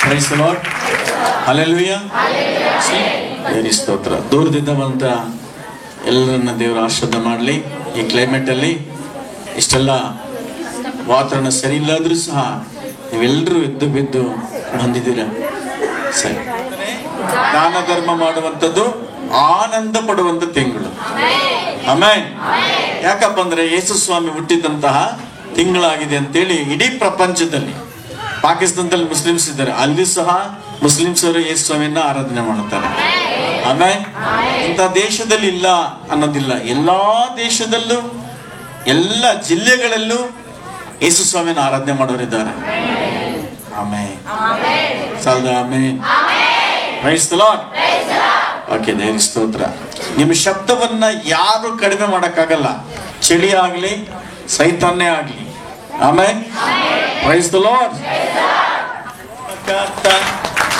Price the Lord. Hallelujah. ದೇವರಿಗೆ ಸ್ತೋತ್ರ. ದೂರದಿಂದ ಬಂದ ಎಲ್ಲರನ್ನ ದೇವರು ಆಶೀರ್ವಾದ ಮಾಡಲಿ. ಈ ಕ್ಲೈಮೇಟಲ್ಲಿ ಇಷ್ಟೆಲ್ಲ ವಾತಾವರಣ ಸರಿ ಇಲ್ಲಾದ್ರೂ ಸಹ ನೀವೆಲ್ಲರೂ ಎದ್ದು ಬಿದ್ದು ಬಂದಿದ್ದೀರ. ಸರಿ, ದಾನ ಧರ್ಮ ಮಾಡುವಂಥದ್ದು ಆನಂದ ಪಡುವಂತ ತಿಂಗಳು. ಆಮೆನ್. ಯಾಕಪ್ಪ ಅಂದ್ರೆ ಯೇಸು ಸ್ವಾಮಿ ಹುಟ್ಟಿದಂತಹ ತಿಂಗಳಾಗಿದೆ ಅಂತೇಳಿ ಇಡೀ ಪ್ರಪಂಚದಲ್ಲಿ, ಪಾಕಿಸ್ತಾನದಲ್ಲಿ ಮುಸ್ಲಿಮ್ಸ್ ಇದ್ದಾರೆ, ಅಲ್ಲಿ ಸಹ ಮುಸ್ಲಿಮ್ಸ್ ಅವರು ಯೇಸು ಸ್ವಾಮಿಯನ್ನ ಆರಾಧನೆ ಮಾಡುತ್ತಾರೆ. ಆಮೇಲೆ ಇಂಥ ದೇಶದಲ್ಲಿ ಇಲ್ಲ ಅನ್ನೋದಿಲ್ಲ, ಎಲ್ಲಾ ದೇಶದಲ್ಲೂ ಎಲ್ಲ ಜಿಲ್ಲೆಗಳಲ್ಲೂ ಯೇಸು ಸ್ವಾಮಿಯನ್ನ ಆರಾಧನೆ ಮಾಡೋರಿದ್ದಾರೆ. ಆಮೆನ್. ಸಾಲ್ದ amen. Praise the Lord. Okay, ದೇವರಿಗೆ ಸ್ತೋತ್ರ. ನಿಮ್ಮ ಶಬ್ದವನ್ನ ಯಾರು ಕಡಿಮೆ ಮಾಡಕ್ಕಾಗಲ್ಲ, ಚಳಿ ಆಗ್ಲಿ ಸೈತಾನ್ನೇ ಆಗ್ಲಿ. ಆಮೆನ್. Praise the Lord.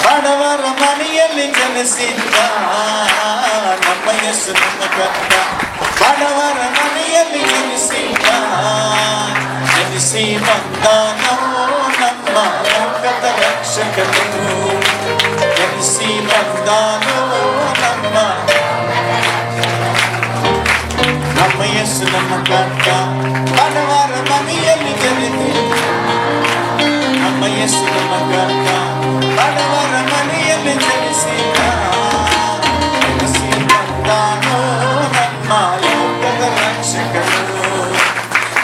ಬಡವರ ಮನೆಯಲ್ಲಿ ಜನಿಸಿದ್ದ ನಮ್ಮ ಯೇಸು ನಮ್ಮ ಕರ್ತ. ಬಡವರ ಮನೆಯಲ್ಲಿ ಜನಿಸಿದ್ದ, ಜನಿಸಿ ಬಂದನು ನಮ್ಮ ಲೋಕದ ರಕ್ಷಕನು. ಜನಿಸಿ ಬಂದನು ನಮ್ಮ ಯೇಸು ನಮ್ಮ ಕರ್ತ. ಬಡವರ ಮನೆಯಲ್ಲಿ ಜನಿಸಿದ್ದ ನಮ್ಮ ಯೇಸು ನಮ್ಮ ಕರ್ತ. ಬಡವರ ಮನೆಯಲ್ಲಿ ಜನಿಸಿದ, ಜನಿಸಿ ಬಂದನು ನಮ್ಮ ಲೋಕದ ರಕ್ಷಕನು.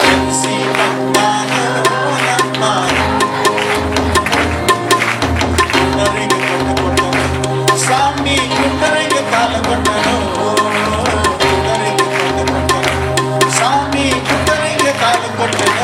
ಜನಿಸಿ ಬಂದನು ನಮ್ಮ ಕುಂಡರಿಗೆ ಕಣ್ಣು ಕೊಟ್ಟನು. ಸ್ವಾಮಿ ಕುಂಡರಿಗೆ ಕಾಲು ಕೊಟ್ಟನು. ಕುಂಡರಿಗೆ ಕಣ್ಣು ಕೊಟ್ಟನು. ಸ್ವಾಮಿ ಕುಂಡರಿಗೆ ಕಾಲು ಕೊಟ್ಟನು.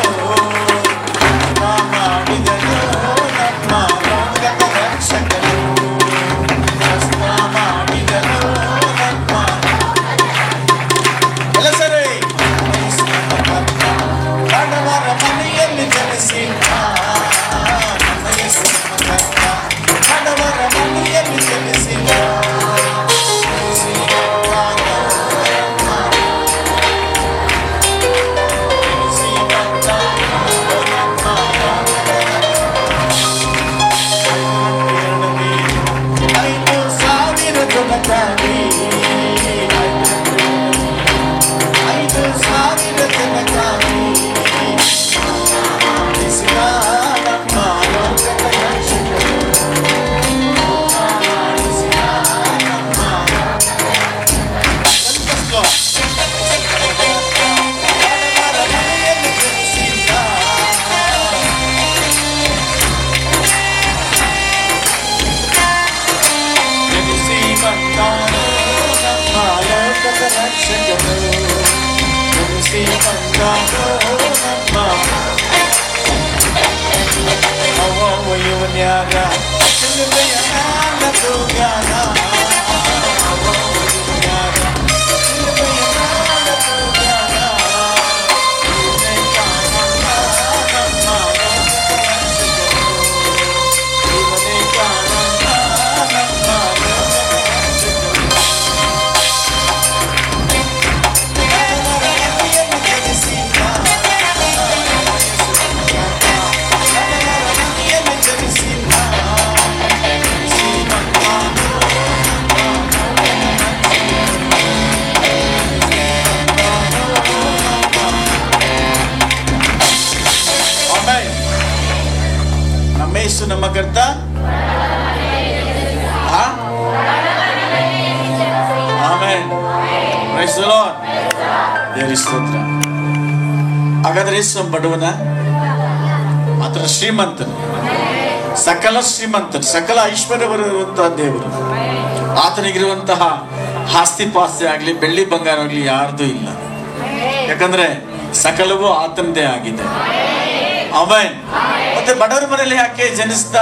ನಮ್ಮ ಕರ್ತ. ಆಮೆನ್. Praise the Lord. ದೇವರಿಗೆ ಸ್ತೋತ್ರ. ಹಾಗಾದ್ರೆ ಯೇಸು ಬಡವನ, ಆತರ ಶ್ರೀಮಂತನು, ಸಕಲ ಶ್ರೀಮಂತನು, ಸಕಲ ಐಶ್ವರ್ಯವಿರುವಂತಹ ದೇವರು. ಆತನಿಗಿರುವಂತಹ ಆಸ್ತಿ ಪಾಸ್ತಿ ಆಗ್ಲಿ ಬೆಳ್ಳಿ ಬಂಗಾರ ಆಗ್ಲಿ ಯಾರ್ದು ಇಲ್ಲ. ಯಾಕಂದ್ರೆ ಸಕಲವೂ ಆತನದೇ ಆಗಿದೆ. ಆಮೆನ್. ಮತ್ತೆ ಬಡವರ ಮನೆಯಲ್ಲಿ ಯಾಕೆ ಜನಿಸಿದ?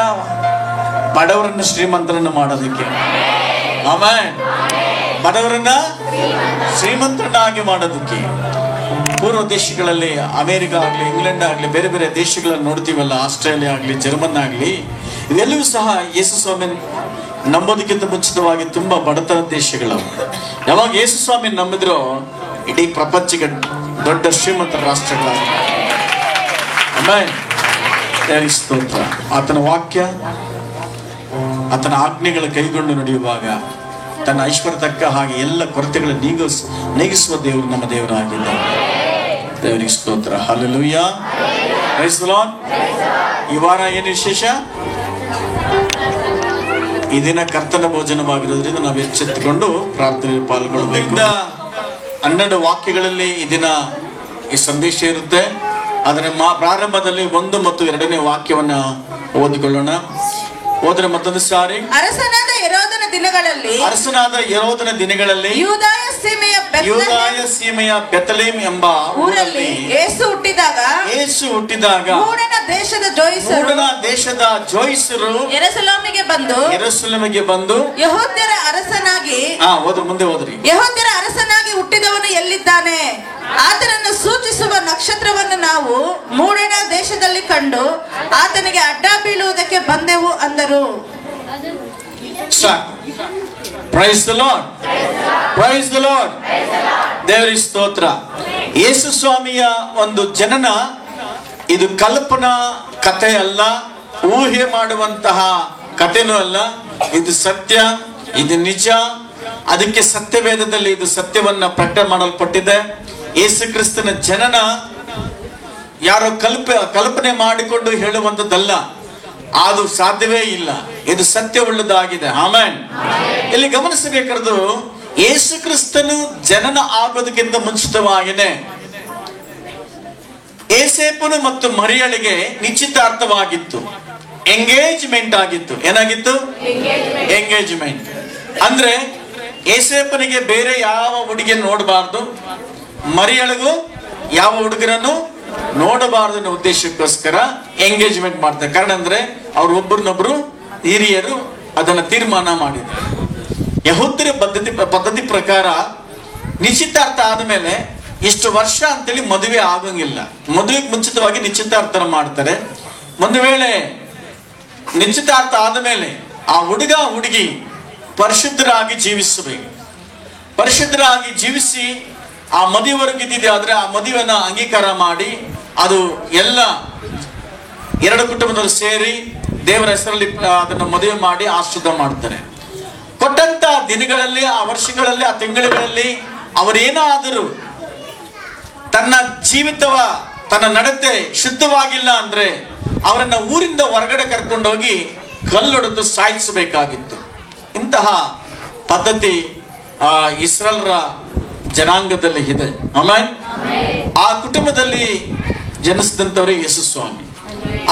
ಬಡವರನ್ನ ಶ್ರೀಮಂತರನ್ನು ಮಾಡೋದಕ್ಕೆ. ಆಮೆನ್. ಬಡವರನ್ನ ಶ್ರೀಮಂತರನ್ನಾಗಿ ಮಾಡೋದಕ್ಕೆ. ಪೂರ್ವ ದೇಶಗಳಲ್ಲಿ, ಅಮೆರಿಕ ಆಗ್ಲಿ, ಇಂಗ್ಲೆಂಡ್ ಆಗ್ಲಿ, ಬೇರೆ ಬೇರೆ ದೇಶಗಳನ್ನು ನೋಡ್ತೀವಲ್ಲ, ಆಸ್ಟ್ರೇಲಿಯಾ ಆಗ್ಲಿ, ಜರ್ಮನ್ ಆಗ್ಲಿ, ಇದೆಲ್ಲವೂ ಸಹ ಯೇಸು ಸ್ವಾಮಿ ನಂಬೋದಕ್ಕಿಂತ ಮುಂಚಿತವಾಗಿ ತುಂಬಾ ಬಡತನ ದೇಶಗಳು. ಯಾವಾಗ ಯೇಸು ಸ್ವಾಮಿ ನಂಬಿದ್ರೋ ಇಡೀ ಪ್ರಪಂಚಕ್ಕೆ ದೊಡ್ಡ ಶ್ರೀಮಂತ ರಾಷ್ಟ್ರಗಳಾಗಿವೆ. ಆಮೆನ್. ದೇವರಿಗೆ ಸ್ತೋತ್ರ. ಆತನ ವಾಕ್ಯ ಆತನ ಆಜ್ಞೆಗಳ ಕೈಗೊಂಡು ನಡೆಯುವಾಗ ತನ್ನ ಐಶ್ವರ್ಯ ತಕ್ಕ ಹಾಗೆ ಎಲ್ಲ ಕೊರತೆಗಳ ನೀಗಿಸುವ ದೇವರು ನಮ್ಮ ದೇವರಾಗಿದ್ದಾರೆ. ದೇವರಿಗೆ ಸ್ತೋತ್ರ. ಹಲ್ಲೆಲೂಯಾ. Praise the Lord. ಈ ವಾರ ಏನು ವಿಶೇಷ? ಈ ದಿನ ಕರ್ತನ ಭೋಜನವಾಗಿರೋದ್ರಿಂದ ನಾವು ಎಚ್ಚೆತ್ತುಕೊಂಡು ಪ್ರಾರ್ಥನೆಯಲ್ಲಿ ಪಾಲ್ಗೊಳ್ಳಬೇಕು. 12 ವಾಕ್ಯಗಳಲ್ಲಿ ಈ ದಿನ ಈ ಸಂದೇಶ ಇರುತ್ತೆ. ಅದರ ಪ್ರಾರಂಭದಲ್ಲಿ 1 ಮತ್ತು 2ನೇ ವಾಕ್ಯವನ್ನ ಓದಿಕೊಳ್ಳೋಣ. ಹೋದ್ರೆ ಮತ್ತೊಂದು ಸಾರಿ. ಅರಸನಾದ ಹೆರೋದನ ದಿನಗಳಲ್ಲಿ ಯೂದಾಯ ಸೀಮೆಯ ಬೆತಲೇಮ್ ಎಂಬ ಊರಲ್ಲಿ ಯೇಸು ಹುಟ್ಟಿದಾಗ ಮೂಡಣ ದೇಶದ ಜೋಯಿಸರು ಯೆರೂಸಲೇಮಿಗೆ ಬಂದು ಯೆಹೂದ್ಯರ ಅರಸನಾಗಿ ಮುಂದೆ ಹೋದ್ರಿ. ಯೆಹೂದ್ಯರ ಅರಸನಾಗಿ ಹುಟ್ಟಿದವನು ಎಲ್ಲಿದ್ದಾನೆ? ಆತನನ್ನು ಸೂಚಿಸುವ ನಕ್ಷತ್ರವನ್ನು ನಾವು ಮೂಡಣ ದೇಶದಲ್ಲಿ ಕಂಡು ಆತನಿಗೆ ಅಡ್ಡ ಬೀಳುವುದಕ್ಕೆ ಬಂದೆವು ಅಂದರು. Praise the Lord. Praise the Lord. ದೇವರಿಗೆ ಸ್ತೋತ್ರ. ಯೇಸು ಸ್ವಾಮಿಯ ಒಂದು ಜನನ ಇದು ಕಲ್ಪನಾ ಕಥೆ ಅಲ್ಲ, ಊಹೆ ಮಾಡುವಂತಹ ಕಥೆನೂ ಅಲ್ಲ. ಇದು ಸತ್ಯ, ಇದು ನಿಜ. ಅದಕ್ಕೆ ಸತ್ಯವೇದದಲ್ಲಿ ಇದು ಸತ್ಯವನ್ನ ಪ್ರಕಟ ಮಾಡಲ್ಪಟ್ಟಿದೆ. ಯೇಸು ಕ್ರಿಸ್ತನ ಜನನ ಯಾರೋ ಕಲ್ಪನೆ ಮಾಡಿಕೊಂಡು ಹೇಳುವಂಥದ್ದಲ್ಲ. ಅದು ಸಾಧ್ಯವೇ ಇಲ್ಲ. ಇದು ಸತ್ಯವುಳ್ಳದಾಗಿದೆ. ಆಮೆನ್. ಇಲ್ಲಿ ಗಮನಿಸಬೇಕಾದ್ದು, ಯೇಸು ಕ್ರಿಸ್ತನು ಜನನ ಆಗೋದಕ್ಕಿಂತ ಮುಂಚಿತವಾಗಿಯೇ ಏಸೇಪನು ಮತ್ತು ಮರಿಯಳಿಗೆ ನಿಶ್ಚಿತಾರ್ಥವಾಗಿತ್ತು. ಎಂಗೇಜ್ಮೆಂಟ್ ಆಗಿತ್ತು. ಏನಾಗಿತ್ತು? ಎಂಗೇಜ್ಮೆಂಟ್ ಅಂದ್ರೆ ಏಸೇಪನಿಗೆ ಬೇರೆ ಯಾವ ಹುಡುಗಿಯನ್ನು ನೋಡಬಾರ್ದು, ಮರಿಯಳಿಗೂ ಯಾವ ಹುಡುಗರನ್ನು ನೋಡಬಾರದು ಅನ್ನೋ ಉದ್ದೇಶಕ್ಕೋಸ್ಕರ ಎಂಗೇಜ್ಮೆಂಟ್ ಮಾಡ್ತಾರೆ. ಕಾರಣ ಅಂದ್ರೆ ಅವ್ರು ಒಬ್ಬರನ್ನೊಬ್ರು ಹಿರಿಯರು ಅದನ್ನ ತೀರ್ಮಾನ ಮಾಡಿದ್ರು. ಯಹೂದ್ಯರ ಪದ್ಧತಿ ಪ್ರಕಾರ ನಿಶ್ಚಿತಾರ್ಥ ಆದ್ಮೇಲೆ ಇಷ್ಟು ವರ್ಷ ಅಂತೇಳಿ ಮದುವೆ ಆಗಂಗಿಲ್ಲ. ಮದುವೆಗೆ ಮುಂಚಿತವಾಗಿ ನಿಶ್ಚಿತಾರ್ಥ ಮಾಡ್ತಾರೆ. ಒಂದು ವೇಳೆ ನಿಶ್ಚಿತಾರ್ಥ ಆದ್ಮೇಲೆ ಆ ಹುಡುಗ ಹುಡುಗಿ ಪರಿಶುದ್ಧರಾಗಿ ಜೀವಿಸಬೇಕು. ಪರಿಶುದ್ಧರಾಗಿ ಜೀವಿಸಿ ಆ ಮದುವೆವರೆಗಿದ್ದಿದೆ ಆದ್ರೆ ಆ ಮದುವೆನ ಅಂಗೀಕಾರ ಮಾಡಿ ಅದು ಎಲ್ಲ 2 ಕುಟುಂಬದವರು ಸೇರಿ ದೇವರ ಹೆಸರಲ್ಲಿ ಅದನ್ನು ಮದುವೆ ಮಾಡಿ ಆಶೀರ್ವಾದ ಮಾಡ್ತಾರೆ. ಕೊಟ್ಟಂತ ದಿನಗಳಲ್ಲಿ, ಆ ವರ್ಷಗಳಲ್ಲಿ, ಆ ತಿಂಗಳುಗಳಲ್ಲಿ ಅವರೇನಾದರೂ ತನ್ನ ತನ್ನ ನಡತೆ ಶುದ್ಧವಾಗಿಲ್ಲ ಅಂದ್ರೆ ಅವರನ್ನ ಊರಿಂದ ಹೊರಗಡೆ ಕರ್ಕೊಂಡೋಗಿ ಕಲ್ಲೊಡೆದು ಸಾಯಿಸಬೇಕಾಗಿತ್ತು. ಇಂತಹ ಪದ್ಧತಿ ಇಸ್ರಾಯೇಲ್ರ ಜನಾಂಗದಲ್ಲಿ ಇದೆ. ಆಮೆನ್. ಆ ಕುಟುಂಬದಲ್ಲಿ ಜನಿಸಿದಂಥವರೇ ಯೇಸು ಸ್ವಾಮಿ.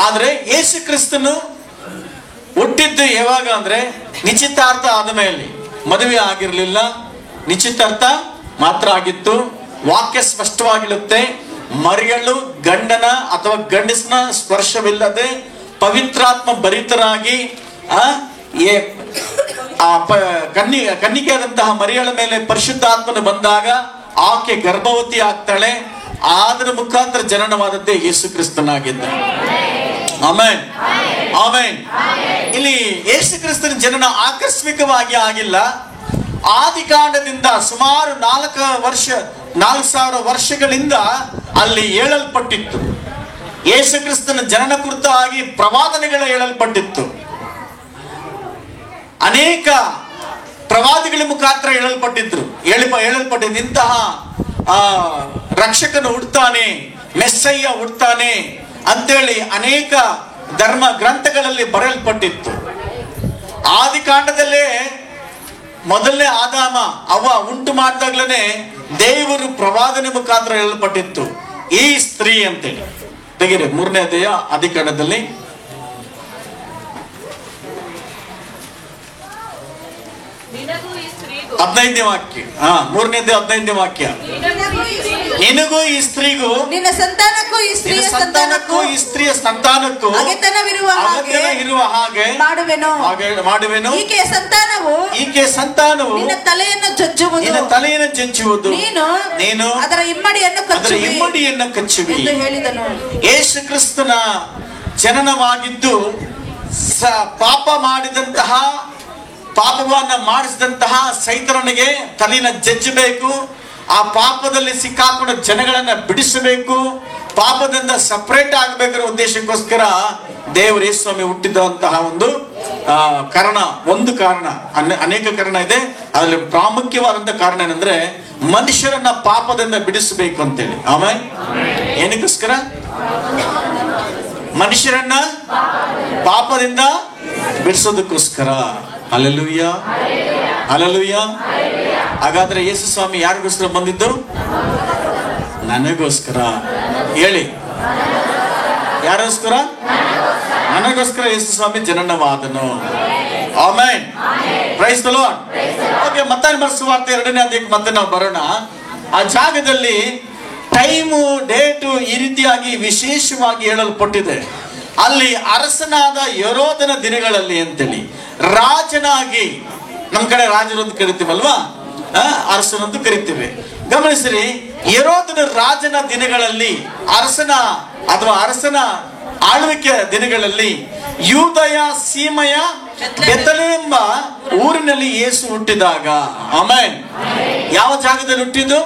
ಆದ್ರೆ ಯೇಸು ಕ್ರಿಸ್ತನು ಹುಟ್ಟಿದ್ದು ಯಾವಾಗ ಅಂದ್ರೆ ನಿಶ್ಚಿತಾರ್ಥ ಆದ ಮೇಲೆ. ಮದುವೆ ಆಗಿರ್ಲಿಲ್ಲ, ನಿಶ್ಚಿತಾರ್ಥ ಮಾತ್ರ ಆಗಿತ್ತು. ವಾಕ್ಯ ಸ್ಪಷ್ಟವಾಗಿರುತ್ತೆ. ಮರಿಯಳು ಗಂಡನ ಅಥವಾ ಗಂಡಸನ ಸ್ಪರ್ಶವಿಲ್ಲದೆ ಪವಿತ್ರಾತ್ಮ ಭರಿತರಾಗಿ ಕನ್ನಿಕೆಯಾದಂತಹ ಮರಿಯಳ ಮೇಲೆ ಪರಿಶುದ್ಧಾತ್ಮನು ಬಂದಾಗ ಆಕೆ ಗರ್ಭವತಿ ಆಗ್ತಾಳೆ. ಅದರ ಮುಖಾಂತರ ಜನನವಾದದ್ದೇ ಯೇಸು ಕ್ರಿಸ್ತನಾಗಿದ್ದ. ಆಮೆನ್. ಆಮೆನ್. ಇಲ್ಲಿ ಯೇಸು ಕ್ರಿಸ್ತನ ಜನನ ಆಕಸ್ಮಿಕವಾಗಿ ಆಗಿಲ್ಲ. ಆದಿಕಾಂಡದಿಂದ ಸುಮಾರು 4,000 ವರ್ಷಗಳಿಂದ ಅಲ್ಲಿ ಹೇಳಲ್ಪಟ್ಟಿತ್ತು. ಯೇಸು ಕ್ರಿಸ್ತನ ಜನನ ಕುರಿತಾಗಿ ಪ್ರವಾದನೆಗಳು ಹೇಳಲ್ಪಟ್ಟಿತ್ತು. ಅನೇಕ ಪ್ರವಾದಿಗಳ ಮುಖಾಂತರ ಹೇಳಲ್ಪಟ್ಟಿದ್ದು ಇಂತಹ ರಕ್ಷಕನು ಹುಡ್ತಾನೆ, ಮೆಸ್ಸಯ್ಯ ಹುಡ್ತಾನೆ ಅಂತೇಳಿ ಅನೇಕ ಧರ್ಮ ಗ್ರಂಥಗಳಲ್ಲಿ ಬರೆಯಲ್ಪಟ್ಟಿತ್ತು. ಆದಿಕಾಂಡದಲ್ಲೇ ಮೊದಲನೇ ಆದಾಮ ಅವ್ವ ಉಂಟು ಮಾಡಿದಾಗ್ಲೇ ದೇವರು ಪ್ರವಾದನೆ ಮುಖಾಂತರ ಹೇಳಲ್ಪಟ್ಟಿತ್ತು, ಈ ಸ್ತ್ರೀ ಅಂತೇಳಿ. ತೆಗೀರಿ 3ನೇ ಅಧ್ಯಾಯ ಆದಿಕಾಂಡದಲ್ಲಿ 15ನೇ ವಾಕ್ಯ. 3ನೇ ಅಧ್ಯಾಯ 15ನೇ ವಾಕ್ಯ. ನಿನಗೂ ಈ ಸ್ತ್ರೀಗೂ, ನಿನ್ನ ಸಂತಾನಕ್ಕೂ ಈ ಸ್ತ್ರೀಯ ಸಂತಾನಕ್ಕೂ ಅಗೆತನವಿರುವ ಹಾಗೆ ಮಾಡುವೆನು. ಈಕೆಯ ಸಂತಾನವು ನಿನ್ನ ತಲೆಯನ್ನು ಜಜ್ಜುವುದು, ನೀನು ಅದರ ಇಮ್ಮಡಿಯನ್ನು ಕಚ್ಚುವಿ ಎಂದು ಹೇಳಿದನು. ಯೇಸು ಕ್ರಿಸ್ತನ ಜನನವಾಗಿದ್ದು ಪಾಪವನ್ನ ಮಾಡಿಸಿದಂತಹ ಸೈತಾನನಿಗೆ ತಲೆಯನ್ನು ಜಜ್ಜಬೇಕು. ಆ ಪಾಪದಲ್ಲಿ ಸಿಕ್ಕಾಕೊಂಡ ಜನಗಳನ್ನ ಬಿಡಿಸಬೇಕು, ಪಾಪದಿಂದ ಸಪರೇಟ್ ಆಗಬೇಕನ್ನೋ ಉದ್ದೇಶಕ್ಕೋಸ್ಕರ ದೇವರು ಯೇಸು ಸ್ವಾಮಿ ಹುಟ್ಟಿದಂತಹ ಒಂದು ಕಾರಣ, ಒಂದು ಕಾರಣ, ಅನೇಕ ಕಾರಣ ಇದೆ. ಅದರಲ್ಲಿ ಪ್ರಾಮುಖ್ಯವಾದಂತ ಕಾರಣ ಏನಂದ್ರೆ ಮನುಷ್ಯರನ್ನ ಪಾಪದಿಂದ ಬಿಡಿಸಬೇಕು ಅಂತೇಳಿ. ಆಮೇಲೆ ಏನಕ್ಕೋಸ್ಕರ? ಮನುಷ್ಯರನ್ನ ಪಾಪದಿಂದ ಬಿಡಿಸೋದಕ್ಕೋಸ್ಕರ. Hallelujah, hallelujah. ಹಾಗಾದ್ರೆ ಯೇಸು ಸ್ವಾಮಿ ಯಾರಿಗೋಸ್ಕರ ಬಂದಿದ್ದು? ನನಗೋಸ್ಕರ. ಹೇಳಿ, ಯಾರಿಗೋಸ್ಕರ? ನನಗೋಸ್ಕರ ಯೇಸು ಸ್ವಾಮಿ ಜನನವಾದನು. Amen, praise the Lord. Okay, Mattaya ಸುವಾರ್ತೆ 2ನೇ ಅಧ್ಯಾಯಕ್ಕೆ ಮತ್ತೆ ನಾವು ಬರೋಣ. ಆ ಜಾಗದಲ್ಲಿ ಟೈಮು, ಡೇಟು ಈ ರೀತಿಯಾಗಿ ವಿಶೇಷವಾಗಿ ಹೇಳಲ್ಪಟ್ಟಿದೆ. ಅಲ್ಲಿ ಅರಸನಾದ ಹೆರೋದನ ದಿನಗಳಲ್ಲಿ ಅಂತೇಳಿ, ರಾಜನಾಗಿ, ನಮ್ ಕಡೆ ರಾಜರು ಅಂತ ಕರಿತೀವಲ್ವಾ, ಅರಸನಂತ ಕರಿತೀವಿ. ಗಮನಿಸ್ರಿ, ಹೆರೋದನ ರಾಜನ ದಿನಗಳಲ್ಲಿ, ಅರಸನ ಆಳ್ವಿಕೆಯ ದಿನಗಳಲ್ಲಿ ಯೂದಯ ಸೀಮೆಯ ಬೆಥಲೆಹೇಮ್ ಎಂಬ ಊರಿನಲ್ಲಿ ಯೇಸು ಹುಟ್ಟಿದಾಗ, ಆಮೆನ್, ಯಾವ ಜಾಗದಲ್ಲಿ ಹುಟ್ಟಿದ್ದು?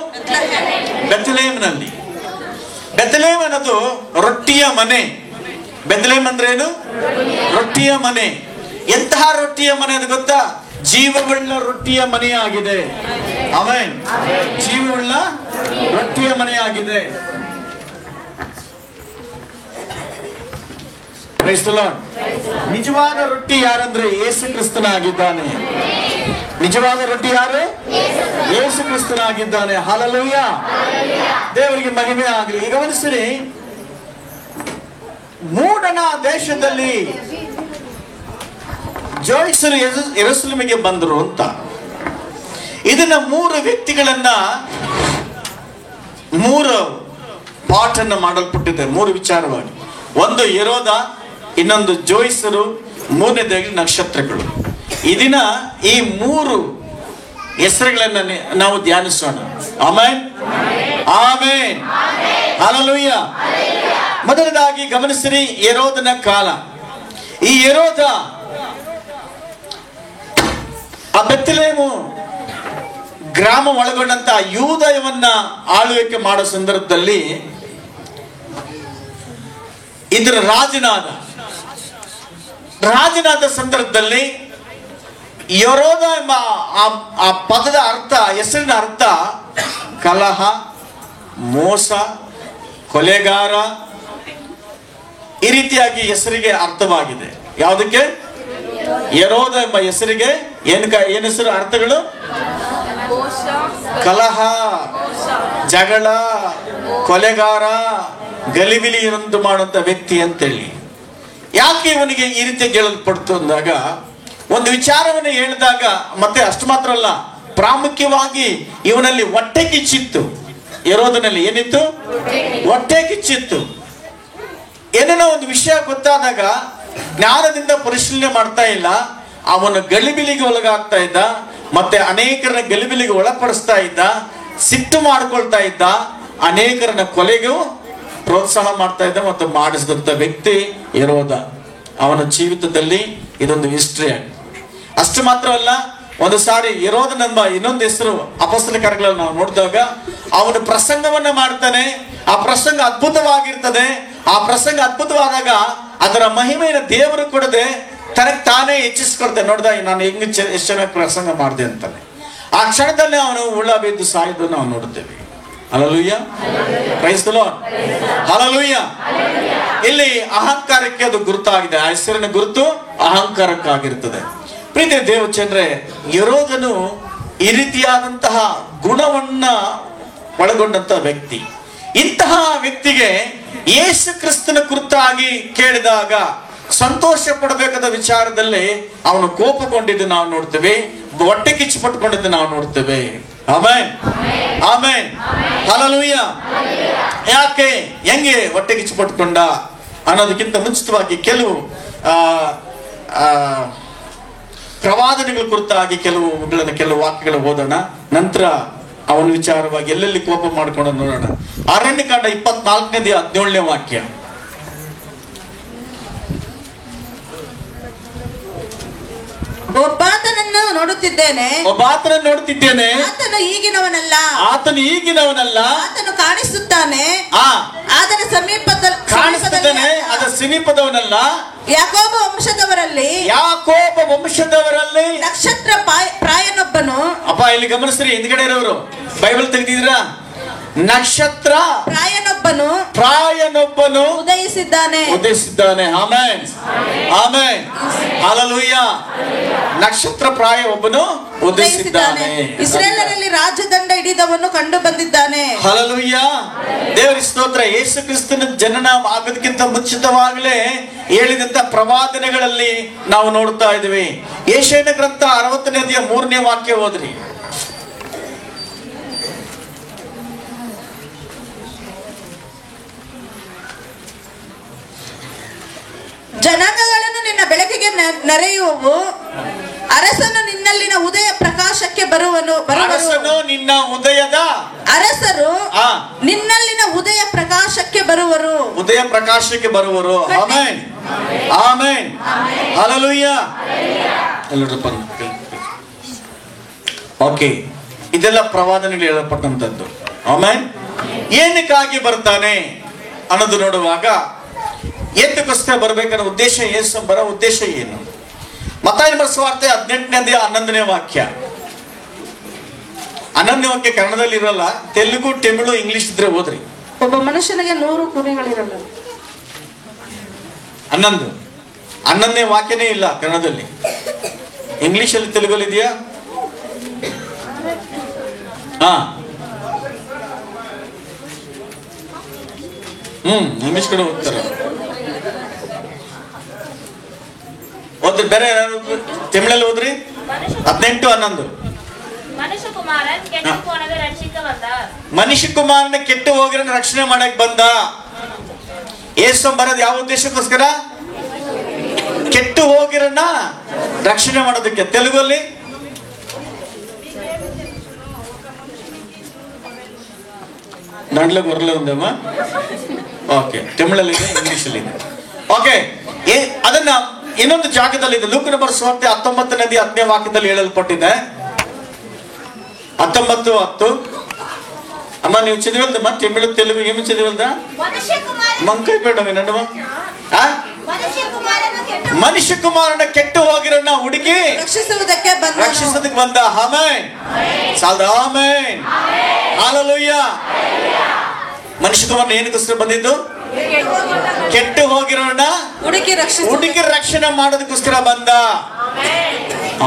ಬೆಥಲೆಹೇಮ್ನಲ್ಲಿ. ಬೆಥಲೆಹೇಮ್ ಅನ್ನೋದು ರೊಟ್ಟಿಯ ಮನೆ. ಬೆಥಲೆಹೇಮ್ ಅಂದ್ರೆ ಏನು? ರೊಟ್ಟಿಯ ಮನೆ. ಎಂತಹ ರೊಟ್ಟಿಯ ಮನೆ ಅದು ಗೊತ್ತಾ? ಜೀವವುಳ್ಳ ರೊಟ್ಟಿಯ ಮನೆಯಾಗಿದೆ. ಆಮೆನ್, ಜೀವವುಳ್ಳ ರೊಟ್ಟಿಯ ಮನೆಯಾಗಿದೆ. Price the lord. ನಿಜವಾದ ರೊಟ್ಟಿ ಯಾರಂದ್ರೆ ಯೇಸು ಕ್ರಿಸ್ತನಾಗಿದ್ದಾನೆ. ನಿಜವಾದ ರೊಟ್ಟಿ ಯಾರು? ಯೇಸು ಕ್ರಿಸ್ತನಾಗಿದ್ದಾನೆ. ಹಲ್ಲೆಲೂಯ, ದೇವರಿಗೆ ಮಹಿಮೆ ಆಗಲಿ. ಈಗ ಗಮನಿಸಿರಿ, ಮೂಡನ ದೇಶದಲ್ಲಿ ಜೋಯಿಸರು ಯೆರೂಸಲೇಮಿಗೆ ಬಂದರು ಅಂತ. ಇದನ್ನ 3 ವ್ಯಕ್ತಿಗಳನ್ನ, 3 ಪಾಠ ಮಾಡಲ್ಪಟ್ಟಿದೆ, 3 ವಿಚಾರವಾಗಿ. ಒಂದು ಹೆರೋದ, ಇನ್ನೊಂದು ಜೋಯಿಸರು, 3ನೇದಾಗಿ ನಕ್ಷತ್ರಗಳು. ಈ ದಿನ ಈ 3 ಹೆಸರುಗಳನ್ನ ನಾವು ಧ್ಯಾನಿಸೋಣ. Amen, amen, hallelujah. ಮೊದಲದಾಗಿ ಗಮನಿಸಿರಿ, ಹೆರೋದನ ಕಾಲ. ಈ ಹೆರೋದ ಆ ಬೆಥಲೆಹೇಮು ಗ್ರಾಮ ಒಳಗೊಂಡಂತ ಯೂದಯವನ್ನ ಆಳ್ವಿಕೆ ಮಾಡೋ ಸಂದರ್ಭದಲ್ಲಿ ಇದರ ರಾಜನಾದ ಸಂದರ್ಭದಲ್ಲಿ ಹೆರೋದ ಎಂಬ ಆ ಪದದ ಅರ್ಥ, ಹೆಸರಿನ ಅರ್ಥ ಕಲಹ, ಮೋಸ, ಕೊಲೆಗಾರ, ಈ ರೀತಿಯಾಗಿ ಹೆಸರಿಗೆ ಅರ್ಥವಾಗಿದೆ. ಯಾವುದಕ್ಕೆ? ಹೆರೋದ ಎಂಬ ಹೆಸರಿಗೆ ಏನ್ ಹೆಸರು? ಅರ್ಥಗಳು ಕಲಹ, ಜಗಳ, ಕೊಲೆಗಾರ, ಗಲಿಬಿಲಿ ಉಂಟು ಮಾಡುವಂತ ವ್ಯಕ್ತಿ ಅಂತೇಳಿ. ಯಾಕೆ ಇವನಿಗೆ ಈ ರೀತಿ ಹೇಳಲ್ಪಡ್ತು ಅಂದಾಗ, ಒಂದು ವಿಚಾರವನ್ನು ಹೇಳಿದಾಗ, ಮತ್ತೆ ಅಷ್ಟು ಮಾತ್ರ ಅಲ್ಲ, ಪ್ರಾಮುಖ್ಯವಾಗಿ ಇವನಲ್ಲಿ ಹೊಟ್ಟೆ ಕಿಚ್ಚಿತ್ತು. ಹೆರೋದನಲ್ಲಿ ಏನಿತ್ತು? ಹೊಟ್ಟೆ ಕಿಚ್ಚಿತ್ತು. ಏನೇನೋ ಒಂದು ವಿಷಯ ಗೊತ್ತಾದಾಗ ಜ್ಞಾನದಿಂದ ಪರಿಶೀಲನೆ ಮಾಡ್ತಾ ಇಲ್ಲ, ಅವನು ಗಲಿಬಿಲಿಗೆ ಒಳಗಾಗ್ತಾ ಇದ್ದ, ಮತ್ತೆ ಅನೇಕರನ್ನ ಗಲಿಬಿಲಿಗೆ ಒಳಪಡಿಸ್ತಾ ಇದ್ದ, ಸಿಟ್ಟು ಮಾಡ್ಕೊಳ್ತಾ ಇದ್ದ, ಅನೇಕರನ್ನ ಕೊಲೆಗೂ ಪ್ರೋತ್ಸಾಹ ಮಾಡ್ತಾ ಇದ್ದ ಮತ್ತು ಮಾಡಿಸಿದಂತ ವ್ಯಕ್ತಿ ಹೆರೋದ. ಅವನ ಜೀವಿತದಲ್ಲಿ ಇದೊಂದು ಹಿಸ್ಟ್ರಿ ಆಗಿ. ಅಷ್ಟು ಮಾತ್ರ ಅಲ್ಲ, ಒಂದು ಸಾರಿ ಹೆರೋದನೆಂಬ ಇನ್ನೊಂದು ಹೆಸರು ಅಪೊಸ್ತಲ ಕಾರ್ಯಗಳಲ್ಲಿ ನಾವು ನೋಡಿದಾಗ ಅವನು ಪ್ರಸಂಗವನ್ನ ಮಾಡ್ತಾನೆ. ಆ ಪ್ರಸಂಗ ಅದ್ಭುತವಾಗಿರ್ತದೆ. ಆ ಪ್ರಸಂಗ ಅದ್ಭುತವಾದಾಗ ಅದರ ಮಹಿಮೆಯನ್ನು ದೇವರು ಕೊಡದೆ ತನಗೆ ತಾನೇ ಹೆಚ್ಚಿಸ್ಕೊಳ್ತೇನೆ. ನೋಡ್ದ, ನಾನು ಹೆಂಗ್ ಎಷ್ಟು ಚೆನ್ನಾಗಿ ಪ್ರಸಂಗ ಮಾಡಿದೆ ಅಂತಾನೆ. ಆ ಕ್ಷಣದಲ್ಲಿ ಅವನು ಹುಳ ಬಿದ್ದು ಸಾಯೋದನ್ನು ನಾವು ನೋಡುತ್ತೇವೆ. Hallelujah, praise the Lord, hallelujah. ಇಲ್ಲಿ ಅಹಂಕಾರಕ್ಕೆ ಅದು ಗುರುತಾಗಿದೆ. ಆ ಹೆಸರಿನ ಗುರುತು ಅಹಂಕಾರಕ್ಕಾಗಿರ್ತದೆ. ಪ್ರೀತಿ ದೇವಚಂದ್ರೆ, ಹೆರೋದನು ಈ ರೀತಿಯಾದಂತಹ ಗುಣವನ್ನ ಒಳಗೊಂಡಂತ ವ್ಯಕ್ತಿ. ಇಂತಹ ವ್ಯಕ್ತಿಗೆ ಯೇಸು ಕ್ರಿಸ್ತನ ಕುರಿತಾಗಿ ಕೇಳಿದಾಗ ಸಂತೋಷ ಪಡಬೇಕಾದ ವಿಚಾರದಲ್ಲಿ ಅವನು ಕೋಪಗೊಂಡಿದ್ದು ನಾವು ನೋಡ್ತೇವೆ, ಹೊಟ್ಟೆ ಕಿಚ್ಚು ಪಟ್ಟುಕೊಂಡಿದ್ದು ನಾವು ನೋಡ್ತೇವೆ. Amen, amen, hallelujah. ಯಾಕೆ, ಹೆಂಗೆ ಹೊಟ್ಟೆ ಕಿಚ್ಚು ಪಟ್ಟುಕೊಂಡ ಅನ್ನೋದಕ್ಕಿಂತ ಮುಂಚಿತವಾಗಿ ಕೆಲವು ಪ್ರವಾದನೆಗಳ ಕುರಿತಾಗಿ ಕೆಲವು ವಾಕ್ಯಗಳು ಓದೋಣ. ನಂತರ ಅವನ ವಿಚಾರವಾಗಿ ಎಲ್ಲೆಲ್ಲಿ ಕೋಪ ಮಾಡ್ಕೊಂಡು ನೋಡೋಣ. ಅರಣ್ಯಕಾಂಡ 24ನೇ 17ನೇ ವಾಕ್ಯ. ಒಬ್ಬಾತನನ್ನು ನೋಡುತ್ತಿದ್ದೇನೆ. ಆತನು ಈಗಿನವನಲ್ಲ. ಆತನು ಕಾಣಿಸುತ್ತಾನೆ. ಅದರ ಕಾಣಿಸುತ್ತಾನೆ, ಅದರ ಸಮೀಪದವನಲ್ಲ. ಯಾಕೋಬ ವಂಶದವರಲ್ಲಿ ನಕ್ಷತ್ರ ಪ್ರಾಯನೊಬ್ಬನು. ಅಪ್ಪ ಇಲ್ಲಿ ಗಮನಿಸ್ರಿ, ಹಿಂದ್ಗಡೆ ಇರೋರು ಬೈಬಲ್ ತೆಗೆದಿದ್ದೀರಾ? ನಕ್ಷತ್ರ ಪ್ರಾಯನೊಬ್ಬನು ಉದಯಿಸಿದ್ದಾನೆ. Amen, amen, hallelujah. ನಕ್ಷತ್ರ ಪ್ರಾಯ ಒಬ್ಬನು ಉದಯಿಸಿದ್ದಾನೆ. ಇಸ್ರಾಯೇಲರಲ್ಲಿ ರಾಜದಂಡ ಹಿಡಿದವನು ಕಂಡು ಬಂದಿದ್ದಾನೆ. ಹಲ್ಲೆಲೂಯಾ, ದೇವರ ಸ್ತೋತ್ರ. ಯೇಸು ಕ್ರಿಸ್ತನ ಜನನ ಆಗೋದಕ್ಕಿಂತ ಮುಂಚಿತವಾಗಲೇ ಹೇಳಿದಂತ ಪ್ರವಾದನೆಗಳಲ್ಲಿ ನಾವು ನೋಡ್ತಾ ಇದ್ದೀವಿ. ಯೆಶಾಯನ ಗ್ರಂಥ 60ನೇ ಅಧ್ಯಾಯ 3ನೇ ವಾಕ್ಯ ಓದ್ರಿ. ಜನಾಂಗಗಳನ್ನು ನಿನ್ನ ಬೆಳಕಿಗೆ ನೆರೆಯುವವು. ಅರಸನು ನಿನ್ನಲ್ಲಿನ ಉದಯ ಪ್ರಕಾಶಕ್ಕೆ ಬರುವನು. ನಿನ್ನ ಉದಯದ ಅರಸರು ನಿನ್ನಲ್ಲಿನ ಉದಯ ಪ್ರಕಾಶಕ್ಕೆ ಬರುವರು. Amen, amen, hallelujah. ಓಕೆ, ಇದೆಲ್ಲ ಪ್ರವಾದನೆಗಳು ಹೇಳಲ್ಪಟ್ಟಂತದ್ದು. ಆಮೆನ್. ಏನಕ್ಕಾಗಿ ಬರ್ತಾನೆ ಅನ್ನೋದು ನೋಡುವಾಗ, ಎಂತಕ್ಕೋಸ್ಕರ ಬರ್ಬೇಕನ್ನೋ ಉದ್ದೇಶ, ಯೇಸು ಬರೋ ಉದ್ದೇಶ ಏನು? ಮತ್ತಾಯನ ಸುವಾರ್ತೆ 18ನೇ ಅಧ್ಯಾಯ 11ನೇ ವಾಕ್ಯ. 11ನೇ ವಾಕ್ಯ ಕನ್ನಡದಲ್ಲಿ ಇರಲ್ಲ, ತೆಲುಗು, ತಮಿಳು, ಇಂಗ್ಲಿಷ್ ಇದ್ರೆ ಓದ್ರಿ. ಒಬ್ಬ ಮನುಷ್ಯನಿಗೆ 100 ಕುರಿಗಳಿರಲ್ಲ. 11ನೇ ವಾಕ್ಯನೇ ಇಲ್ಲ ಕನ್ನಡದಲ್ಲಿ. ಇಂಗ್ಲಿಷ್ ಅಲ್ಲಿ, ತೆಲುಗಲ್ಲಿ ಇದೆಯಾ? ಇಂಗ್ಲಿಷ್ ಕಡೆ ಹೋಗ್ತಾರೆ. ಓದ್ರಿ, ಬೇರೆ ತಮಿಳಲ್ಲಿ ಓದ್ರಿ. 18:11. ಮನುಷ್ಯ ಕುಮಾರನ ಕೆಟ್ಟು ಹೋಗಿರೋ ರಕ್ಷಣೆ ಮಾಡಕ್ ಬಂದ. ಯೇಸು ಬರೋದು ಯಾವ ಉದ್ದೇಶಕ್ಕೋಸ್ಕರ? ಕೆಟ್ಟು ಹೋಗಿರನ್ನ ರಕ್ಷಣೆ ಮಾಡೋದಕ್ಕೆ. ತೆಲುಗಲ್ಲಿ ದಾಂಡ್ಲಕ್ಕೆ ಬರಲ್ಲ ಒಂದಮ್ಮ. ಓಕೆ, ತಮಿಳಲ್ಲಿ ಇದೆ, ಇಂಗ್ಲಿಷ್ ಅಲ್ಲಿ ಇದೆ. ಓಕೆ, ಅದನ್ನ ಇನ್ನೊಂದು ಜಾಗದಲ್ಲಿ ಇದೆ. ಲೂಕನ ಸುವಾರ್ತೆ 19ನೇ ಅಧ್ಯಾಯ 10ನೇ ವಾಕ್ಯದಲ್ಲಿ ಹೇಳಲ್ಪಟ್ಟಿದೆ. 19:10. ಅಮ್ಮ ನೀವು ಚದಿವಲ್ದಮ್ಮ ತಮಿಳು ತೆಲುಗು ಏಮಿ ಚದಿವಲ್ದ? ಮಂಕೈ ಬೇಡವೆ ನಡುವ. ಮನುಷ್ಯ ಕುಮಾರನ ಕೆಟ್ಟು ಹೋಗಿರನ್ನ ಹುಡುಕಿ ರಕ್ಷಿಸೋದಕ್ಕೆ ಬಂದ. ಆಮೆನ್, ಸಾಲ್ದ, ಆಮೆನ್, ಹಲ್ಲೆಲೂಯಾ. ಮನುಷ್ಯ ಕುಮಾರನ ಏನಕ್ಕೋಸ್ಕರ ಬಂದಿದ್ದು? ಕೆಟ್ಟು ಹೋಗಿರೋಣ ಹುಡುಕಿ ರಕ್ಷಣೆ ಮಾಡೋದಕ್ಕೋಸ್ಕರ ಬಂದ.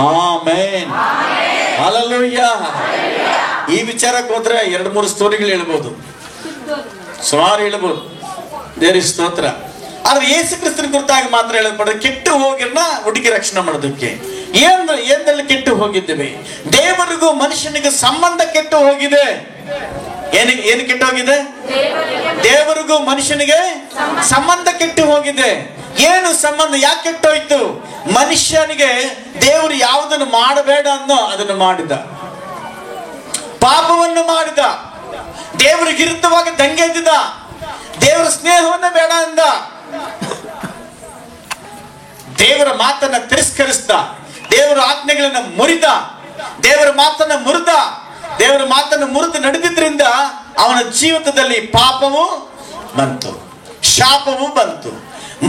Amen, hallelujah. ಈ ವಿಚಾರಕ್ಕೆ ಹೋದ್ರೆ 2-3 ಸ್ಟೋರಿಗಳು ಹೇಳ್ಬೋದು, ಸುಮಾರು ಹೇಳ್ಬೋದು. ದೇವರ ಸ್ತೋತ್ರ. ಆದ್ರೆ ಯೇಸು ಕ್ರಿಸ್ತನ ಕುರಿತಾಗಿ ಮಾತ್ರ ಹೇಳಲ್ಪಡ್ರೆ ಕೆಟ್ಟು ಹೋಗಿರನ್ನ ಹುಡುಕಿ ರಕ್ಷಣೆ ಮಾಡೋದಕ್ಕೆ. ಏನಲ್ಲಿ ಕೆಟ್ಟು ಹೋಗಿದ್ದೇವೆ? ದೇವರಿಗೂ ಮನುಷ್ಯನಿಗೆ ಸಂಬಂಧ ಕೆಟ್ಟು ಹೋಗಿದೆ. ಏನು ಕೆಟ್ಟು ಹೋಗಿದೆ? ದೇವರಿಗೂ ಮನುಷ್ಯನಿಗೆ ಸಂಬಂಧ ಕೆಟ್ಟು ಹೋಗಿದೆ. ಏನು ಸಂಬಂಧ? ಯಾಕೆ ಕೆಟ್ಟೋಯ್ತು? ಮನುಷ್ಯನಿಗೆ ದೇವರು ಯಾವುದನ್ನು ಮಾಡಬೇಡ ಅನ್ನೋ ಅದನ್ನು ಮಾಡಿದ, ಪಾಪವನ್ನು ಮಾಡಿದ, ದೇವರಿಗೆ ವಿರುದ್ಧವಾಗಿ ದಂಗೆ ಎದ್ದಿದ, ದೇವರ ಸ್ನೇಹವನ್ನು ಬೇಡ ಅಂದ, ದೇವರ ಮಾತನ್ನ ತಿರಸ್ಕರಿಸಿದ, ದೇವರ ಆಜ್ಞೆಗಳನ್ನ ಮುರಿದ, ದೇವರ ಮಾತನ್ನ ಮುರಿದು ನಡೆದಿದ್ರಿಂದ ಅವನ ಜೀವಿತದಲ್ಲಿ ಪಾಪವು ಬಂತು, ಶಾಪವು ಬಂತು.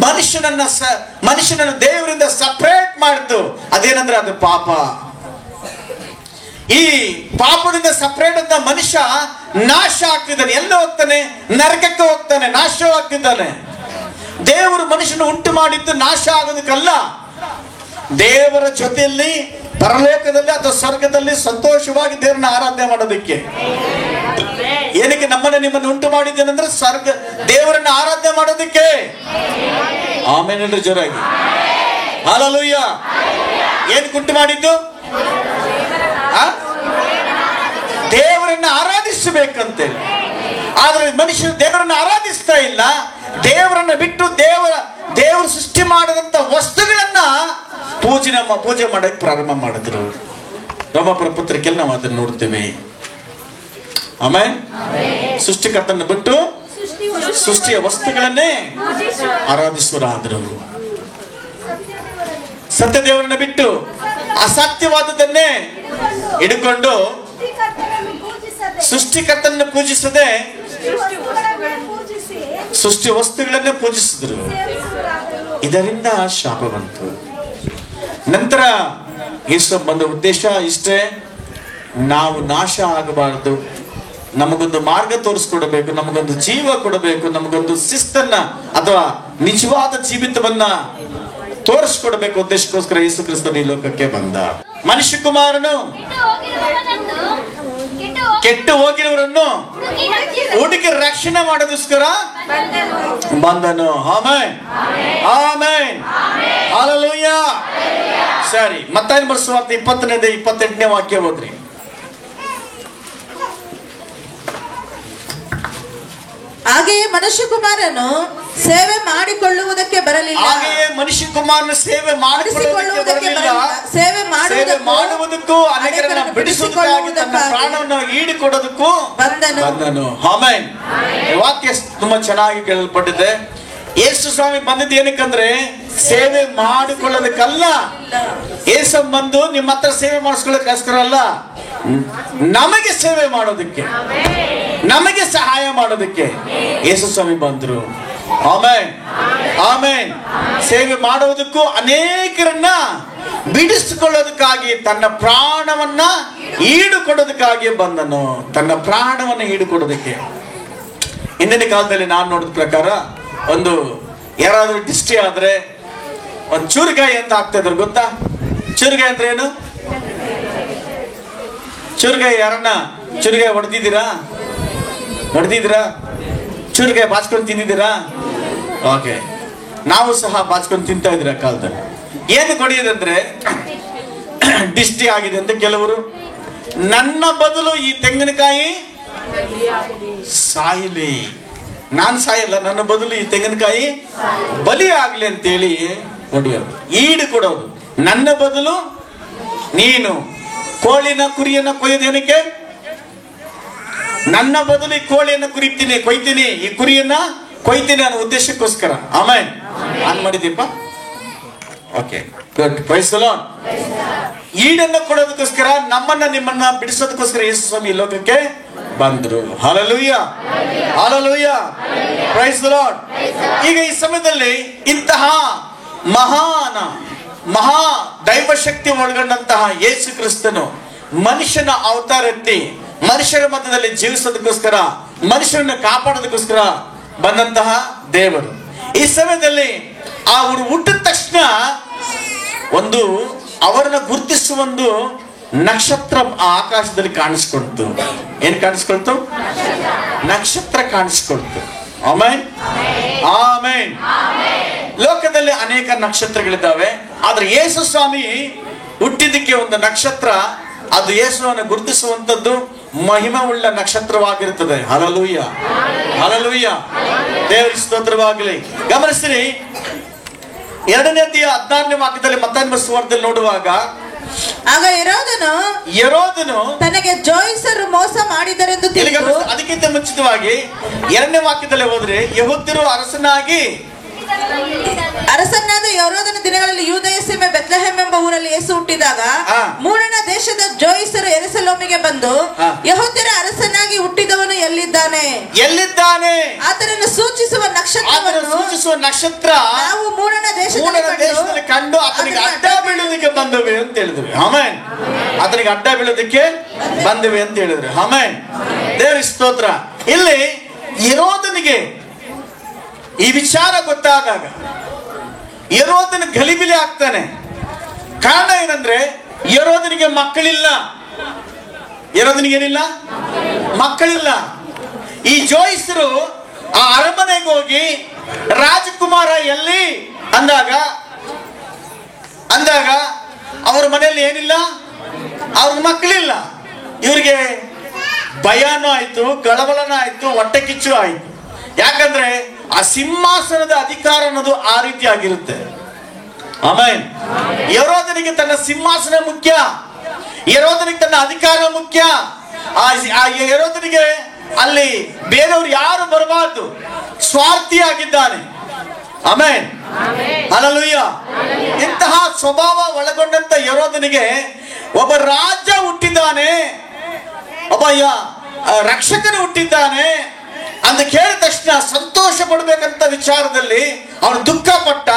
ಮನುಷ್ಯನನ್ನು ದೇವರಿಂದ ಸಪರೇಟ್ ಮಾಡಿತು. ಅದೇನಂದ್ರೆ ಅದು ಪಾಪ. ಈ ಪಾಪದಿಂದ ಸಪರೇಟ್ ಅಂತ ಮನುಷ್ಯ ನಾಶ ಆಗ್ತಿದ್ದಾನೆ. ಎಲ್ಲ ಹೋಗ್ತಾನೆ? ನರಕಕ್ಕೆ ಹೋಗ್ತಾನೆ, ನಾಶವಾಗ್ತಿದ್ದಾನೆ. ದೇವರು ಮನುಷ್ಯನ ಉಂಟು ಮಾಡಿದ್ದು ನಾಶ ಆಗೋದಕ್ಕಲ್ಲ, ದೇವರ ಜೊತೆಯಲ್ಲಿ ಪರಲೋಕದಲ್ಲಿ ಅಥವಾ ಸ್ವರ್ಗದಲ್ಲಿ ಸಂತೋಷವಾಗಿ ದೇವರನ್ನ ಆರಾಧನೆ ಮಾಡೋದಕ್ಕೆ. ಏನಕ್ಕೆ ನಮ್ಮನ್ನ ನಿಮ್ಮನ್ನು ಉಂಟು ಮಾಡಿದ್ದೇನೆಂದ್ರೆ ದೇವರನ್ನ ಆರಾಧನೆ ಮಾಡೋದಕ್ಕೆ. ಆಮೇಲೆ ಜೋರಾಗಿ ಹಲ್ಲೆಲೂಯಾ. ಏನ್ ಉಂಟು ಮಾಡಿದ್ದು? ದೇವರನ್ನ ಆರಾಧಿಸಬೇಕಂತೇಳಿ. ಆದ್ರೆ ಮನುಷ್ಯರು ದೇವರನ್ನ ಆರಾಧಿಸ್ತಾ ಇಲ್ಲ. ದೇವರನ್ನ ಬಿಟ್ಟು ದೇವರು ಸೃಷ್ಟಿ ಮಾಡಿದಂತ ವಸ್ತುಗಳನ್ನ ಪೂಜೆ ಮಾಡಕ್ಕೆ ಪ್ರಾರಂಭ ಮಾಡಿದ್ರು. ರೋಮಾಪುರ ಪತ್ರಿಕೆಯಲ್ಲಿ ನಾವು ಅದನ್ನು ನೋಡ್ತೇವೆ. ಆಮೇಲೆ ಸೃಷ್ಟಿಕರ್ತನ ಬಿಟ್ಟು ಸೃಷ್ಟಿಯ ವಸ್ತುಗಳನ್ನೇ ಆರಾಧಿಸುವರಾದರು. ಸತ್ಯ ದೇವರನ್ನ ಬಿಟ್ಟು ಅಸತ್ಯವಾದದನ್ನೇ ಹಿಡ್ಕೊಂಡು ಸೃಷ್ಟಿಕರ್ತನನ್ನು ಪೂಜಿಸದೆ ಸೃಷ್ಟಿ ವಸ್ತುಗಳನ್ನೇ ಪೂಜಿಸಿದ್ರು. ಇದರಿಂದ ಶಾಪ ಬಂತು. ನಂತರ ಯೇಸು ಬಂದ ಉದ್ದೇಶ ಇಷ್ಟೇ, ನಾವು ನಾಶ ಆಗಬಾರದು, ನಮಗೊಂದು ಮಾರ್ಗ ತೋರಿಸ್ಕೊಡಬೇಕು, ನಮಗೊಂದು ಜೀವ ಕೊಡಬೇಕು, ನಮಗೊಂದು ಶಿಸ್ತನ್ನ ಅಥವಾ ನಿಜವಾದ ಜೀವಿತವನ್ನ ತೋರಿಸ್ಕೊಡ್ಬೇಕು ಉದ್ದೇಶಕ್ಕೋಸ್ಕರ ಯೇಸು ಕ್ರಿಸ್ತನು ಈ ಲೋಕಕ್ಕೆ ಬಂದ. ಮನುಷ್ಯ ಕುಮಾರನು ಕೆಟ್ಟು ಹೋಗಿರುವವರನ್ನು ಹುಡುಕಿ ರಕ್ಷಣೆ ಮಾಡೋದಕ್ಕೋಸ್ಕರ ಬಂದನು. Amen, amen, hallelujah. ಸರಿ, ಮತ್ತಾಯ ಸುವಾರ್ತೆ 20ನೇ 28ನೇ ವಾಕ್ಯ ಓದ್ರಿ. ಹಾಗೆಯೇ ಮನುಷ್ಯ ಕುಮಾರನು ಸೇವೆ ಮಾಡಿಕೊಳ್ಳುವುದಕ್ಕೆ ಬರಲಿಲ್ಲ. ಹಾಗೆಯೇ ಮನುಷ್ಯ ಕುಮಾರನ ಸೇವೆ ಮಾಡಿಕೊಳ್ಳುವುದಕ್ಕೆ ಬರಲಿಲ್ಲ, ಸೇವೆ ಮಾಡುವುದಕ್ಕೂ ಅನೇಕರನ್ನು ಬಿಡಿಸುವುದಕ್ಕಾಗಿ ತನ್ನ ಪ್ರಾಣವನ್ನು ಈಡುಕೊಡೋದಕ್ಕೂ ಬಂದನು. ಆಮೆನ್. ವಾಕ್ಯ ತುಂಬಾ ಚೆನ್ನಾಗಿ ಕೇಳಲ್ಪಟ್ಟಿದೆ. ಯೇಸು ಸ್ವಾಮಿ ಬಂದಿದ್ದು ಏನಕ್ಕಂದ್ರೆ ಸೇವೆ ಮಾಡಿಕೊಳ್ಳೋದಕ್ಕಲ್ಲ. ಯೇಸು ಬಂದು ನಿಮ್ಮ ಹತ್ರ ಸೇವೆ ಮಾಡಿಸ್ಕೊಳ್ಳೋದಕ್ಕೋಸ್ಕರ ಅಲ್ಲ, ನಮಗೆ ಸೇವೆ ಮಾಡೋದಕ್ಕೆ, ನಮಗೆ ಸಹಾಯ ಮಾಡೋದಕ್ಕೆ ಯೇಸು ಸ್ವಾಮಿ ಬಂದ್ರು. Amen, amen. ಸೇವೆ ಮಾಡುವುದಕ್ಕೂ ಅನೇಕರನ್ನ ಬಿಡಿಸಿಕೊಳ್ಳೋದಕ್ಕಾಗಿ ತನ್ನ ಪ್ರಾಣವನ್ನ ಈಡುಕೊಡೋದಕ್ಕಾಗಿ ಬಂದನು. ತನ್ನ ಪ್ರಾಣವನ್ನ ಈಡುಕೊಡೋದಕ್ಕೆ. ಹಿಂದಿನ ಕಾಲದಲ್ಲಿ ನಾನು ನೋಡಿದ ಪ್ರಕಾರ ಒಂದು ಯಾರಾದ್ರೂ ದಿಷ್ಟಿ ಆದ್ರೆ ಒಂದು ಚೂರುಗಾಯಿ ಅಂತ ಹಾಕ್ತಾ ಇದ್ರು, ಗೊತ್ತಾ? ಚೂರುಗಾಯಿ ಅಂದ್ರೆ ಏನು? ಚೂರುಗಾಯಿ ಯಾರನ್ನ ಚೂರುಗಾಯಿ ಹೊಡೆದಿದ್ದೀರಾ? ಚೂರುಗಾಯಿ ಬಾಚ್ಕೊಂಡು ತಿಂದಿದ್ದೀರಾ? ಓಕೆ, ನಾವು ಸಹ ಬಾಚ್ಕೊಂಡು ತಿಂತಾ ಇದ್ದೀರ ಕಾಲದಲ್ಲಿ. ಏನು ಹೊಡೆಯೋದಂದ್ರೆ ದಿಷ್ಟಿ ಆಗಿದೆ ಅಂತ ಕೆಲವರು, ನನ್ನ ಬದಲು ಈ ತೆಂಗಿನಕಾಯಿ ಸಾಯಲಿ, ನಾನು ಸಾಯಲ್ಲ, ನನ್ನ ಬದಲು ಈ ತೆಂಗಿನಕಾಯಿ ಬಲಿ ಆಗ್ಲಿ ಅಂತೇಳಿ ಹೊಡೆಯೋದು, ಈಡು ಕೊಡೋದು. ನನ್ನ ಬದಲು ನೀನು ಕೋಳಿನ ಕುರಿಯನ್ನ ಕೊಯ್ಯೋದೇನಕ್ಕೆ? ನನ್ನ ಬದಲು ಈ ಕೋಳಿಯನ್ನ ಕೊಯ್ತೀನಿ, ಈ ಕುರಿಯನ್ನ ಕೊಯ್ತೀನಿ ಅನ್ನೋ ಉದ್ದೇಶಕ್ಕೋಸ್ಕರ. ಆಮೆನ್. ಆನ್ ಮಾಡಿದೀಪ? Okay, good. Praise the Lord. ಈಡನ್ನು ಕೊಡೋದಕ್ಕೋಸ್ಕರ, ನಮ್ಮನ್ನ ನಿಮ್ಮನ್ನ ಬಿಡಿಸೋದಕ್ಕೋಸ್ಕರ ಯೇಸು ಸ್ವಾಮಿ ಈ ಲೋಕಕ್ಕೆ ಬಂದ್ರು. Hallelujah, hallelujah, praise the Lord. ಈಗ ಈ ಸಮಯದಲ್ಲಿ ಇಂತಹ ಮಹಾ ದೈವಶಕ್ತಿ ಒಳಗೊಂಡಂತಹ ಯೇಸು ಕ್ರಿಸ್ತನು ಮನುಷ್ಯನ ಅವತಾರ ಎತ್ತಿ ಮನುಷ್ಯರ ಮಧ್ಯದಲ್ಲಿ ಜೀವಿಸೋದಕ್ಕೋಸ್ಕರ, ಮನುಷ್ಯರನ್ನ ಕಾಪಾಡೋದಕ್ಕೋಸ್ಕರ ಬಂದಂತಹ ದೇವರು. ಈ ಸಮಯದಲ್ಲಿ ಅವರು ಹುಟ್ಟಿದ ತಕ್ಷಣ ಒಂದು ಅವರನ್ನ ಗುರುತಿಸುವ ಒಂದು ನಕ್ಷತ್ರ ಆಕಾಶದಲ್ಲಿ ಕಾಣಿಸ್ಕೊಳ್ತು. ಏನ್ ಕಾಣಿಸ್ಕೊಳ್ತು? ನಕ್ಷತ್ರ ಕಾಣಿಸ್ಕೊಳ್ತು. Amen, amen. ಲೋಕದಲ್ಲಿ ಅನೇಕ ನಕ್ಷತ್ರಗಳಿದ್ದಾವೆ, ಆದ್ರೆ ಯೇಸು ಸ್ವಾಮಿ ಹುಟ್ಟಿದಕ್ಕೆ ಒಂದು ನಕ್ಷತ್ರ, ಅದು ಯೇಸುವನ್ನು ಗುರುತಿಸುವಂತದ್ದು ಮಹಿಮೆ ಉಳ್ಳ ನಕ್ಷತ್ರವಾಗಿರುತ್ತದೆ. ಹಲ್ಲೆಲೂಯಾ, ಹಲ್ಲೆಲೂಯಾ, ದೇವರಿಗೆ ಸ್ತೋತ್ರವಾಗಲಿ. ಗಮನಿಸಿರಿ, 2ನೇ ಅಧ್ಯಾಯ 16ನೇ ವಾಕ್ಯದಲ್ಲಿ ಮತ್ತಾಯ ಸುವಾರ್ತೆಯಲ್ಲಿ ನೋಡುವಾಗ, ಆಗ ಹೆರೋದನು ತನಗೆ ಜೋಯಿಸರು ಮೋಸ ಮಾಡಿದರೆಂದು ತಿಳಿದು, ಅದಕ್ಕಿಂತ ಮುಂಚಿತವಾಗಿ 2ನೇ ವಾಕ್ಯದಲ್ಲಿ ಹೋದ್ರೆ, ಯೆಹೂದ್ಯರು ಅರಸನಾದ ಹೆರೋದನ ದಿನಗಳಲ್ಲಿ ಯೂದಯ ಸೀಮೆ ಬೆತ್ಲೆಹೇಮ್ ಎಂಬ ಊರಲ್ಲಿ ಯೇಸು ಹುಟ್ಟಿದಾಗ ಮೂರನೇ ದೇಶದ ಜೋಯಿಸರು ಯೆರೂಸಲೇಮಿಗೆ ಬಂದು, ಯೆಹೂದ್ಯರ ಅರಸನಾಗಿ ಹುಟ್ಟಿದವನು ಎಲ್ಲಿದ್ದಾನೆ, ಆತನನ್ನು ಸೂಚಿಸುವ ನಕ್ಷತ್ರ ನಾವು ಮೂರನೇ ದೇಶದಲ್ಲಿ ಕಂಡು ಆತನಿಗೆ ಅಡ್ಡ ಬೀಳೋದಕ್ಕೆ ಬಂದವೆ ಅಂತ ಹೇಳಿದ್ವಿ. ಆಮೆನ್. ಆತನಿಗೆ ಅಡ್ಡ ಬೀಳೋದಕ್ಕೆ ಬಂದವೆ ಅಂತ ಹೇಳಿದ್ರು. ಆಮೆನ್, ದೇವರಿಗೆ ಸ್ತೋತ್ರ. ಇಲ್ಲಿ ಹೆರೋದನಿಗೆ ಈ ವಿಚಾರ ಗೊತ್ತಾದಾಗ ಹೆರೋದನ ಗಲಿಬಿಲಿ ಆಗ್ತಾನೆ. ಕಾರಣ ಏನಂದ್ರೆ, ಹೆರೋದನಿಗೆ ಮಕ್ಕಳಿಲ್ಲ. ಹೆರೋದನಿಗೇನಿಲ್ಲ? ಮಕ್ಕಳಿಲ್ಲ. ಈ ಜೋಯಿಸರು ಆ ಅರಮನೆಗೆ ಹೋಗಿ ರಾಜಕುಮಾರ ಎಲ್ಲಿ ಅಂದಾಗ ಅವ್ರ ಮನೆಯಲ್ಲಿ ಏನಿಲ್ಲ, ಅವ್ರ ಮಕ್ಕಳಿಲ್ಲ. ಇವ್ರಿಗೆ ಭಯನೂ ಆಯ್ತು, ಕಳವಳನೂ ಆಯ್ತು, ಹೊಟ್ಟೆ ಕಿಚ್ಚು ಆಯ್ತು. ಯಾಕಂದ್ರೆ ಆ ಸಿಂಹಾಸನದ ಅಧಿಕಾರ ಅನ್ನೋದು ಆ ರೀತಿ ಆಗಿರುತ್ತೆ. ಆಮೆನ್. ಹೆರೋದನಿಗೆ ತನ್ನ ಸಿಂಹಾಸನ ಮುಖ್ಯ, ಹೆರೋದನಿಗೆ ತನ್ನ ಅಧಿಕಾರ ಮುಖ್ಯ. ಆ ಹೆರೋದನಿಗೆ ಅಲ್ಲಿ ಬೇರೆಯವರು ಯಾರು ಬರಬಾರ್ದು, ಸ್ವಾರ್ಥಿಯಾಗಿದ್ದಾನೆ. ಆಮೆನ್. ಹಲ್ಲೆಲೂಯಾ. ಇಂತಹ ಸ್ವಭಾವ ಒಳಗೊಂಡಂತ ಹೆರೋದನಿಗೆ ಒಬ್ಬ ರಾಜ ಹುಟ್ಟಿದ್ದಾನೆ, ಒಬ್ಬ ರಕ್ಷಕನು ಹುಟ್ಟಿದ್ದಾನೆ ಅಂತ ಕೇಳಿದ ತಕ್ಷಣ ಸಂತೋಷ ಪಡ್ಬೇಕಂತ ವಿಚಾರದಲ್ಲಿ ಅವನು ದುಃಖ ಪಟ್ಟ,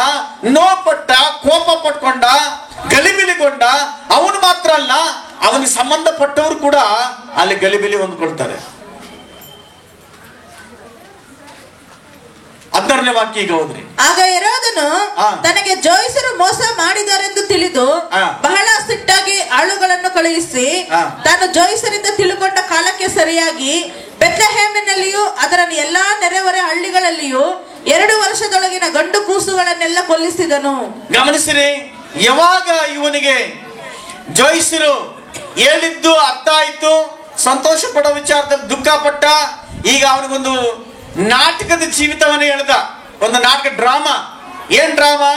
ನೋಪಟ್ಟ, ಕೋಪ ಪಟ್ಕೊಂಡ, ಗಲಿಬಿಲಿಗೊಂಡ. ಅವನು ಮಾತ್ರ ಅಲ್ಲ, ಅವನಿಗೆ ಸಂಬಂಧಪಟ್ಟವರು ಕೂಡ ಅಲ್ಲಿ ಗಲಿಬಿಲಿ ಹೊಂದ್ಕೊಳ್ತಾರೆ. 16ನೇ ವಾಕ್ಯ ಈಗ ಹೋದ್ರಿ. ಆಗ ಹೆರೋದನು ತನಗೆ ಜೋಯಿಸರು ಮೋಸ ಮಾಡಿದರೆಂದು ತಿಳಿದು ಬಹಳ ಸಿಟ್ಟಾಗಿ ಆಳುಗಳನ್ನು ಕಳುಹಿಸಿ ತಾನು ಜೋಯಿಸರಿಂದ ತಿಳುಕೊಂಡ ಕಾಲಕ್ಕೆ ಸರಿಯಾಗಿ ಬೆತ್ಲೆಹೇಮಿನಲ್ಲಿಯೂ ಅದರ ಎಲ್ಲಾ ನೆರೆಹೊರೆ ಹಳ್ಳಿಗಳಲ್ಲಿಯೂ 2 ವರ್ಷದೊಳಗಿನ ಗಂಡು ಕೂಸುಗಳನ್ನೆಲ್ಲ ಕೊಲ್ಲಿಸಿದನು. ಗಮನಿಸಿರಿ, ಯಾವಾಗ ಇವನಿಗೆ ಜೋಯಿಸರು ಹೇಳಿದ್ದು ಅರ್ಥ ಆಯ್ತು, ಸಂತೋಷ ಪಡೋ ವಿಚಾರದಲ್ಲಿ ದುಃಖ ಪಟ್ಟ. ಈಗ ಅವನಿಗೊಂದು ನಾಟಕದ ಜೀವಿತವನ್ನ ಹೇಳ್ದ, ಒಂದು ನಾಟಕ, ಡ್ರಾಮಾ. ಏನ್ ಡ್ರಾಮಾ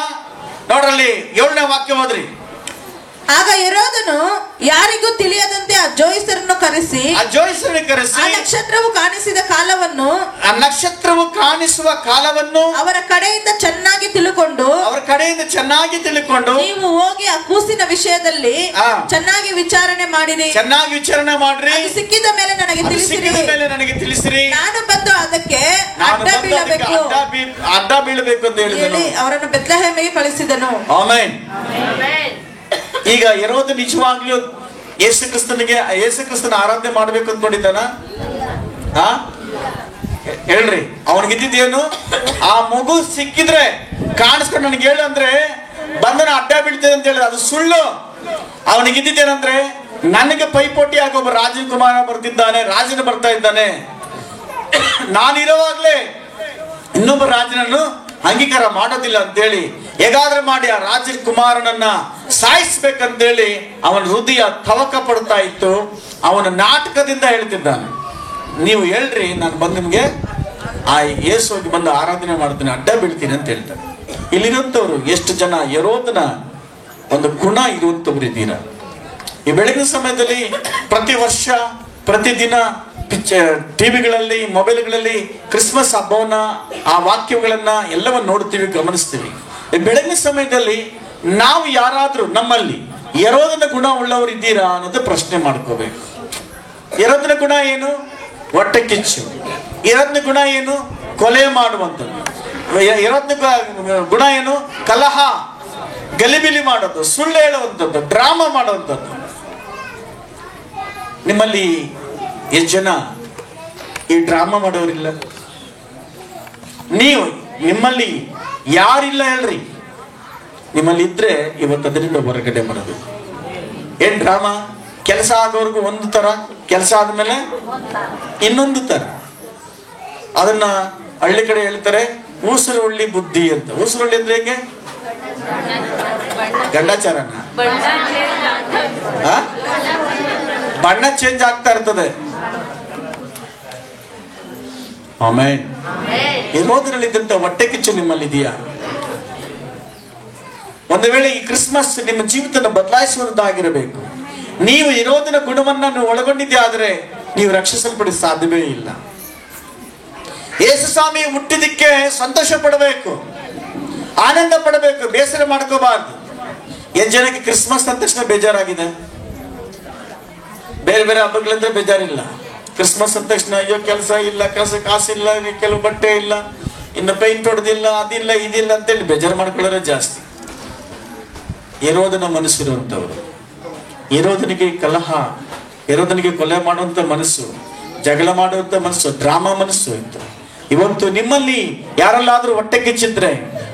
ನೋಡ್ರಲ್ಲಿ 7ನೇ ವಾಕ್ಯ ಹೋದ್ರಿ. ಆಗ ಹೆರೋದನು ಯಾರಿಗೂ ತಿಳಿಯದಂತೆ ಆ ಜೋಯಿಸರನ್ನು ಕರೆಸಿ ಆ ನಕ್ಷತ್ರವು ಕಾಣಿಸಿದ ಕಾಲವನ್ನು ಅವರ ಕಡೆಯಿಂದ ಚೆನ್ನಾಗಿ ತಿಳುಕೊಂಡು ನೀವು ಹೋಗಿ ಆ ಕೂಸಿನ ವಿಷಯದಲ್ಲಿ ಚೆನ್ನಾಗಿ ವಿಚಾರಣೆ ಮಾಡಿರಿ. ಸಿಕ್ಕಿದ ಮೇಲೆ ನನಗೆ ತಿಳಿಸಿರಿ. ನಾನು ಬಂದು ಅದಕ್ಕೆ ಅಡ್ಡ ಬೀಳಬೇಕು ಅಂತ ಹೇಳಿ ಅವರನ್ನು ಬೆತ್ಲೆಹೇಮಿಗೆ ಕಳಿಸಿದನು. ಆಮೆನ್. ಈಗ ಹೆರೋದ ನಿಜವಾಗ್ಲೂ ಯೇಸು ಕ್ರಿಸ್ತನ ಆರಾಧನೆ ಮಾಡ್ಬೇಕು ಅಂದ್ಕೊಂಡಿದ್ದಾನ? ಹೇಳ್ರಿ, ಅವನಿಗಿದ್ದೇನು? ಆ ಮಗು ಸಿಕ್ಕಿದ್ರೆ ಕಾಣಿಸ್ಕೊಂಡು ನನಗೆ ಹೇಳು ಅಂದ್ರೆ ಬಂಧನ ಅಡ್ಡ ಬೀಳ್ತದೆ ಅಂತ ಹೇಳಿದ, ಅದು ಸುಳ್ಳು. ಅವನಿಗಿದ್ದೇನಂದ್ರೆ ನನಗೆ ಪೈಪೋಟಿ ಆಗಿ ಒಬ್ಬ ರಾಜಕುಮಾರ ರಾಜನ ಬರ್ತಾ ಇದ್ದಾನೆ, ನಾನಿರುವಾಗ್ಲೇ ಇನ್ನೊಬ್ಬ ರಾಜನನ್ನು ಅಂಗೀಕಾರ ಮಾಡೋದಿಲ್ಲ ಅಂತೇಳಿ ಹೇಗಾದ್ರೂ ಮಾಡಿ ಆ ರಾಜಕುಮಾರನನ್ನ ಸಾಯಿಸ್ಬೇಕಂತೇಳಿ ಅವನ ಹೃದಯ ತವಕ ಪಡ್ತಾ ಇತ್ತು. ಅವನ ನಾಟಕದಿಂದ ಹೇಳ್ತಿದ್ದಾನೆ, ನೀವು ಹೇಳ್ರಿ, ನಾನು ಬಂದು ನಿಮ್ಗೆ ಆ ಯೇಸುವಾಗಿ ಬಂದು ಆರಾಧನೆ ಮಾಡ್ತೀನಿ, ಅಡ್ಡ ಬೀಳ್ತೀನಿ ಅಂತ ಹೇಳ್ತಾರೆ. ಇಲ್ಲಿರುವಂತವ್ರು ಎಷ್ಟು ಜನ ಹೆರೋದನ ಒಂದು ಗುಣ ಇರುವಂತವ್ರು ಇದ್ದೀರಾ? ಈ ಬೆಳಗಿನ ಸಮಯದಲ್ಲಿ ಪ್ರತಿ ವರ್ಷ ಪ್ರತಿದಿನ ಟಿವಿಗಳಲ್ಲಿ, ಮೊಬೈಲ್ಗಳಲ್ಲಿ ಕ್ರಿಸ್ಮಸ್ ಹಬ್ಬವನ್ನ, ಆ ವಾಕ್ಯಗಳನ್ನ ಎಲ್ಲವನ್ನ ನೋಡ್ತೀವಿ, ಗಮನಿಸ್ತೀವಿ. ಬೆಳಗಿನ ಸಮಯದಲ್ಲಿ ನಾವು ಯಾರಾದ್ರೂ ನಮ್ಮಲ್ಲಿ ಹೆರೋದನ ಗುಣ ಉಳ್ಳವರು ಇದ್ದೀರಾ ಅನ್ನೋದು ಪ್ರಶ್ನೆ ಮಾಡ್ಕೋಬೇಕು. ಹೆರೋದನ ಗುಣ ಏನು? ಹೊಟ್ಟೆ ಕಿಚ್ಚು. ಹೆರೋದನ ಗುಣ ಏನು? ಕೊಲೆ ಮಾಡುವಂಥದ್ದು. ಹೆರೋದನ ಗುಣ ಏನು? ಕಲಹ, ಗಲಿಬಿಲಿ ಮಾಡೋದು, ಸುಳ್ಳು ಹೇಳುವಂಥದ್ದು, ಡ್ರಾಮಾ ಮಾಡುವಂಥದ್ದು. ನಿಮ್ಮಲ್ಲಿ ಎಷ್ಟು ಜನ ಈ ಡ್ರಾಮಾ ಮಾಡೋರಿಲ್ಲ? ನಿಮ್ಮಲ್ಲಿ ಯಾರಿಲ್ಲ ಹೇಳ್ರಿ? ನಿಮ್ಮಲ್ಲಿ ಇದ್ರೆ ಇವತ್ತು ಅದರಿಂದ ಹೊರಗಡೆ ಮಾಡೋದು. ಏನ್ ಡ್ರಾಮಾ? ಕೆಲಸ ಆಗೋರ್ಗು ಒಂದು ತರ, ಕೆಲಸ ಆದ್ಮೇಲೆ ಇನ್ನೊಂದು ತರ. ಅದನ್ನ ಹಳ್ಳಿ ಕಡೆ ಹೇಳ್ತಾರೆ ಊಸರುಳ್ಳಿ ಬುದ್ಧಿ ಅಂತ. ಊಸರುಳ್ಳಿ ಅಂದ್ರೆ ಹೇಗೆ? ಗಂಡಾಚಾರನ ಬಣ್ಣ ಚೇಂಜ್ ಆಗ್ತಾ ಇರ್ತದೆ. ಆಮೇನ್. ಹೆರೋದನಲ್ಲಿದ್ದಂತ ಹೊಟ್ಟೆ ಕಿಚ್ಚು ನಿಮ್ಮಲ್ಲಿ ಇದೆಯಾ? ಒಂದು ವೇಳೆ ಈ ಕ್ರಿಸ್ಮಸ್ ನಿಮ್ಮ ಜೀವಿತನ ಬದಲಾಯಿಸುವುದಾಗಿರಬೇಕು. ನೀವು ಹೆರೋದನ ಗುಣವನ್ನ ಒಳಗೊಂಡಿದ್ದೆ ಆದ್ರೆ ನೀವು ರಕ್ಷಿಸಲ್ಪಡ ಸಾಧ್ಯವೇ ಇಲ್ಲ. ಯೇಸು ಸ್ವಾಮಿ ಹುಟ್ಟಿದಕ್ಕೆ ಸಂತೋಷ ಪಡಬೇಕು, ಆನಂದ ಪಡಬೇಕು, ಬೇಸರ ಮಾಡ್ಕೋಬಾರ್ದು. ಎಷ್ಟು ಜನಕ್ಕೆ ಕ್ರಿಸ್ಮಸ್ ಅಂದ ತಕ್ಷಣ ಬೇಜಾರಾಗಿದೆ? ಬೇರೆ ಬೇರೆ ಹಬ್ಬಗಳಂದ್ರೆ ಬೇಜಾರಿಲ್ಲ. ಕ್ರಿಸ್ಮಸ್ ಅಂದ ತಕ್ಷಣ ಅಯ್ಯೋ ಕೆಲಸ ಇಲ್ಲ, ಕಾಸಿಲ್ಲ, ಕೆಲವು ಬಟ್ಟೆ ಇಲ್ಲ, ಇನ್ನು ಪೈಂಟ್ ಹೊಡೆದಿಲ್ಲ, ಅದಿಲ್ಲ, ಇದಿಲ್ಲ ಅಂತೇಳಿ ಬೇಜಾರು ಮಾಡ್ಕೊಳ್ಳೋರೆ ಜಾಸ್ತಿ. ಹೆರೋದನ ಮನಸ್ಸಿರುವಂಥವ್ರು, ಹೆರೋದನಿಗೆ ಕಲಹ, ಹೆರೋದನಿಗೆ ಕೊಲೆ ಮಾಡುವಂತ ಮನಸ್ಸು, ಜಗಳ ಮಾಡುವಂತ ಮನಸ್ಸು, ಡ್ರಾಮಾ ಮನಸ್ಸು ಇತ್ತು. ಇವತ್ತು ನಿಮ್ಮಲ್ಲಿ ಯಾರಲ್ಲಾದ್ರೂ ಹೊಟ್ಟೆ ಕಿಚ್ಚಿದ್ರೆ,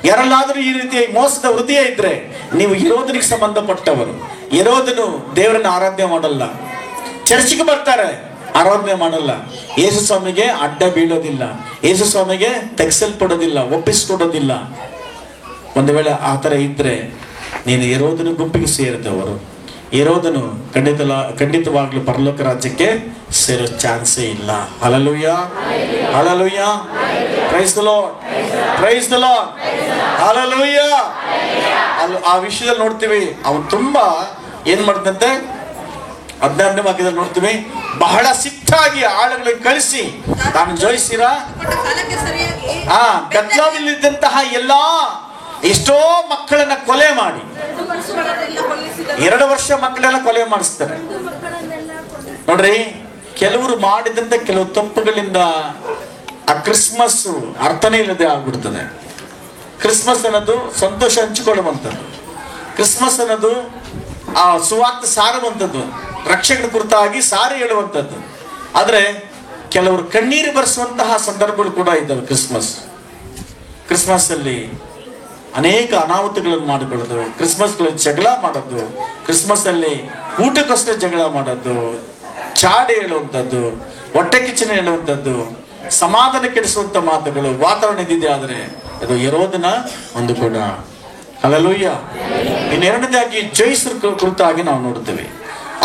ಯಾರಲ್ಲಾದ್ರೂ ಈ ರೀತಿ ಮೋಸದ ಹೃದಯ ಇದ್ರೆ ನೀವು ಹೆರೋದನಿಗೆ ಸಂಬಂಧಪಟ್ಟವರು. ಹೆರೋದನು ದೇವರನ್ನ ಆರಾಧನೆ ಮಾಡಲ್ಲ, ಚರ್ಚಿಗೆ ಬರ್ತಾರೆ, ಆರಾಧನೆ ಮಾಡಲ್ಲ. ಯೇಸು ಸ್ವಾಮಿಗೆ ಅಡ್ಡ ಬೀಳೋದಿಲ್ಲ, ಯೇಸು ಸ್ವಾಮಿಗೆ ತೆಗೆಸಲ್ಪಡೋದಿಲ್ಲ, ಒಪ್ಪಿಸ್ಕೊಡೋದಿಲ್ಲ. ಒಂದು ವೇಳೆ ಆ ಥರ ಇದ್ರೆ ನೀನು ಹೆರೋದನ ಗುಂಪಿಗೆ ಸೇರಿದವರು. ಹೆರೋದನು ಖಂಡಿತವಾಗ್ಲೂ ಪರಲೋಕ ರಾಜ್ಯಕ್ಕೆ ಸೇರೋ ಚಾನ್ಸೇ ಇಲ್ಲ. Hallelujah, hallelujah, praise the Lord, praise the Lord, hallelujah. ಆ ವಿಷಯದಲ್ಲಿ ನೋಡ್ತೀವಿ, ಅವನು ತುಂಬಾ ಏನ್ ಮಾಡ್ದಂತೆ, 16ನೇ ವಾಕ್ಯದಲ್ಲಿ ನೋಡ್ತೀವಿ, ಬಹಳ ಸಿಟ್ಟಾಗಿ ಆಳುಗಳಿಗೆ ಕಳಿಸಿ ತಾನು ಜೋಯಿಸಿರ ಕಾಲಕ್ಕೆ ಸರಿಯಾಗಿ ಗತ್ಲಾವಿನಲ್ಲಿದ್ದಂತಹ ಎಲ್ಲಾ ಎಷ್ಟೋ ಮಕ್ಕಳನ್ನ ಕೊಲೆ ಮಾಡಿ 2 ವರ್ಷ ಮಕ್ಕಳೆಲ್ಲ ಕೊಲೆ ಮಾಡಿಸ್ತಾರೆ. ನೋಡ್ರಿ, ಕೆಲವರು ಮಾಡಿದಂತ ಕೆಲವು ತಪ್ಪುಗಳಿಂದ ಆ ಕ್ರಿಸ್ಮಸ್ ಅರ್ಥನೇ ಇಲ್ಲದೆ ಆಗ್ಬಿಡ್ತದೆ. ಕ್ರಿಸ್ಮಸ್ ಅನ್ನೋದು ಸಂತೋಷ ಹಂಚಿಕೊಳ್ಳುವಂಥದ್ದು, ಕ್ರಿಸ್ಮಸ್ ಅನ್ನೋದು ಆ ಸುವಾರ್ತೆ ಸಾರುವಂಥದ್ದು, ರಕ್ಷಕನ ಕುರಿತಾಗಿ ಸಾರಿ ಹೇಳುವಂಥದ್ದು. ಆದ್ರೆ ಕೆಲವರು ಕಣ್ಣೀರು ಬರೆಸುವಂತಹ ಸಂದರ್ಭಗಳು ಕೂಡ ಇದ್ದಾವೆ. ಕ್ರಿಸ್ಮಸ್ ಅಲ್ಲಿ ಅನೇಕ ಅನಾಹುತಗಳನ್ನು ಮಾಡಿಕೊಳ್ಳೋದು, ಕ್ರಿಸ್ಮಸ್ ಜಗಳ ಮಾಡೋದು, ಕ್ರಿಸ್ಮಸ್ ಅಲ್ಲಿ ಊಟಕ್ಕೋಸ್ಕರ ಜಗಳ ಮಾಡೋದು, ಚಾಡಿ ಹೇಳುವಂಥದ್ದು, ಹೊಟ್ಟೆ ಕಿಚ್ಚನೆ ಹೇಳುವಂಥದ್ದು, ಸಮಾಧಾನ ಕೆಡಿಸುವಂತ ಮಾತುಗಳು, ವಾತಾವರಣ ಇದ್ದಿದೆ. ಆದರೆ ಅದು ಹೆರೋದನ ಒಂದು ಗುಣ. ಹಲ್ಲೆಲೂಯಾ. ಇನ್ನು ಎರಡನೇದಾಗಿ ಜೋಯಿಸರ ಕುರಿತಾಗಿ ನಾವು ನೋಡ್ತೇವೆ.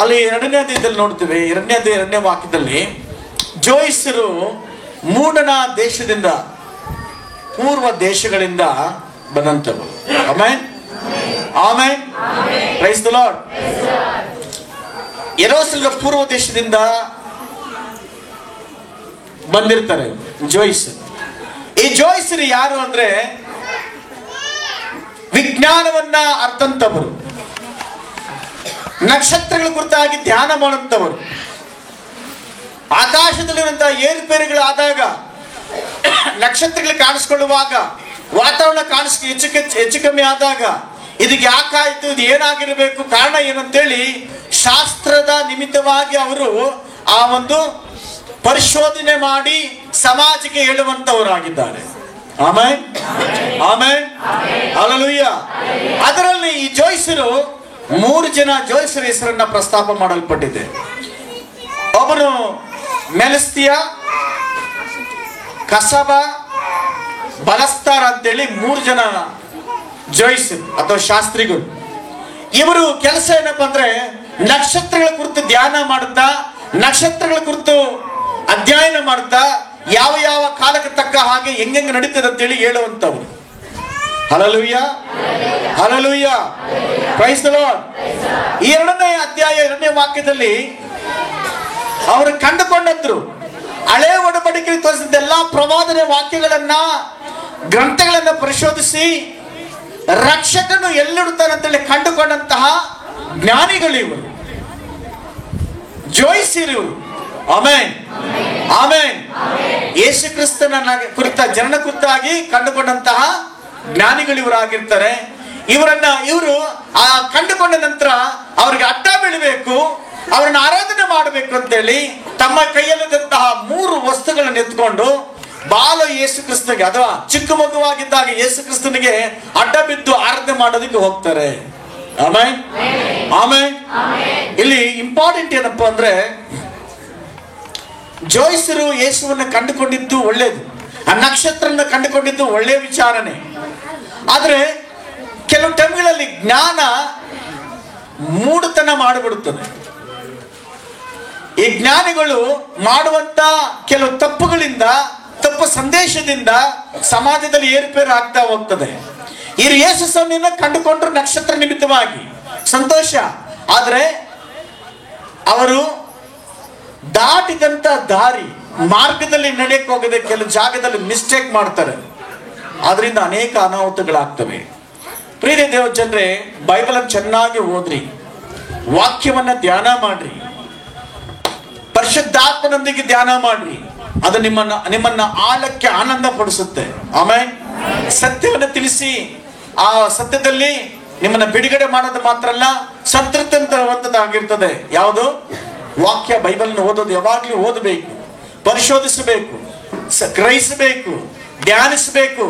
ಅಲ್ಲಿ 2ನೇ ಅಧ್ಯಾಯದಲ್ಲಿ ನೋಡ್ತೇವೆ, 2ನೇ ವಾಕ್ಯದಲ್ಲಿ ಜೋಯಿಸರು ಮೂಡಣ ದೇಶದಿಂದ, ಪೂರ್ವ ದೇಶಗಳಿಂದ ಬಂದಂಥವರು. Amen, amen, praise the Lord. ಯೆರೂಸಲೇಮಿನ ಪೂರ್ವ ದೇಶದಿಂದ ಬಂದಿರ್ತಾರೆ ಜೋಯಿಸರು. ಈ ಜೋಯಿಸರು ಯಾರು ಅಂದ್ರೆ ವಿಜ್ಞಾನವನ್ನ ಅರ್ಥಂತವರು, ನಕ್ಷತ್ರಗಳ ಕುರಿತಾಗಿ ಧ್ಯಾನ ಮಾಡುವಂತವರು, ಆಕಾಶದಲ್ಲಿರುವಂತಹ ಏರುಪೇರುಗಳಾದಾಗ, ನಕ್ಷತ್ರಗಳು ಕಾಣಿಸ್ಕೊಳ್ಳುವಾಗ, ವಾತಾವರಣ ಹೆಚ್ಚು ಕಮ್ಮಿ ಆದಾಗ ಇದಕ್ಕೆ ಯಾಕಾಯ್ತು, ಇದು ಏನಾಗಿರಬೇಕು, ಕಾರಣ ಏನಂತೇಳಿ ಶಾಸ್ತ್ರದ ನಿಮಿತ್ತವಾಗಿ ಅವರು ಆ ಒಂದು ಪರಿಶೋಧನೆ ಮಾಡಿ ಸಮಾಜಕ್ಕೆ ಹೇಳುವಂತವರಾಗಿದ್ದಾರೆ. Amen, amen, hallelujah. ಅದರಲ್ಲಿ ಈ ಜೋಯಿಸರು 3 ಜನ ಜೋಯಿಸರ ಹೆಸರನ್ನ ಪ್ರಸ್ತಾಪ ಮಾಡಲ್ಪಟ್ಟಿದೆ. ಒಬ್ಬನು ಮೆಲಸ್ತಿಯ, ಕಸಬ, ಬಲಸ್ತಾರ ಅಂತೇಳಿ 3 ಜನ ಜೋಯಿಸರು ಅಥವಾ ಶಾಸ್ತ್ರಿಗಳು. ಇವರು ಕೆಲಸ ಏನಪ್ಪಾ ಅಂದ್ರೆ ನಕ್ಷತ್ರಗಳ ಕುರಿತು ಧ್ಯಾನ ಮಾಡುತ್ತಾ, ನಕ್ಷತ್ರಗಳ ಕುರಿತು ಅಧ್ಯಯನ ಮಾಡುತ್ತಾ, ಯಾವ ಯಾವ ಕಾಲಕ್ಕೆ ತಕ್ಕ ಹಾಗೆ ಹೆಂಗೆ ನಡೀತದೆ ಅಂತೇಳಿ ಹೇಳುವಂತವ್ರು. Hallelujah, hallelujah, praise the Lord. ಈ 2ನೇ ಅಧ್ಯಾಯ 2ನೇ ವಾಕ್ಯದಲ್ಲಿ ಅವರು ಕಂಡುಕೊಂಡಂದ್ರು ಹಳೆ ಒಡಂಬಡಿಕೆಯಲ್ಲಿ ತೋರಿಸಿದ ಎಲ್ಲಾ ಪ್ರವಾದನೆ ವಾಕ್ಯಗಳನ್ನ, ಗ್ರಂಥಗಳನ್ನ ಪರಿಶೋಧಿಸಿ ರಕ್ಷಕನು ಎಲ್ಲಿಡುತ್ತಾನಂತೇಳಿ ಕಂಡುಕೊಂಡಂತಹ ಜ್ಞಾನಿಗಳಿವರು, ಜೋಯಿಸರು. Amen, amen. ಯೇಸು ಕ್ರಿಸ್ತನ ಕುರಿತ ಜನನ ಕುರಿತಾಗಿ ಕಂಡುಕೊಂಡಂತಹ ಜ್ಞಾನಿಗಳಿವರಾಗಿರ್ತಾರೆ. ಇವರು ಆ ಕಂಡುಕೊಂಡ ನಂತರ ಅವ್ರಿಗೆ ಅಡ್ಡ ಬೀಳಬೇಕು, ಅವರನ್ನು ಆರಾಧನೆ ಮಾಡಬೇಕು ಅಂತೇಳಿ ತಮ್ಮ ಕೈಯಲ್ಲಿದ್ದಂತಹ 3 ವಸ್ತುಗಳನ್ನು ಎತ್ಕೊಂಡು ಬಾಲ ಯೇಸು ಕ್ರಿಸ್ತನಿಗೆ ಅಥವಾ ಚಿಕ್ಕ ಮಗುವಾಗಿದ್ದಾಗ ಯೇಸು ಕ್ರಿಸ್ತನಿಗೆ ಅಡ್ಡ ಬಿದ್ದು ಆರಾಧನೆ ಮಾಡೋದಕ್ಕೆ ಹೋಗ್ತಾರೆ. Amen, amen. ಇಲ್ಲಿ ಇಂಪಾರ್ಟೆಂಟ್ ಏನಪ್ಪಾ ಅಂದ್ರೆ ಜೋಯಿಸರು ಯೇಸುವನ್ನ ಕಂಡುಕೊಂಡಿದ್ದು ಒಳ್ಳೇದು, ಆ ನಕ್ಷತ್ರನ ಕಂಡುಕೊಂಡಿದ್ದು ಒಳ್ಳೆಯ ವಿಚಾರನೆ. ಆದ್ರೆ ಕೆಲವು ಟೈಮ್ಗಳಲ್ಲಿ ಜ್ಞಾನ ಮೂಢತನ ಮಾಡಿಬಿಡುತ್ತದೆ. ಈ ಜ್ಞಾನಿಗಳು ಮಾಡುವಂತ ಕೆಲವು ತಪ್ಪುಗಳಿಂದ, ತಪ್ಪು ಸಂದೇಶದಿಂದ ಸಮಾಜದಲ್ಲಿ ಏರುಪೇರು ಆಗ್ತಾ ಹೋಗ್ತದೆ. ಈ ಯೇಸು ಸ್ವಾಮಿಯನ್ನ ಕಂಡುಕೊಂಡ್ರು ನಕ್ಷತ್ರ ನಿಮಿತ್ತವಾಗಿ ಸಂತೋಷ. ಆದ್ರೆ ಅವರು ದಾಟಿದಂತ ದಾರಿ ಮಾರ್ಗದಲ್ಲಿ ನಡೆಯಕ್ಕೆ ಹೋಗದೆ ಕೆಲವು ಜಾಗದಲ್ಲಿ ಮಿಸ್ಟೇಕ್ ಮಾಡ್ತಾರೆ. ಆದ್ರಿಂದ ಅನೇಕ ಅನಾಹುತಗಳಾಗ್ತವೆ. ಪ್ರಿಯ ದೇವ ಜನರೇ, ಬೈಬಲ್ ಚೆನ್ನಾಗಿ ಓದ್ರಿ, ವಾಕ್ಯವನ್ನ ಧ್ಯಾನ ಮಾಡ್ರಿ, ಪರಿಶುದ್ಧಾತ್ಮನೊಂದಿಗೆ ಧ್ಯಾನ ಮಾಡ್ರಿ. ಅದು ನಿಮ್ಮನ್ನ ಆಳಕ್ಕೆ ಆನಂದ ಪಡಿಸುತ್ತೆ. ಆಮೇಲೆ ಸತ್ಯವನ್ನು ತಿಳಿಸಿ ಆ ಸತ್ಯದಲ್ಲಿ ನಿಮ್ಮನ್ನ ಬಿಡುಗಡೆ ಮಾಡೋದು ಮಾತ್ರ ಅಲ್ಲ, ಸಂತೃಪ್ತಿ ತರುವಂತದ್ದಾಗಿರ್ತದೆ. ಯಾವುದು? ವಾಕ್ಯ, ಬೈಬಲ್ನ ಓದೋದು ಯಾವಾಗ್ಲೂ ಓದಬೇಕು, ಪರಿಶೋಧಿಸಬೇಕು, ಗ್ರಹಿಸಬೇಕು, ಧ್ಯಾನಿಸಬೇಕು.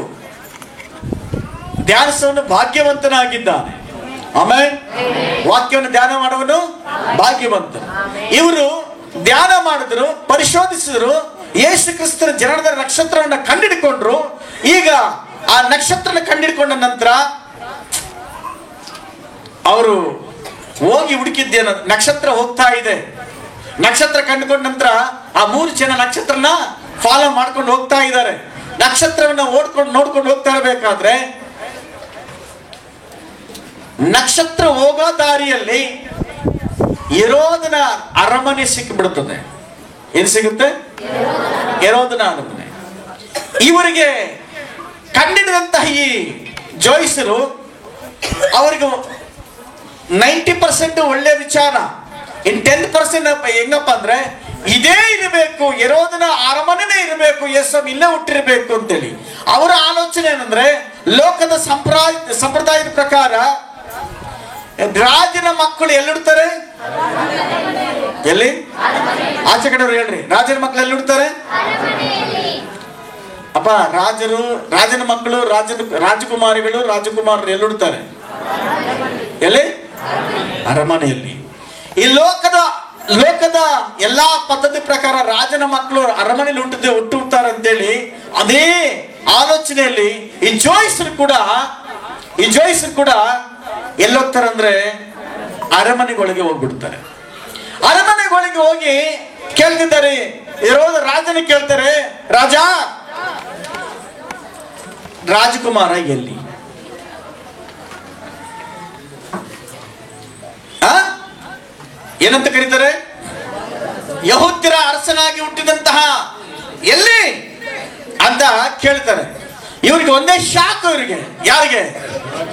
ಧ್ಯಾನಿಸುವನು ಭಾಗ್ಯವಂತನಾಗಿದ್ದಾನೆ. ಆಮೇಲೆ ವಾಕ್ಯವನ್ನು ಧ್ಯಾನ ಮಾಡುವನು ಭಾಗ್ಯವಂತ. ಇವರು ಧ್ಯಾನ ಮಾಡಿದ್ರು, ಪರಿಶೋಧಿಸಿದ್ರು, ಯೇಸು ಕ್ರಿಸ್ತನ ಜನನದ ನಕ್ಷತ್ರವನ್ನು ಕಂಡಿಡಿಕೊಂಡ್ರು. ಈಗ ಆ ನಕ್ಷತ್ರನ ಕಂಡಿಡ್ಕೊಂಡ ನಂತರ ಅವರು ಹೋಗಿ ಹುಡುಕಿದ್ದೇನು, ನಕ್ಷತ್ರ ಹೋಗ್ತಾ ಇದೆ. ನಕ್ಷತ್ರ ಕಂಡುಕೊಂಡ ನಂತರ ಆ 3 ಜನ ನಕ್ಷತ್ರನ ಫಾಲೋ ಮಾಡ್ಕೊಂಡು ಹೋಗ್ತಾ ಇದ್ದಾರೆ. ನಕ್ಷತ್ರವನ್ನ ನೋಡ್ಕೊಂಡು ಹೋಗ್ತಾ ಇರಬೇಕಾದ್ರೆ ನಕ್ಷತ್ರ ಹೋಗೋ ದಾರಿಯಲ್ಲಿ ಹೆರೋದನ ಅರಮನೆ ಸಿಕ್ಕಿಬಿಡುತ್ತದೆ. ಏನ್ ಸಿಗುತ್ತೆ? ಹೆರೋದನ ಅರಮನೆ. ಇವರಿಗೆ ಕಂಡಿಡಿದಂತಹ ಈ ಜೋಯಿಸರು ಅವರಿಗೆ 90% ಒಳ್ಳೆ ವಿಚಾರ, ಇನ್ 10% ಹೆಂಗಪ್ಪ ಅಂದ್ರೆ ಇದೇ ಇರಬೇಕು, ಹೆರೋದನ ಅರಮನೆನೇ ಇರಬೇಕು, ಯೇಸು ಇಲ್ಲೇ ಹುಟ್ಟಿರ್ಬೇಕು ಅಂತೇಳಿ ಅವರ ಆಲೋಚನೆ ಏನಂದ್ರೆ, ಲೋಕದ ಸಂಪ್ರದಾಯದ ಪ್ರಕಾರ ರಾಜನ ಮಕ್ಕಳು ಎಲ್ಲಿಡ್ತಾರೆ? ಎಲ್ಲಿ? ಆಚೆ ಕಡೆಯವ್ರು ಹೇಳ್ರಿ, ರಾಜನ ಮಕ್ಕಳು ಎಲ್ಲಿಡ್ತಾರೆ? ಅಪ್ಪ, ರಾಜನ ಮಕ್ಕಳು, ರಾಜಕುಮಾರಿಗಳು, ರಾಜಕುಮಾರರು ಎಲ್ಲಿಡ್ತಾರೆ? ಎಲ್ಲಿ? ಅರಮನೆಯಲ್ಲಿ. ಈ ಲೋಕದ ಎಲ್ಲಾ ಪದ್ಧತಿ ಪ್ರಕಾರ ರಾಜನ ಮಕ್ಕಳು ಅರಮನೆಯಲ್ಲಿ ಹುಟ್ಟುತ್ತಾರೆ ಅಂತೇಳಿ ಅದೇ ಆಲೋಚನೆಯಲ್ಲಿ ಈ ಜೋಯಿಸರು ಕೂಡ ಎಲ್ಲೋಗ್ತಾರಂದ್ರೆ ಅರಮನೆಗಳಿಗೆ ಹೋಗ್ಬಿಡ್ತಾರೆ. ಅರಮನೆಗಳಿಗೆ ಹೋಗಿ ಕೇಳ್ತಿದ್ದಾರೆ, ಇರೋದು ರಾಜನ ಕೇಳ್ತಾರೆ, ರಾಜ, ರಾಜಕುಮಾರ ಎಲ್ಲಿ? ಏನಂತ ಕರೀತಾರೆ? ಯಹೂದ್ಯರ ಅರಸನಾಗಿ ಹುಟ್ಟಿದಂತಹ ಎಲ್ಲಿ ಅಂತ ಕೇಳ್ತಾರೆ. ಇವರಿಗೆ ಒಂದೇ ಶಾಕ್. ಇವರಿಗೆ ಯಾರಿಗೆ?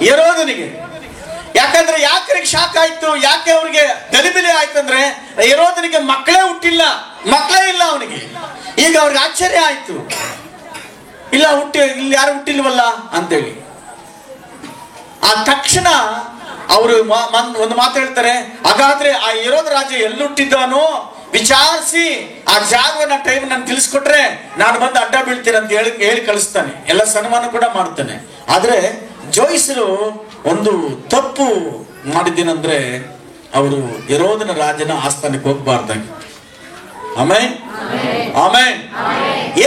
ಹೆರೋದನಿಗೆ. ಯಾಕಂದ್ರೆ ಯಾಕೆ ಶಾಕ್ ಆಯ್ತು, ಯಾಕೆ ಅವ್ರಿಗೆ ಗಲಿಬಿಲಿ ಆಯ್ತು ಅಂದ್ರೆ, ಹೆರೋದನಿಗೆ ಮಕ್ಕಳೇ ಇಲ್ಲ ಅವನಿಗೆ. ಈಗ ಅವ್ರಿಗೆ ಆಶ್ಚರ್ಯ ಆಯ್ತು, ಇಲ್ಲಿ ಯಾರು ಹುಟ್ಟಿಲ್ವಲ್ಲ ಅಂತೇಳಿ. ಆ ತಕ್ಷಣ ಅವರು ಒಂದು ಮಾತು ಹೇಳ್ತಾರೆ, ಹಾಗಾದ್ರೆ ಆ ಹೆರೋದ ರಾಜ ಎಲ್ಲಿ ಹುಟ್ಟಿದ್ದಾನೋ ವಿಚಾರಿಸಿ ಆ ಜಾಗವನ್ನ ಟೈಮ್ ನಾನು ತಿಳಿಸ್ಕೊಟ್ರೆ ನಾನು ಬಂದು ಅಡ್ಡ ಬೀಳ್ತೇನೆ ಅಂತ ಹೇಳಿ ಕಳಿಸ್ತಾನೆ. ಎಲ್ಲ ಸನ್ಮಾನ ಕೂಡ ಮಾಡ್ತಾನೆ. ಆದ್ರೆ ಜೋಯಿಸರು ಒಂದು ತಪ್ಪು ಮಾಡಿದ್ದೇನೆಂದ್ರೆ, ಅವರು ಹೆರೋದನ ರಾಜನ ಆಸ್ಥಾನಕ್ಕೆ ಹೋಗ್ಬಾರ್ದಾಗಿ. ಆಮೇನ್.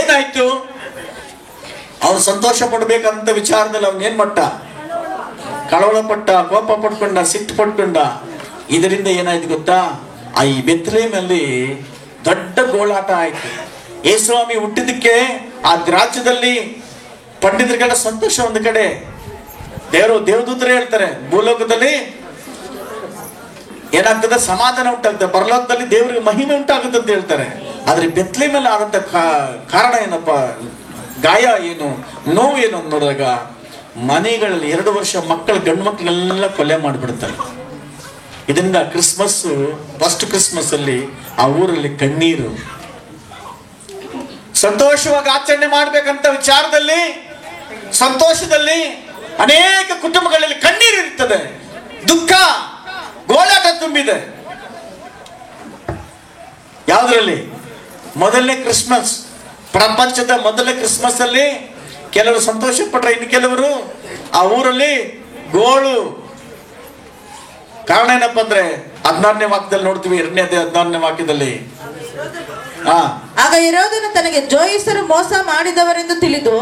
ಏನಾಯ್ತು? ಅವ್ರು ಸಂತೋಷ ಪಡ್ಬೇಕಂತ ವಿಚಾರದಲ್ಲಿ ಅವ್ನ ಏನ್ ಮಟ್ಟ? ಕಳವಳ ಪಟ್ಟ, ಕೋಪ ಪಟ್ಕೊಂಡ, ಸಿಟ್ಟು ಪಟ್ಕೊಂಡ. ಇದರಿಂದ ಏನಾಯ್ತು ಗೊತ್ತಾ? ಈ ಬೆತ್ಲೆಹೇಮಲ್ಲಿ ದೊಡ್ಡ ಗೋಳಾಟ ಆಯ್ತು. ಯೇಸುಸ್ವಾಮಿ ಹುಟ್ಟಿದಕ್ಕೆ ಆ ರಾಜ್ಯದಲ್ಲಿ ಪಂಡಿತರ ಕಡೆ ಸಂತೋಷ ಒಂದು ಕಡೆ, ದೇವದೂತರೇ ಹೇಳ್ತಾರೆ ಭೂಲೋಕದಲ್ಲಿ ಏನಾಗ್ತದೆ? ಸಮಾಧಾನ ಉಂಟಾಗ್ತದೆ, ಪರಲೋಕದಲ್ಲಿ ದೇವರಿಗೆ ಮಹಿಮೆ ಉಂಟಾಗುತ್ತೆ ಅಂತ ಹೇಳ್ತಾರೆ. ಆದ್ರೆ ಬೆತ್ಲೆಹೇಮಲ್ಲಿ ಆದಂತ ಕಾರಣ ಏನಪ್ಪ? ಗಾಯ ಏನು, ನೋವು ಏನು ಅಂತ ನೋಡಿದಾಗ ಮನೆಗಳಲ್ಲಿ 2 ವರ್ಷ ಮಕ್ಕಳು, ಗಂಡು ಮಕ್ಕಳೆಲ್ಲ ಕೊಲೆ ಮಾಡಿಬಿಡ್ತಾರೆ. ಇದರಿಂದ ಫಸ್ಟ್ ಕ್ರಿಸ್ಮಸ್ ಅಲ್ಲಿ ಆ ಊರಲ್ಲಿ ಕಣ್ಣೀರು. ಸಂತೋಷವಾಗಿ ಆಚರಣೆ ಮಾಡ್ಬೇಕಂತ ವಿಚಾರದಲ್ಲಿ, ಸಂತೋಷದಲ್ಲಿ ಅನೇಕ ಕುಟುಂಬಗಳಲ್ಲಿ ಕಣ್ಣೀರು ಇರ್ತದೆ, ದುಃಖ, ಗೋಳಾಟ ತುಂಬಿದೆ. ಯಾವುದ್ರಲ್ಲಿ? ಮೊದಲನೇ ಕ್ರಿಸ್ಮಸ್, ಪ್ರಪಂಚದ ಮೊದಲನೇ ಕ್ರಿಸ್ಮಸ್ ಅಲ್ಲಿ ಕೆಲವರು ಸಂತೋಷ ಪಟ್ರೆ, ಇನ್ನು ಕೆಲವರು ಆ ಊರಲ್ಲಿ ಗೋಳು. ಕಾರಣ ಏನಪ್ಪ ಅಂದ್ರೆ 16ನೇ ವಾಕ್ಯದಲ್ಲಿ ನೋಡ್ತೀವಿ, 2-16ನೇ ವಾಕ್ಯದಲ್ಲಿ. ಆಗ ಹೆರೋದನು ತನಗೆ ಜೋಯಿಸರು ಮೋಸ ಮಾಡಿದವರೆಂದು ತಿಳಿದು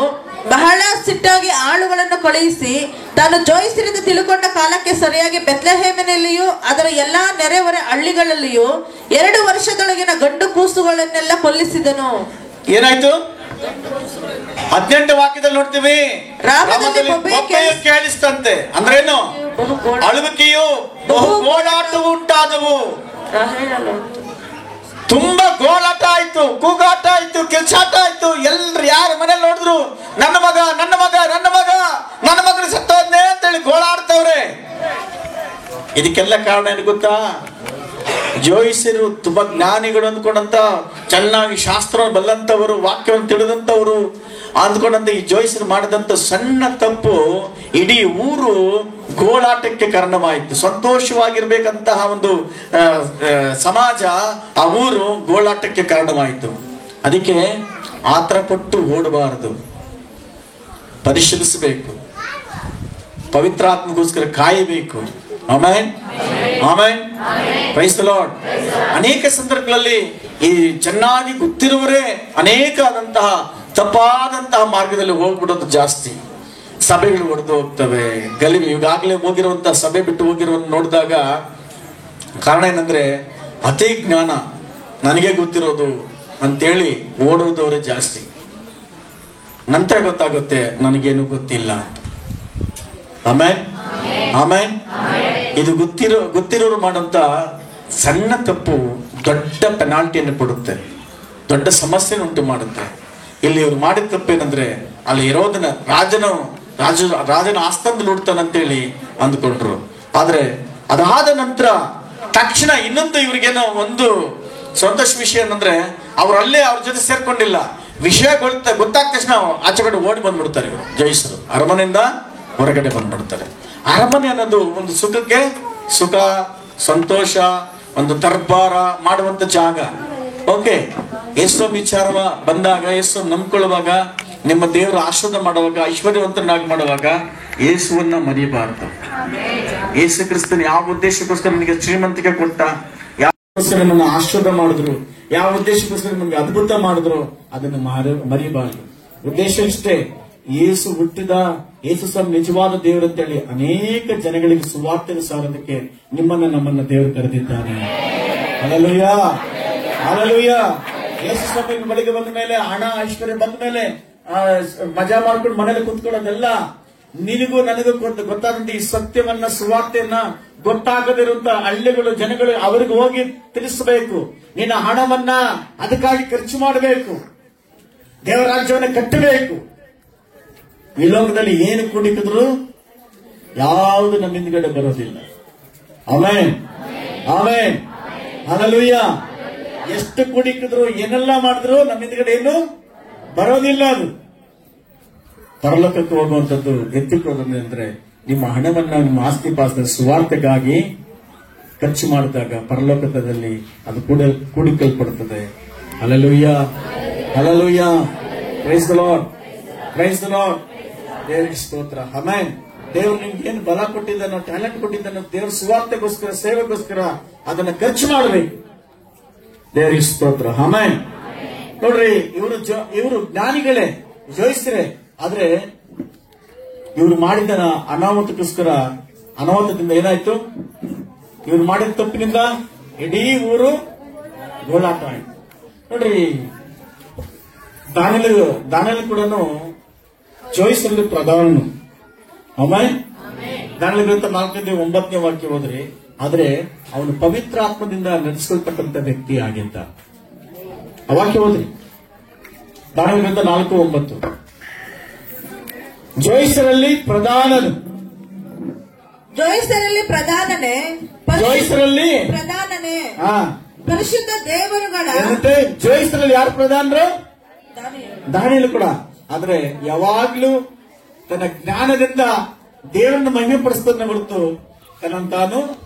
ಬಹಳ ಸಿಟ್ಟಾಗಿ ಆಳುಗಳನ್ನು ಕಳುಹಿಸಿ ತಾನು ಜೋಯಿಸರಿಂದ ತಿಳುಕೊಂಡ ಕಾಲಕ್ಕೆ ಸರಿಯಾಗಿ ಬೆತ್ಲೆಹೇಮಿನಲ್ಲಿಯೂ ಅದರ ಎಲ್ಲಾ ನೆರೆಹೊರೆ ಹಳ್ಳಿಗಳಲ್ಲಿಯೂ 2 ವರ್ಷದೊಳಗಿನ ಗಂಡು ಕೂಸುಗಳನ್ನೆಲ್ಲ ಕೊಲ್ಲಿಸಿದನು. ಏನಾಯ್ತು? 18 ವಾಕ್ಯದಲ್ಲಿ ನೋಡ್ತೀವಿ, ಕೇಳಿಸ್ತಂತೆ. ಅಂದ್ರೇನು? ಅಳುವಿಕೆಯು, ಬಹು ಗೋಳಾಟವು ಉಂಟಾದವು. ತುಂಬಾ ಗೋಳಾಟ ಆಯ್ತು, ಕೂಗಾಟ ಆಯ್ತು, ಕಿಲ್ಚಾಟ ಆಯ್ತು. ಎಲ್ರು ಯಾರ ಮನೇಲಿ ನೋಡಿದ್ರು ನನ್ನ ಮಗನ ಸತ್ತೋದ್ನೆ ಅಂತೇಳಿ ಗೋಳಾಡ್ತವ್ರೆ. ಇದಕ್ಕೆಲ್ಲ ಕಾರಣ ಏನು ಗೊತ್ತಾ? ಜೋಯಿಸರು ತುಂಬಾ ಜ್ಞಾನಿಗಳು ಅಂದ್ಕೊಂಡಂತ, ಚೆನ್ನಾಗಿ ಶಾಸ್ತ್ರ ಬಲ್ಲಂತವರು, ವಾಕ್ಯವನ್ನು ತಿಳಿದಂತವರು ಅಂದ್ಕೊಂಡಂತ ಈ ಜೋಯಿಸರು ಮಾಡಿದಂತ ಸಣ್ಣ ತಪ್ಪು ಇಡೀ ಊರು ಗೋಳಾಟಕ್ಕೆ ಕಾರಣವಾಯಿತು. ಸಂತೋಷವಾಗಿರ್ಬೇಕಂತಹ ಒಂದು ಸಮಾಜ, ಆ ಊರು ಗೋಳಾಟಕ್ಕೆ ಕಾರಣವಾಯಿತು. ಅದಕ್ಕೆ ಆತರ ಪಟ್ಟು ಓಡಬಾರದು, ಪರಿಶೀಲಿಸಬೇಕು, ಪವಿತ್ರಾತ್ಮಗೋಸ್ಕರ ಕಾಯಬೇಕು. ಆಮೆನ್. Praise the Lord. ಅನೇಕ ಸಂದರ್ಭಗಳಲ್ಲಿ ಈ ಚೆನ್ನಾಗಿ ಗೊತ್ತಿರುವವರೇ ಅನೇಕ ಆದಂತಹ ತಪ್ಪಾದಂತಹ ಮಾರ್ಗದಲ್ಲಿ ಹೋಗ್ಬಿಡೋದು ಜಾಸ್ತಿ. ಸಭೆಗಳು ಹೊಡೆದು ಹೋಗ್ತವೆ, ಗಲಿಬಿ. ಈಗಾಗಲೇ ಹೋಗಿರುವಂತಹ ಸಭೆ ಬಿಟ್ಟು ಹೋಗಿರೋನ್ನ ನೋಡಿದಾಗ ಕಾರಣ ಏನಂದ್ರೆ, ಅತಿ ಜ್ಞಾನ, ನನಗೆ ಗೊತ್ತಿರೋದು ಅಂತೇಳಿ ಓಡೋದವರೇ ಜಾಸ್ತಿ. ನಂತರ ಗೊತ್ತಾಗುತ್ತೆ ನನಗೇನು ಗೊತ್ತಿಲ್ಲ. ಆಮೇನ್. ಇದು ಗೊತ್ತಿರೋರು ಮಾಡುವಂತ ಸಣ್ಣ ತಪ್ಪು ದೊಡ್ಡ ಪೆನಾಲ್ಟಿಯನ್ನು ಕೊಡುತ್ತೆ, ದೊಡ್ಡ ಸಮಸ್ಯೆಯನ್ನು ಉಂಟು ಮಾಡುತ್ತೆ. ಇಲ್ಲಿ ಇವ್ರು ಮಾಡಿದ ತಪ್ಪೇನಂದ್ರೆ ಅಲ್ಲಿ ಇರೋದನ್ನ ರಾಜನ ಆಸ್ಥಾನದಲ್ಲಿ ಉಡ್ತಾನಂತೇಳಿ ಅಂದ್ಕೊಂಡ್ರು. ಆದ್ರೆ ಅದಾದ ನಂತರ ತಕ್ಷಣ ಇನ್ನೊಂದು ಇವ್ರಿಗೇನೋ ಒಂದು ಸಂತೋಷ ವಿಷಯ ಏನಂದ್ರೆ ಅವರಲ್ಲೇ ಅವ್ರ ಜೊತೆ ಸೇರ್ಕೊಂಡಿಲ್ಲ. ವಿಷಯ ಗೊತ್ತಾದ ತಕ್ಷಣ ಆಚೆ ಕಡೆ ಓಡಿ ಬಂದ್ಬಿಡ್ತಾರೆ ಇವರು ಜಯಿಸರು. ಅರಮನೆಯಿಂದ ಹೊರಗಡೆ ಬಂದ್ಬಿಡ್ತಾರೆ. ಅರಮನೆ ಅನ್ನೋದು ಒಂದು ಸುಖಕ್ಕೆ ಸುಖ, ಸಂತೋಷ, ಒಂದು ದರ್ಬಾರ ಮಾಡುವಂತ ಜಾಗ. ಓಕೆ, ಯೇಸು ವಿಚಾರ ಬಂದಾಗ, ಯೇಸು ನಂಬ್ಕೊಳ್ಳುವಾಗ, ನಿಮ್ಮ ದೇವರ ಆಶೀರ್ವಾದ ಮಾಡುವಾಗ, ಐಶ್ವರ್ಯವಂತನಾಗಿ ಮಾಡುವಾಗ ಯೇಸುವನ್ನ ಮರಿಬಾರದು. ಯೇಸು ಕ್ರಿಸ್ತನ ಯಾವ ಉದ್ದೇಶಕ್ಕೋಸ್ಕರ ನಿಮಗೆ ಶ್ರೀಮಂತಿಕೆ ಕೊಟ್ಟ, ಯಾವಕ್ಕೋಸ್ಕರ ನಿಮ್ಮನ್ನ ಆಶೀರ್ವಾದ ಮಾಡಿದ್ರು, ಯಾವ ಉದ್ದೇಶಕ್ಕೋಸ್ಕರ ನಿಮಗೆ ಅದ್ಭುತ ಮಾಡಿದ್ರು, ಅದನ್ನು ಮರಿಬಾರದು. ಉದ್ದೇಶ ಇಷ್ಟೇ, ಯೇಸು ಹುಟ್ಟಿದ, ಯೇಸು ಸ್ವಾಮಿ ನಿಜವಾದ ದೇವರು ಅಂತೇಳಿ ಅನೇಕ ಜನಗಳಿಗೆ ಸುವಾರ್ತೆ ಸಾರೋದಕ್ಕೆ ನಮ್ಮನ್ನ ದೇವರು ಕರೆದಿದ್ದಾನೆ. Hallelujah, hallelujah. ಯೇಸು ಸ್ವಾಮಿ ಬಳಿಗೆ ಬಂದ ಮೇಲೆ, ಹಣ ಐಶ್ವರ್ಯ ಬಂದ ಮೇಲೆ ಮಜಾ ಮಾಡ್ಕೊಂಡು ಮನೇಲಿ ಕುತ್ಕೊಳ್ಳೋದೆಲ್ಲ, ನಿನಗೂ ನನಗೂ ಗೊತ್ತಾದಂತ ಈ ಸತ್ಯವನ್ನ, ಸುವಾರ್ತೆಯನ್ನ ಗೊತ್ತಾಗದಿರುವಂತ ಹಳ್ಳಿಗಳು, ಜನಗಳು ಅವರಿಗೆ ಹೋಗಿ ತಿಳಿಸಬೇಕು. ನಿನ್ನ ಹಣವನ್ನ ಅದಕ್ಕಾಗಿ ಖರ್ಚು ಮಾಡಬೇಕು, ದೇವರ ರಾಜ್ಯವನ್ನ ಕಟ್ಟಬೇಕು. ಈ ಲೋಕದಲ್ಲಿ ಏನು ಕುಡಿಕಿದ್ರು ಯಾವುದು ನಮ್ಮ ಹಿಂದ್ಗಡೆ ಬರೋದಿಲ್ಲ. Amen, amen, hallelujah. ಎಷ್ಟು ಕುಡಿಕಿದ್ರು ಏನೆಲ್ಲ ಮಾಡಿದ್ರು ನಮ್ಮ ಹಿಂದ್ಗಡೆ ಏನು ಬರೋದಿಲ್ಲ. ಅದು ಪರಲೋಕಕ್ಕೆ ಹೋಗುವಂಥದ್ದು ಎತ್ತಿಕೊಳ್ಳೋದು ಅಂದ್ರೆ ನಿಮ್ಮ ಹಣವನ್ನ ನಿಮ್ಮ ಆಸ್ತಿ ಪಾಸ್ತಿ ಸುವಾರ್ತೆಗಾಗಿ ಖರ್ಚು ಮಾಡಿದಾಗ ಪರಲೋಕದಲ್ಲಿ ಅದು ಕೂಡಿಕಲ್ಪಡುತ್ತದೆ. Hallelujah, hallelujah. Praise the Lord, praise the Lord. ದೇವರಿಗೆ ಸ್ತೋತ್ರ. ಆಮೆನ್. ದೇವರು ನಿಮ್ಗೆ ಏನು ಬಲ ಕೊಟ್ಟಿದ್ದಾನೋ, ಟ್ಯಾಲೆಂಟ್ ಕೊಟ್ಟಿದ್ದಾನೋ, ದೇವರ ಸುವಾರ್ತೆಗೋಸ್ಕರ, ಸೇವೆಗೋಸ್ಕರ ಅದನ್ನ ಖರ್ಚು ಮಾಡಬೇಕು. ದೇವರಿಗೆ ಸ್ತೋತ್ರ. ಆಮೆನ್. ನೋಡ್ರಿ, ಇವರು ಜ್ಞಾನಿಗಳೇ, ಜಯಿಸ್ರೆ. ಆದ್ರೆ ಇವರು ಮಾಡಿದ ಅನಾಹುತದಿಂದ ಏನಾಯ್ತು? ಇವರು ಮಾಡಿದ ತಪ್ಪಿನಿಂದ ಇಡೀ ಊರು ಗೋಳಾಟ ಆಯ್ತು. ನೋಡ್ರಿ, ದಾನಿಯೇಲ ಕೂಡ ಜೋಯಿಸಲು ಪ್ರಧಾನ. ಆಮೆನ್. ದಾನಿಯೇಲ ಗ್ರಂಥ 4:9 ವಾಕ್ಯ ಹೋದ್ರಿ. ಆದ್ರೆ ಅವನು ಪವಿತ್ರ ಆತ್ಮದಿಂದ ನಡೆಸಲ್ಪಟ್ಟಂತ ವ್ಯಕ್ತಿ ಆಗಿದ್ದ. ಆ ವಾಕ್ಯ ಹೋದ್ರಿ, ದಾನಿಯೇಲ ಗ್ರಂಥ 4:9. ಜೋಯಿಸರಲ್ಲಿ ಪ್ರಧಾನನೇ, ಪರಿಶುದ್ಧ ದೇವರುಗಳ. ಜೋಯಿಸರಲ್ಲಿ ಯಾರು ಪ್ರಧಾನರು? ದಾನಿಯೇಲ ಕೂಡ. ಆದ್ರೆ ಯಾವಾಗ್ಲೂ ತನ್ನ ಜ್ಞಾನದಿಂದ ದೇವರನ್ನು ಮಹಿಮೆ ಪಡಿಸ್ತದನ್ನ ಹೊರತು ತನ್ನನ್ನು ತಾನು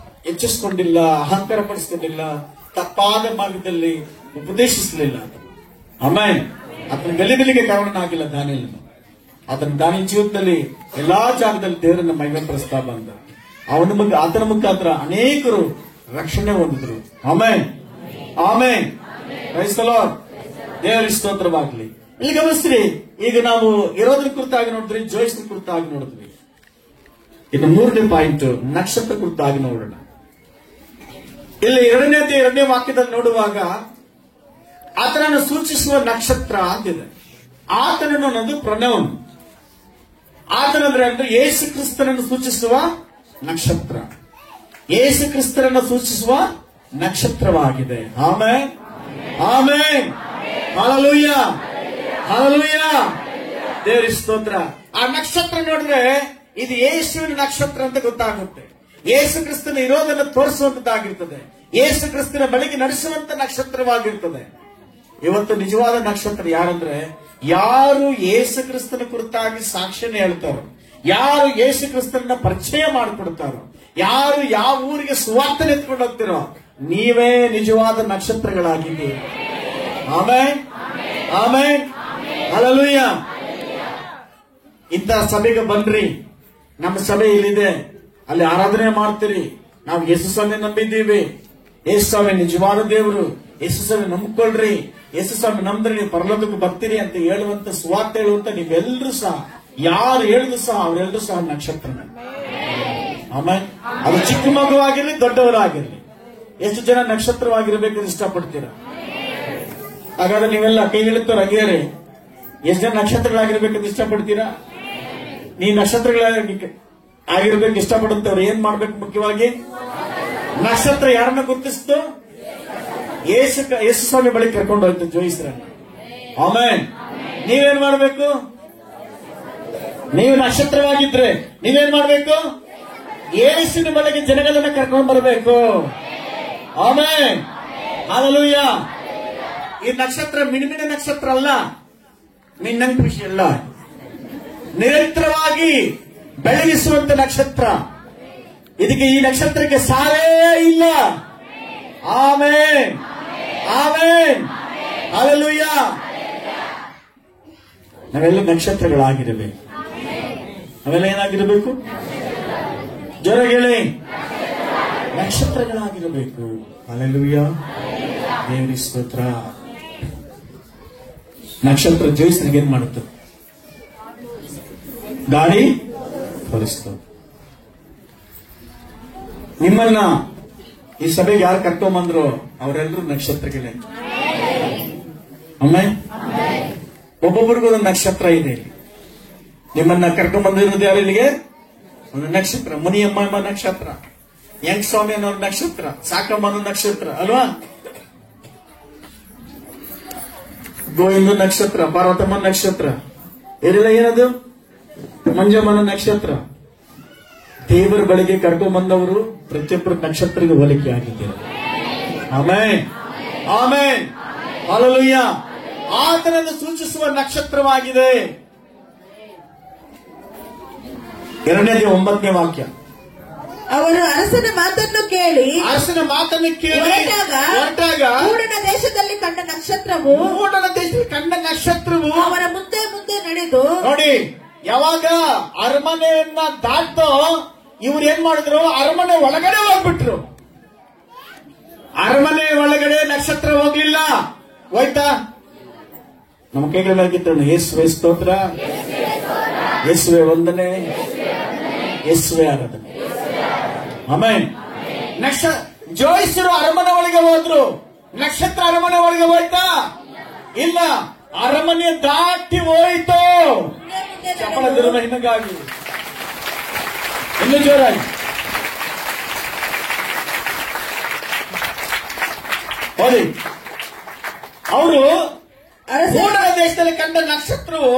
ಹೆಚ್ಚಿಸಿಕೊಂಡಿಲ್ಲ, ಅಹಂಕಾರ ಪಡಿಸಿಕೊಂಡಿಲ್ಲ, ತಪ್ಪಾದ ಮಾರ್ಗದಲ್ಲಿ ಉಪದೇಶಿಸಲಿಲ್ಲ. ಆಮೆನ್. ಆತನ ಗಲಿಬಿಲಿಗೆ ಕಾರಣನಾಗಿಲ್ಲ ದಾನಿಯೇಲನು. ದಾನಿಯೇಲನ ಜೀವಿತದಲ್ಲಿ ಎಲ್ಲಾ ಜಾಗದಲ್ಲಿ ದೇವರನ್ನ ಮಹಿಮೆ ಪಡಿಸ್ತಾ ಬಂದ. ಆತನ ಮುಖಾಂತರ ಅನೇಕರು ರಕ್ಷಣೆ ಹೊಂದಿದ್ರು. Amen, amen. Praise the Lord. ದೇವರಿಗೆ ಸ್ತೋತ್ರವಾಗಲಿ. ಇಲ್ಲಿ ಗಮನಿಸ್ರಿ, ಈಗ ನಾವು ಇರೋದ್ರ ಕುರಿತಾಗಿ ನೋಡಿದ್ರಿ, ಜೋಯಿಸ್ನ ಕುರಿತಾಗಿ ನೋಡಿದ್ವಿ. ಇನ್ನು 3ನೇ ಪಾಯಿಂಟ್, ನಕ್ಷತ್ರ ಕುರಿತಾಗಿ ನೋಡೋಣ. ಇಲ್ಲಿ 2ನೇ ವಾಕ್ಯದಲ್ಲಿ ನೋಡುವಾಗ ಆತನನ್ನು ಸೂಚಿಸುವ ನಕ್ಷತ್ರ ಅಂತಿದೆ. ಆತನನ್ನು ಅನ್ನೋದು ಪ್ರೊನೌನ್. ಆತನಂದ್ರೆ ಅಂದ್ರೆ ಯೇಸು ಕ್ರಿಸ್ತನನ್ನು ಸೂಚಿಸುವ ನಕ್ಷತ್ರ, ಯೇಸು ಕ್ರಿಸ್ತನನ್ನು ಸೂಚಿಸುವ ನಕ್ಷತ್ರವಾಗಿದೆ. Amen, amen, hallelujah, hallelujah. ದೇವರಿಗೆ ಸ್ತೋತ್ರ. ಆ ನಕ್ಷತ್ರ ನೋಡಿದ್ರೆ ಇದು ಯೇಸುವಿನ ನಕ್ಷತ್ರ ಅಂತ ಗೊತ್ತಾಗುತ್ತೆ. ಯೇಸು ಕ್ರಿಸ್ತನ ಇರೋದನ್ನು ತೋರಿಸುವಂತದ್ದಾಗಿರ್ತದೆ. ಯೇಸು ಕ್ರಿಸ್ತನ ಬಳಿಗೆ ನಡೆಸುವಂತ ನಕ್ಷತ್ರವಾಗಿರ್ತದೆ. ಇವತ್ತು ನಿಜವಾದ ನಕ್ಷತ್ರ ಯಾರಂದ್ರೆ, ಯಾರು ಯೇಸು ಕ್ರಿಸ್ತನ ಕುರಿತಾಗಿ ಸಾಕ್ಷ್ಯನ ಹೇಳ್ತಾರೋ, ಯಾರು ಯೇಸು ಕ್ರಿಸ್ತನ ಪರಿಚಯ ಮಾಡಿಕೊಡ್ತಾರೋ, ಯಾರು ಯಾವ ಊರಿಗೆ ಸುವಾರ್ತೆ ಎತ್ಕೊಂಡು ಹೋಗ್ತಿರೋ, ನೀವೇ ನಿಜವಾದ ನಕ್ಷತ್ರಗಳಾಗಿದ್ದೀರಿ. Amen, amen, hallelujah. ಇಂಥ ಸಭೆಗೆ ಬನ್ರಿ. ನಮ್ಮ ಸಭೆ ಇಲ್ಲಿದೆ, ಅಲ್ಲಿ ಆರಾಧನೆ ಮಾಡ್ತೀರಿ. ನಾವು ಯೇಸು ಸ್ವಾಮಿ ನಂಬಿದ್ದೀವಿ. ಯೇಸು ಸ್ವಾಮಿ ನಿಜವಾದ ದೇವರು. ಯೇಸು ಸ್ವಾಮಿ ನಂಬ್ಕೊಳ್ರಿ. ಯೇಸು ಸ್ವಾಮಿ ನಂಬ್ರಿ ನೀವು ಪರಲೋಕಕ್ಕೆ ಬರ್ತೀರಿ ಅಂತ ಹೇಳುವಂತ ಸುವಾರ್ತೆ ಹೇಳುವಂತ ನೀವೆಲ್ಲರೂ ಸಹ, ಯಾರು ಹೇಳಿದ್ರು ಸಹ ಅವರೆಲ್ಲರೂ ಸಹ ನಕ್ಷತ್ರನೇ. ಆಮೇಲೆ ಅದು ಚಿಕ್ಕ ಮಗುವಾಗಿರ್ಲಿ, ದೊಡ್ಡವರಾಗಿರ್ಲಿ. ಎಷ್ಟು ಜನ ನಕ್ಷತ್ರವಾಗಿರ್ಬೇಕು ಇಷ್ಟಪಡ್ತೀರಾ? ಹಾಗಾದ್ರೆ ನೀವೆಲ್ಲ ಕೈ ಇಳುತ್ತವ್ರು ಹಂಗೇರಿ. ಎಷ್ಟು ಜನ ನಕ್ಷತ್ರಗಳಾಗಿರ್ಬೇಕಂತ ಇಷ್ಟಪಡ್ತೀರಾ? ನೀ ನಕ್ಷತ್ರಗಳಾಗಿರ್ಬೇಕು ಇಷ್ಟಪಡುತ್ತವ್ರು ಏನ್ ಮಾಡ್ಬೇಕು? ಮುಖ್ಯವಾಗಿ ನಕ್ಷತ್ರ ಯಾರನ್ನ ಗುರುತಿಸ್ತು? ಯೇಸು ಸ್ವಾಮಿ ಬಳಿ ಕರ್ಕೊಂಡು ಹೋಯ್ತು ಜೋಯಿಸ್ರನ್ನ. ಆಮೇನ್. ನೀವೇನ್ ಮಾಡ್ಬೇಕು? ನೀವು ನಕ್ಷತ್ರವಾಗಿದ್ರೆ ನೀವೇನ್ ಮಾಡ್ಬೇಕು? ಯೇಸುವಿನ ಬಳಿಗೆ ಜನಗಳನ್ನ ಕರ್ಕೊಂಡು ಬರಬೇಕು. ಆಮೇನ್. ಹಲ್ಲೆಲೂಯಾ. ಈ ನಕ್ಷತ್ರ ಮಿಣಿಮಿಣ ನಕ್ಷತ್ರ ಅಲ್ಲ, ಮಿನ್ನಂಗ್ ಖುಷಿ ಅಲ್ಲ, ನಿರಂತರವಾಗಿ ಬೆಳಗಿಸುವಂತ ನಕ್ಷತ್ರ. ಇದಕ್ಕೆ ಈ ನಕ್ಷತ್ರಕ್ಕೆ ಸಾವೇ ಇಲ್ಲ. Amen, amen, hallelujah. ನಾವೆಲ್ಲ ನಕ್ಷತ್ರಗಳಾಗಿರಬೇಕು. ನಾವೆಲ್ಲ ಏನಾಗಿರಬೇಕು? ಜೋರಾಗಿ ಹೇಳಿ, ನಕ್ಷತ್ರಗಳಾಗಿರಬೇಕು. ಹಲ್ಲೆಲೂಯಾ. ದೇವರಿಗೆ ಸ್ತೋತ್ರ. ನಕ್ಷತ್ರ ಜೋಯಿಸ್ರಿಗೆ ಏನ್ ಮಾಡುತ್ತೆ? ಗಾಡಿ ತೋರಿಸ್ತು. ನಿಮ್ಮನ್ನ ಈ ಸಭೆಗೆ ಯಾರು ಕರ್ಕೊಂಬಂದ್ರು ಅವರೆಲ್ಲರೂ ನಕ್ಷತ್ರಗಳೇ. ಆಮೇಲೆ ಒಬ್ಬೊಬ್ಬರಿಗೂ ಒಂದು ನಕ್ಷತ್ರ ಇದೆ. ನಿಮ್ಮನ್ನ ಕರ್ಕೊಂಡ್ಬಂದಿರೋದು ಯಾರು ಇಲ್ಲಿಗೆ? ಒಂದು ನಕ್ಷತ್ರ. ಮುನಿಯಮ್ಮ ನಕ್ಷತ್ರ, ಯಂಗ್ ಸ್ವಾಮಿ ಅನ್ನೋರ ನಕ್ಷತ್ರ, ಸಾಕಮ್ಮನ ನಕ್ಷತ್ರ ಅಲ್ವಾ? ಗೋವಿಂದ ನಕ್ಷತ್ರ, ಪಾರ್ವತಮ್ಮ ನಕ್ಷತ್ರ, ಇದೆಲ್ಲ ಏನದು? ಮಂಜಮ್ಮನ ನಕ್ಷತ್ರ. ದೇವರ ಬಳಿಗೆ ಕರ್ಕೊಂಡ್ಬಂದವರು ಪ್ರತಿಯೊಬ್ಬರು ನಕ್ಷತ್ರಕ್ಕೆ ಹೋಲಿಕೆ ಆಗಿದ್ದಾರೆ. Amen, amen, hallelujah. ಆತನನ್ನು ಸೂಚಿಸುವ ನಕ್ಷತ್ರವಾಗಿದೆ. 2ನೇ 9ನೇ ವಾಕ್ಯ. ಅವರು ಅರಸನ ಮಾತನ್ನು ಕೇಳಿ ಹೊರಟಾಗ ಮೂಡನ ದೇಶದಲ್ಲಿ ಕಂಡ ನಕ್ಷತ್ರವು ಅವರ ಮುಂದೆ ಮುಂದೆ ನಡೆದು. ನೋಡಿ, ಯಾವಾಗ ಅರಮನೆಯನ್ನ ದಾಟೋ ಇವ್ರು ಏನ್ ಮಾಡಿದ್ರು? ಅರಮನೆ ಒಳಗಡೆ ಹೋಗ್ಬಿಟ್ರು. ಅರಮನೆ ಒಳಗಡೆ ನಕ್ಷತ್ರ ಹೋಗ್ಲಿಲ್ಲ. ಹೋಯ್ತಾ? ನಮ್ಮ ಕೈಗಳ ಮೇಲ್ಗಿತ್ತು ಯೇಸುವೆ ಸ್ತೋತ್ರ, ಯೇಸುವೆ ವಂದನೆ, ಯೇಸುವೆ ಆರಾಧನೆ. ಆಮೆನ್. ಜೋಯಿಸರು ಅರಮನೆ ಒಳಗೆ ಹೋದ್ರು. ನಕ್ಷತ್ರ ಅರಮನೆ ಒಳಗೆ ಹೋಯ್ತಾ? ಇಲ್ಲ, ಅರಮನೆ ದಾಟಿ ಹೋಯ್ತು. ಚಪ್ಪಳ ದಿನದ ಹಿಂಗಾಗಿ ಇನ್ನು ಜೋರಾಗಿ ಹೋಗಿ ಅವರು ಮೂಡನ ದೇಶದಲ್ಲಿ ಕಂಡ ನಕ್ಷತ್ರವು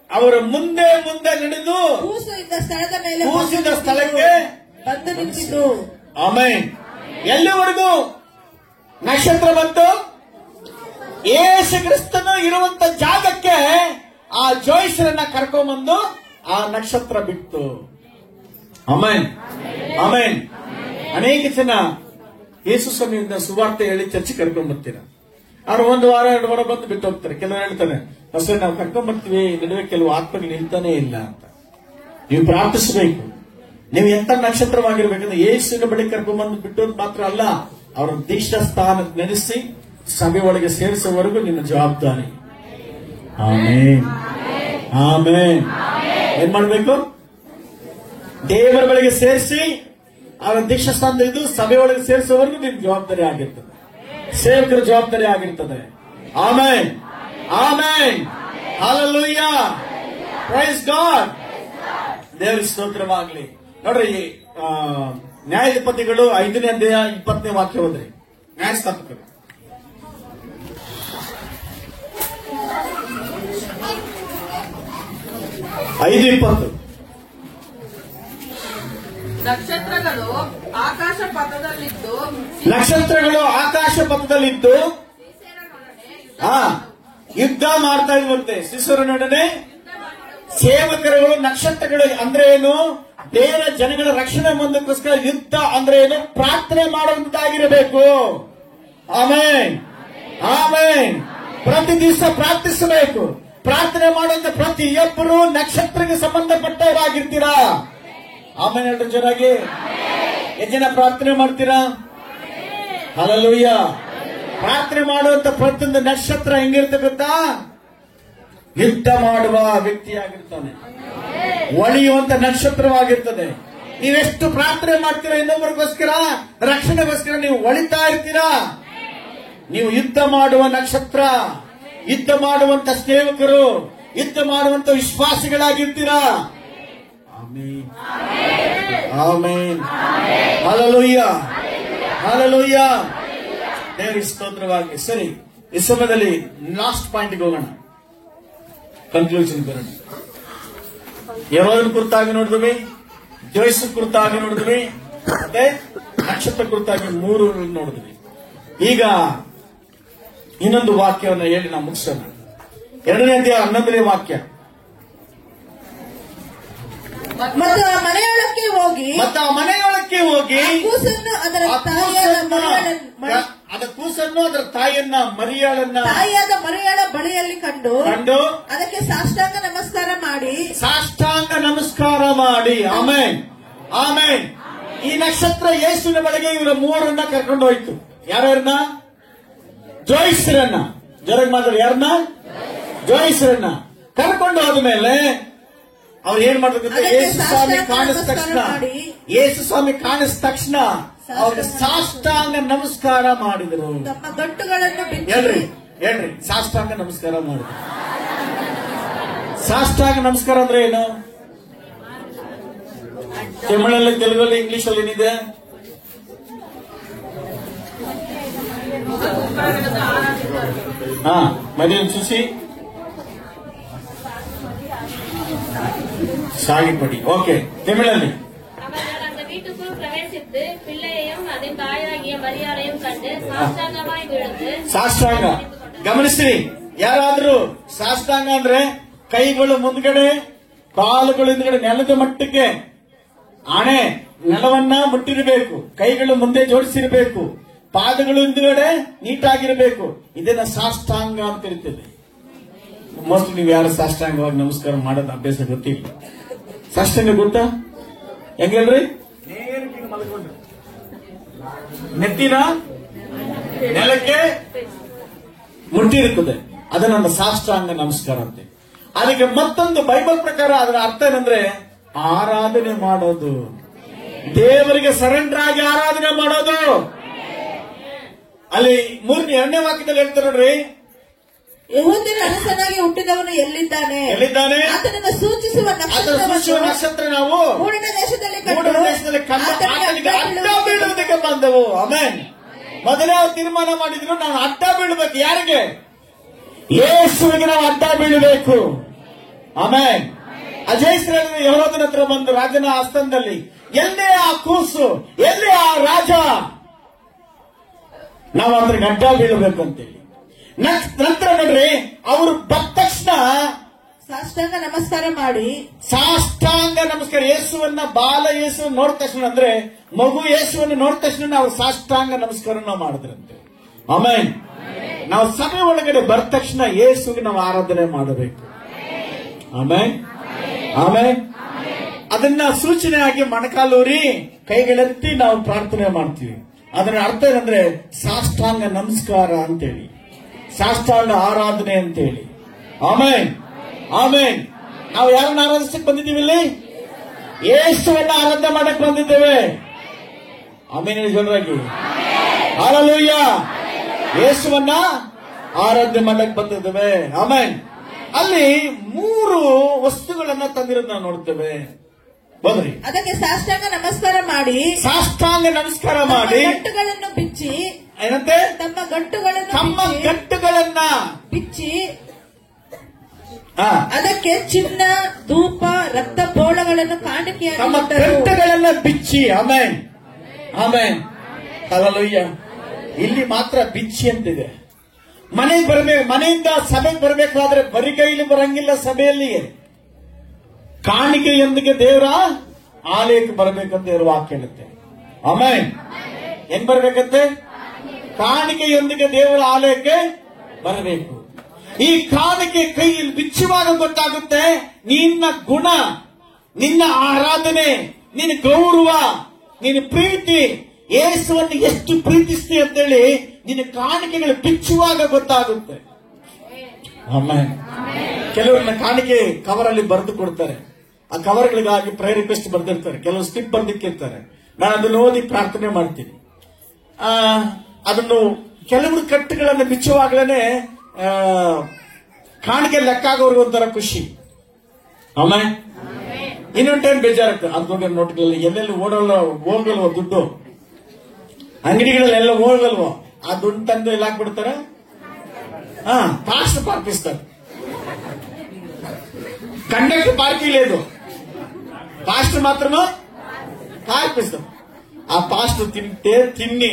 ಅವರ ಮುಂದೆ ಮುಂದೆ ನಡೆದು ಕೂಸಿದ ಸ್ಥಳಕ್ಕೆ ಬಂದು ನಿಂತಿತು. ಆಮೆನ್. ಎಲ್ಲಿವರೆಗೂ ನಕ್ಷತ್ರ ಬಂತು? ಯೇಸು ಕ್ರಿಸ್ತನು ಇರುವಂತ ಜಾಗಕ್ಕೆ ಆ ಜೋಯಿಸರನ್ನ ಕರ್ಕೊಂಡ್ಬಂದು ಆ ನಕ್ಷತ್ರ ಬಿಟ್ಟು. Amen, amen. ಅನೇಕ ಜನ ಯೇಸು ಸ್ವಾಮಿಯಿಂದ ಸುವಾರ್ತೆ ಹೇಳಿ ಚರ್ಚೆ ಕರ್ಕೊಂಡ್ಬರ್ತೀರ. ಅವ್ರು 1 ವಾರ 2 ವಾರ ಬಂದು ಬಿಟ್ಟು ಹೋಗ್ತಾರೆ. ಕೆಲವರು ಹೇಳ್ತಾರೆ, ಅಷ್ಟೇ ನಾವು ಕರ್ಕೊಂಡ್ಬರ್ತೀವಿ, ನಡುವೆ ಕೆಲವು ಆತ್ಮಗಳು ನಿಲ್ತಾನೆ ಇಲ್ಲ ಅಂತ. ನೀವು ಪ್ರಾರ್ಥಿಸಬೇಕು. ನೀವು ಎಂತ ನಕ್ಷತ್ರವಾಗಿರ್ಬೇಕಂದ್ರೆ ಯೇಸುವಿನ ಬಳಿ ಕರ್ಕೊಂಡ್ಬಂದು ಬಿಟ್ಟೋದು ಮಾತ್ರ ಅಲ್ಲ, ಅವರ ದೀಕ್ಷಾ ಸ್ಥಾನ ನೆನೆಸಿ ಸಭೆ ಒಳಗೆ ಸೇರಿಸುವವರೆಗೂ ನಿನ್ನ ಜವಾಬ್ದಾರಿ. Amen, amen. ಏನ್ ಮಾಡ್ಬೇಕು? ದೇವರ ಬಳಿಗೆ ಸೇರಿಸಿ ಅವರ ದೀಕ್ಷಾ ಸ್ಥಾನ ಇದು ಸಭೆ ಒಳಗೆ ಸೇರಿಸುವವರೆಗೂ ನಿನ್ನ ಜವಾಬ್ದಾರಿ ಆಗಿರ್ತದೆ. ಸೇವಕರ ಜವಾಬ್ದಾರಿ ಆಗಿರ್ತದೆ. Amen, amen, hallelujah, praise god. ದೇವರ ಸ್ತೋತ್ರವಾಗಲಿ. ನೋಡ್ರಿ, ನ್ಯಾಯಾಧಿಪತಿಗಳು 5ನೇ ಅಧ್ಯಾಯ 20ನೇ ವಾಕ್ಯ ಹೋದ್ರಿ. ನ್ಯಾಯಸ್ಥಾಪಕರು 5:20. ನಕ್ಷತ್ರಗಳು ಆಕಾಶ ಪಥದಲ್ಲಿದ್ದು ಯುದ್ಧ ಮಾಡ್ತಾ ಇರುವಂತೆ ಸಿಸರನೊಡನೆ ಸೇವಕರುಗಳು. ನಕ್ಷತ್ರಗಳು ಅಂದ್ರೆ ಏನು? ಬೇರೆ ಜನಗಳ ರಕ್ಷಣೆ ಮುಂದಕ್ಕೋಸ್ಕರ ಯುದ್ಧ ಅಂದ್ರೆ ಏನು? ಪ್ರಾರ್ಥನೆ ಮಾಡುವಂತಾಗಿರಬೇಕು. Amen, amen. ಪ್ರತಿ ದಿವಸ ಪ್ರಾರ್ಥಿಸಬೇಕು. ಪ್ರಾರ್ಥನೆ ಮಾಡುವಂತ ಪ್ರತಿಯೊಬ್ಬರು ನಕ್ಷತ್ರಕ್ಕೆ ಸಂಬಂಧಪಟ್ಟವರಾಗಿರ್ತೀರಾ. ಆಮೇಲೆ ಹೇಳ್ರಿ ಜೊತೆಗೆ ಎಷ್ಟು ಜನ ಪ್ರಾರ್ಥನೆ ಮಾಡ್ತೀರಾ? ಹಲ್ಲೆಲೂಯಾ. ಪ್ರಾರ್ಥನೆ ಮಾಡುವಂತ ಪ್ರತಿಯೊಂದು ನಕ್ಷತ್ರ ಹೆಂಗಿರುತ್ತೆ ಗೊತ್ತಾ? ಯುದ್ಧ ಮಾಡುವ ವ್ಯಕ್ತಿಯಾಗಿರ್ತಾನೆ, ಒಳಿಯುವಂತ ನಕ್ಷತ್ರವಾಗಿರ್ತದೆ. ನೀವೆಷ್ಟು ಪ್ರಾರ್ಥನೆ ಮಾಡ್ತೀರಾ ಇನ್ನೊಬ್ಬರಿಗೋಸ್ಕರ, ರಕ್ಷಣೆಗೋಸ್ಕರ ನೀವು ಒಳಿತಾ ಇರ್ತೀರಾ. ನೀವು ಯುದ್ಧ ಮಾಡುವ ನಕ್ಷತ್ರ, ಯುದ್ಧ ಮಾಡುವಂತ ಸೇವಕರು, ಯುದ್ಧ ಮಾಡುವಂತ ವಿಶ್ವಾಸಿಗಳಾಗಿರ್ತೀರಾ. Amen, amen, hallelujah. ಹಲ್ಲೆಲೂಯ. ದೇವರಿಗೆ ಸ್ತೋತ್ರವಾಗಿ. ಸರಿ, ಈ ಸಮಯದಲ್ಲಿ ಲಾಸ್ಟ್ ಪಾಯಿಂಟ್ಗೆ ಹೋಗೋಣ, ಕನ್ಕ್ಲೂಷನ್ ಬರೋಣ. ಯೆಹೋವನ ಕುರಿತಾಗಿ ನೋಡಿದ್ವಿ, ಜೋಯಿಸ್ ಕುರಿತಾಗಿ ನೋಡಿದ್ವಿ, ಮತ್ತೆ ನಕ್ಷತ್ರ ಕುರಿತಾಗಿ 3 ನೋಡಿದ್ವಿ. ಈಗ ಇನ್ನೊಂದು ವಾಕ್ಯವನ್ನು ಹೇಳಿ ನಾವು ಮುಗಿಸೋಣ. 2ನೇ ಅಧ್ಯಾಯ 11ನೇ ವಾಕ್ಯ. ಮತ್ತು ಆ ಮನೆಯೊಳಕ್ಕೆ ಹೋಗಿ ಕೂಸನ್ನು ಅದರ ತಾಯಿಯನ್ನ ತಾಯಿಯಾದ ಮರಿಯಾಳ ಬಳಿಯಲ್ಲಿ ಕಂಡು ಅದಕ್ಕೆ ಸಾಷ್ಟಾಂಗ ನಮಸ್ಕಾರ ಮಾಡಿ ಆಮೇನ್ ಆಮೇನ್. ಈ ನಕ್ಷತ್ರ ಯೇಸುವಿನ ಬಳಿಗೆ ಇವರ 3ರನ್ನ ಕರ್ಕೊಂಡು ಹೋಯ್ತು. ಯಾರ್ಯಾರನ್ನ? ಜೋಯಿಸರನ್ನ. ಜೋರಾಗಿ ಮಾತ್ರ, ಯಾರನ್ನ? ಜೋಯಿಸರನ್ನ ಕರ್ಕೊಂಡು ಹೋದ್ಮೇಲೆ ಅವ್ರು ಏನ್ ಮಾಡಿದ್ರು? ಯೇಸು ಸ್ವಾಮಿ ಕಾಣಿಸಿದ ತಕ್ಷಣ ಅವ್ರಿಗೆ ಸಾಷ್ಟಾಂಗ ನಮಸ್ಕಾರ ಮಾಡಿದ್ರು. ತಮ್ಮ ಗಂಟುಗಳನ್ನು ಹೇಳ್ರಿ ಸಾಷ್ಟಾಂಗ ನಮಸ್ಕಾರ ಮಾಡಿದ್ರು. ಸಾಷ್ಟಾಂಗ ನಮಸ್ಕಾರ ಅಂದ್ರೆ ಏನು? ತಮಿಳಲ್ಲಿ, ತೆಲುಗಲ್ಲಿ, ಇಂಗ್ಲಿಷ್ ಅಲ್ಲಿ ಏನಿದೆ? ಮದುವೆ చూసి சாகிப்படி. ஓகே, தமிழಲ್ಲಿ அவர்கள் அந்த வீட்டுக்குள் பிரவேசித்து பிள்ளையையும் அதன் தாயாகிய மரியாதையும் கண்டு சாஷ்டாங்கமாய் விழுந்து ಸಾಷ್ಟಾಂಗ. ಗಮನಿಸ್ರಿ, ಯಾರಾದ್ರೂ ಸಾಷ್ಟಾಂಗ ಅಂದ್ರೆ ಕೈಗಳು ಮುಂದ್ಗಡೆ, ಕಾಲುಗಳು ಹಿಂದ್ಗಡೆ, ನೆಲದ ಮಟ್ಟಕ್ಕೆ, ಆಣೆ ನೆಲವನ್ನ ಮುಟ್ಟಿರಬೇಕು, ಕೈಗಳು ಮುಂದೆ ಜೋಡಿಸಿರಬೇಕು, ಪಾದಗಳು ಹಿಂದ್ಗಡೆ ನೀಟಾಗಿರಬೇಕು. ಇದನ್ನ ಸಾಷ್ಟಾಂಗ ಅಂತ ಕರಿತೇವೆ. ಮೋಸ್ಟ್ಲಿ ನೀವು ಯಾರು ಸಾಷ್ಟಾಂಗವಾಗಿ ನಮಸ್ಕಾರ ಮಾಡೋದು ಅಭ್ಯಾಸ ಗೊತ್ತಿಲ್ಲ. ಸಾಷ್ಟಾಂಗ ಗೊತ್ತಾ? ಹೆಂಗ್ ಹೇಳ್ರಿ? ಮಲ್ಕೊಂಡ್ರೆ ನೆತ್ತಿನ ನೆಲಕ್ಕೆ ಮುಟ್ಟಿರುತ್ತದೆ, ಅದು ನಮ್ಮ ಸಾಷ್ಟಾಂಗ ನಮಸ್ಕಾರ ಅಂತೆ. ಅದಕ್ಕೆ ಮತ್ತೊಂದು ಬೈಬಲ್ ಪ್ರಕಾರ ಅದರ ಅರ್ಥ ಏನಂದ್ರೆ ಆರಾಧನೆ ಮಾಡೋದು, ದೇವರಿಗೆ ಸರೆಂಡರ್ ಆಗಿ ಆರಾಧನೆ ಮಾಡೋದು. ಅಲ್ಲಿ 2ನೇ ವಾಕ್ಯದಲ್ಲಿ ಹೇಳ್ತಾರೆ ನೋಡ್ರಿ, ಯೆಹೂದ್ಯರ ಅರಸನಾಗಿ ಹುಟ್ಟಿದವನು ಎಲ್ಲಿದ್ದಾನೆ? ಆತನನ್ನು ಸೂಚಿಸುವ ನಕ್ಷತ್ರ ನಾವು ಮೂಡಣ ದೇಶದಲ್ಲಿ ಅಡ್ಡ ಬೀಳುವುದಕ್ಕೆ ಬಂದವು. ಆಮೇನ್. ಮೊದಲೇ ಅವ್ರು ತೀರ್ಮಾನ ಮಾಡಿದ್ರು, ನಾವು ಅಡ್ಡ ಬೀಳಬೇಕು. ಯಾರಿಗೆ? ಯೇಸುವಿಗೆ ನಾವು ಅಡ್ಡ ಬೀಳಬೇಕು. ಆಮೇನ್. ಅಜಯಶ್ರೇಷ್ಠ ಯೆಹೋವನ ಹತ್ರ ಬಂದು ರಾಜನ ಆಸ್ಥಾನದಲ್ಲಿ, ಎಲ್ಲೇ ಆ ಕೂಸು, ಎಲ್ಲೇ ಆ ರಾಜ, ನಾವು ಅದ್ರಿಗೆ ಅಡ್ಡ ಬೀಳಬೇಕು ಅಂತೇಳಿ. ನಂತರ ನೋಡ್ರಿ, ಅವರು ಬಂದ ತಕ್ಷಣ ಸಾಷ್ಟಾಂಗ ನಮಸ್ಕಾರ ಮಾಡಿ, ಸಾಷ್ಟಾಂಗ ನಮಸ್ಕಾರ. ಯೇಸುವನ್ನ, ಬಾಲ ಯೇಸುವನ್ನ ನೋಡಿದ ತಕ್ಷಣ, ಅಂದ್ರೆ ಮಗು ಯೇಸುವನ್ನ ನೋಡಿದ ತಕ್ಷಣ ಅವ್ರು ಸಾಷ್ಟಾಂಗ ನಮಸ್ಕಾರ ಮಾಡಿದ್ರಂತೆ. ಆಮೇನ್. ನಾವು ಸಭೆ ಒಳಗಡೆ ಬರ ತಕ್ಷಣ ಯೇಸುವಿಗೆ ನಾವು ಆರಾಧನೆ ಮಾಡಬೇಕು. ಆಮೇನ್ ಆಮೇನ್. ಅದನ್ನ ಸೂಚನೆ ಆಗಿ ಮೊಣಕಾಲೂರಿ ಕೈಗಳೆತ್ತಿ ನಾವು ಪ್ರಾರ್ಥನೆ ಮಾಡ್ತೀವಿ. ಅದರ ಅರ್ಥ ಏನಂದ್ರೆ ಸಾಷ್ಟಾಂಗ ನಮಸ್ಕಾರ ಅಂತೇಳಿ, ಸಾಷ್ಟಾಂಗ ಆರಾಧನೆ ಅಂತೇಳಿ. ಆಮೇನ್ ಆಮೇನ್. ನಾವು ಯಾರನ್ನ ಆರಾಧಿಸಕ್ಕೆ ಬಂದಿದ್ದೀವಿ? ಇಲ್ಲಿ ಯೇಸುವನ್ನ ಆರಾಧನೆ ಮಾಡಕ್ ಬಂದಿದ್ದೇವೆ. ಆಮೇಲೆ ಜನರಾಗಿ ಹಲ್ಲೆಲೂಯಾ, ಯೇಸುವನ್ನ ಆರಾಧನೆ ಮಾಡಕ್ ಬಂದಿದ್ದೇವೆ. ಆಮೇನ್. ಅಲ್ಲಿ 3 ವಸ್ತುಗಳನ್ನ ತಂದಿರೋದು ನಾವು ನೋಡ್ತೇವೆ. ಬಂದ್ರಿ, ಅದಕ್ಕೆ ಸಾಷ್ಟಾಂಗ ನಮಸ್ಕಾರ ಮಾಡಿ, ಗಂಟುಗಳನ್ನು ಬಿಚ್ಚಿ, ಏನಂತೆ? ತಮ್ಮ ಗಂಟುಗಳನ್ನ ಬಿಚ್ಚಿ ಅದಕ್ಕೆ ಚಿನ್ನ, ಧೂಪ, ರಕ್ತ ಬೋಳಗಳನ್ನು ಕಾಣಿಕೆಯಾಗಿ ತಮ್ಮ ಗಂಟುಗಳನ್ನ ಬಿಚ್ಚಿ. ಆಮೇನ್ ಆಮೇನ್. ಹಲ್ಲೆಲೂಯಾ. ಇಲ್ಲಿ ಮಾತ್ರ ಬಿಚ್ಚಿ ಅಂತಿದೆ. ಮನೆಗೆ ಬರಬೇಕು, ಮನೆಯಿಂದ ಸಭೆಗೆ ಬರಬೇಕಾದ್ರೆ ಬರಿ ಕೈಲಿ ಬರಂಗಿಲ್ಲ. ಸಭೆಯಲ್ಲಿಯೇ ಕಾಣಿಕೆಯೊಂದಿಗೆ ದೇವರ ಆಲಯಕ್ಕೆ ಬರಬೇಕಂತ ದೇವರ ವಾಕ್ಯ ಹೇಳುತ್ತೆ. ಆಮೇನ್. ಹೆಂಗ್ ಬರ್ಬೇಕಂತೆ? ಕಾಣಿಕೆಯೊಂದಿಗೆ ದೇವರ ಆಲಯಕ್ಕೆ ಬರಬೇಕು. ಈ ಕಾಣಿಕೆ ಕೈಯಲ್ಲಿ ಬಿಚ್ಚುವಾಗ ಗೊತ್ತಾಗುತ್ತೆ ನಿನ್ನ ಗುಣ, ನಿನ್ನ ಆರಾಧನೆ, ನಿನ್ನ ಗೌರವ, ನಿನ್ನ ಪ್ರೀತಿ, ಯೇಸುವನ್ನು ಎಷ್ಟು ಪ್ರೀತಿಸ್ತಿ ಅಂತೇಳಿ ನಿನ್ನ ಕಾಣಿಕೆಗಳು ಬಿಚ್ಚುವಾಗ ಗೊತ್ತಾಗುತ್ತೆ. ಆಮೇನ್. ಕೆಲವರನ್ನ ಕಾಣಿಕೆ ಕವರಲ್ಲಿ ಬರೆದು ಕೊಡ್ತಾರೆ. ಆ ಕವರ್ಗಳಿಗಾಗಿ ಪ್ರೇ ರಿಕ್ವೆಸ್ಟ್ ಬರ್ದಿರ್ತಾರೆ, ಕೆಲವು ಸ್ಲಿಪ್ ಬರ್ದಿಕ್ಕಿರ್ತಾರೆ. ನಾನು ಅದನ್ನು ಓದಿ ಪ್ರಾರ್ಥನೆ ಮಾಡ್ತೀನಿ. ಅದನ್ನು ಕೆಲವರು ಕಟ್ಟುಗಳನ್ನು ಬಿಚ್ಚುವಾಗಲೇ ಕಾಣಿಕೆ ಲೆಕ್ಕಾಗೋರ್ಗೆ ಒಂಥರ ಖುಷಿ. ಆಮೇಲೆ ಇನ್ನೊಂದು ಟೈಮ್ ಬೇಜಾರಾಗ್ತದೆ. ಅದು ನೋಟ್ಗಳಲ್ಲಿ ಎಲ್ಲೆಲ್ಲಿ ಹೋಗಲ್ವ ದುಡ್ಡು, ಅಂಗಡಿಗಳಲ್ಲೆಲ್ಲ ಹೋಗಲ್ವೋ, ಆ ದುಡ್ಡು ತಂದು ಎಲ್ಲ ಹಾಕ್ಬಿಡ್ತಾರೆ. ಪಾಸ್ಟ್ ಪಾರ್ಪಿಸ್ತಾರೆ. ಕಂಡಕ್ಟರ್ ಪಾರ್ಕಿಂಗ್ లేదు, ಪಾಸ್ಟ್ ಮಾತ್ರ ಪಾರ್ಪಿಸ್ತಾರೆ. ఆ పాస్ట్ తిన్ని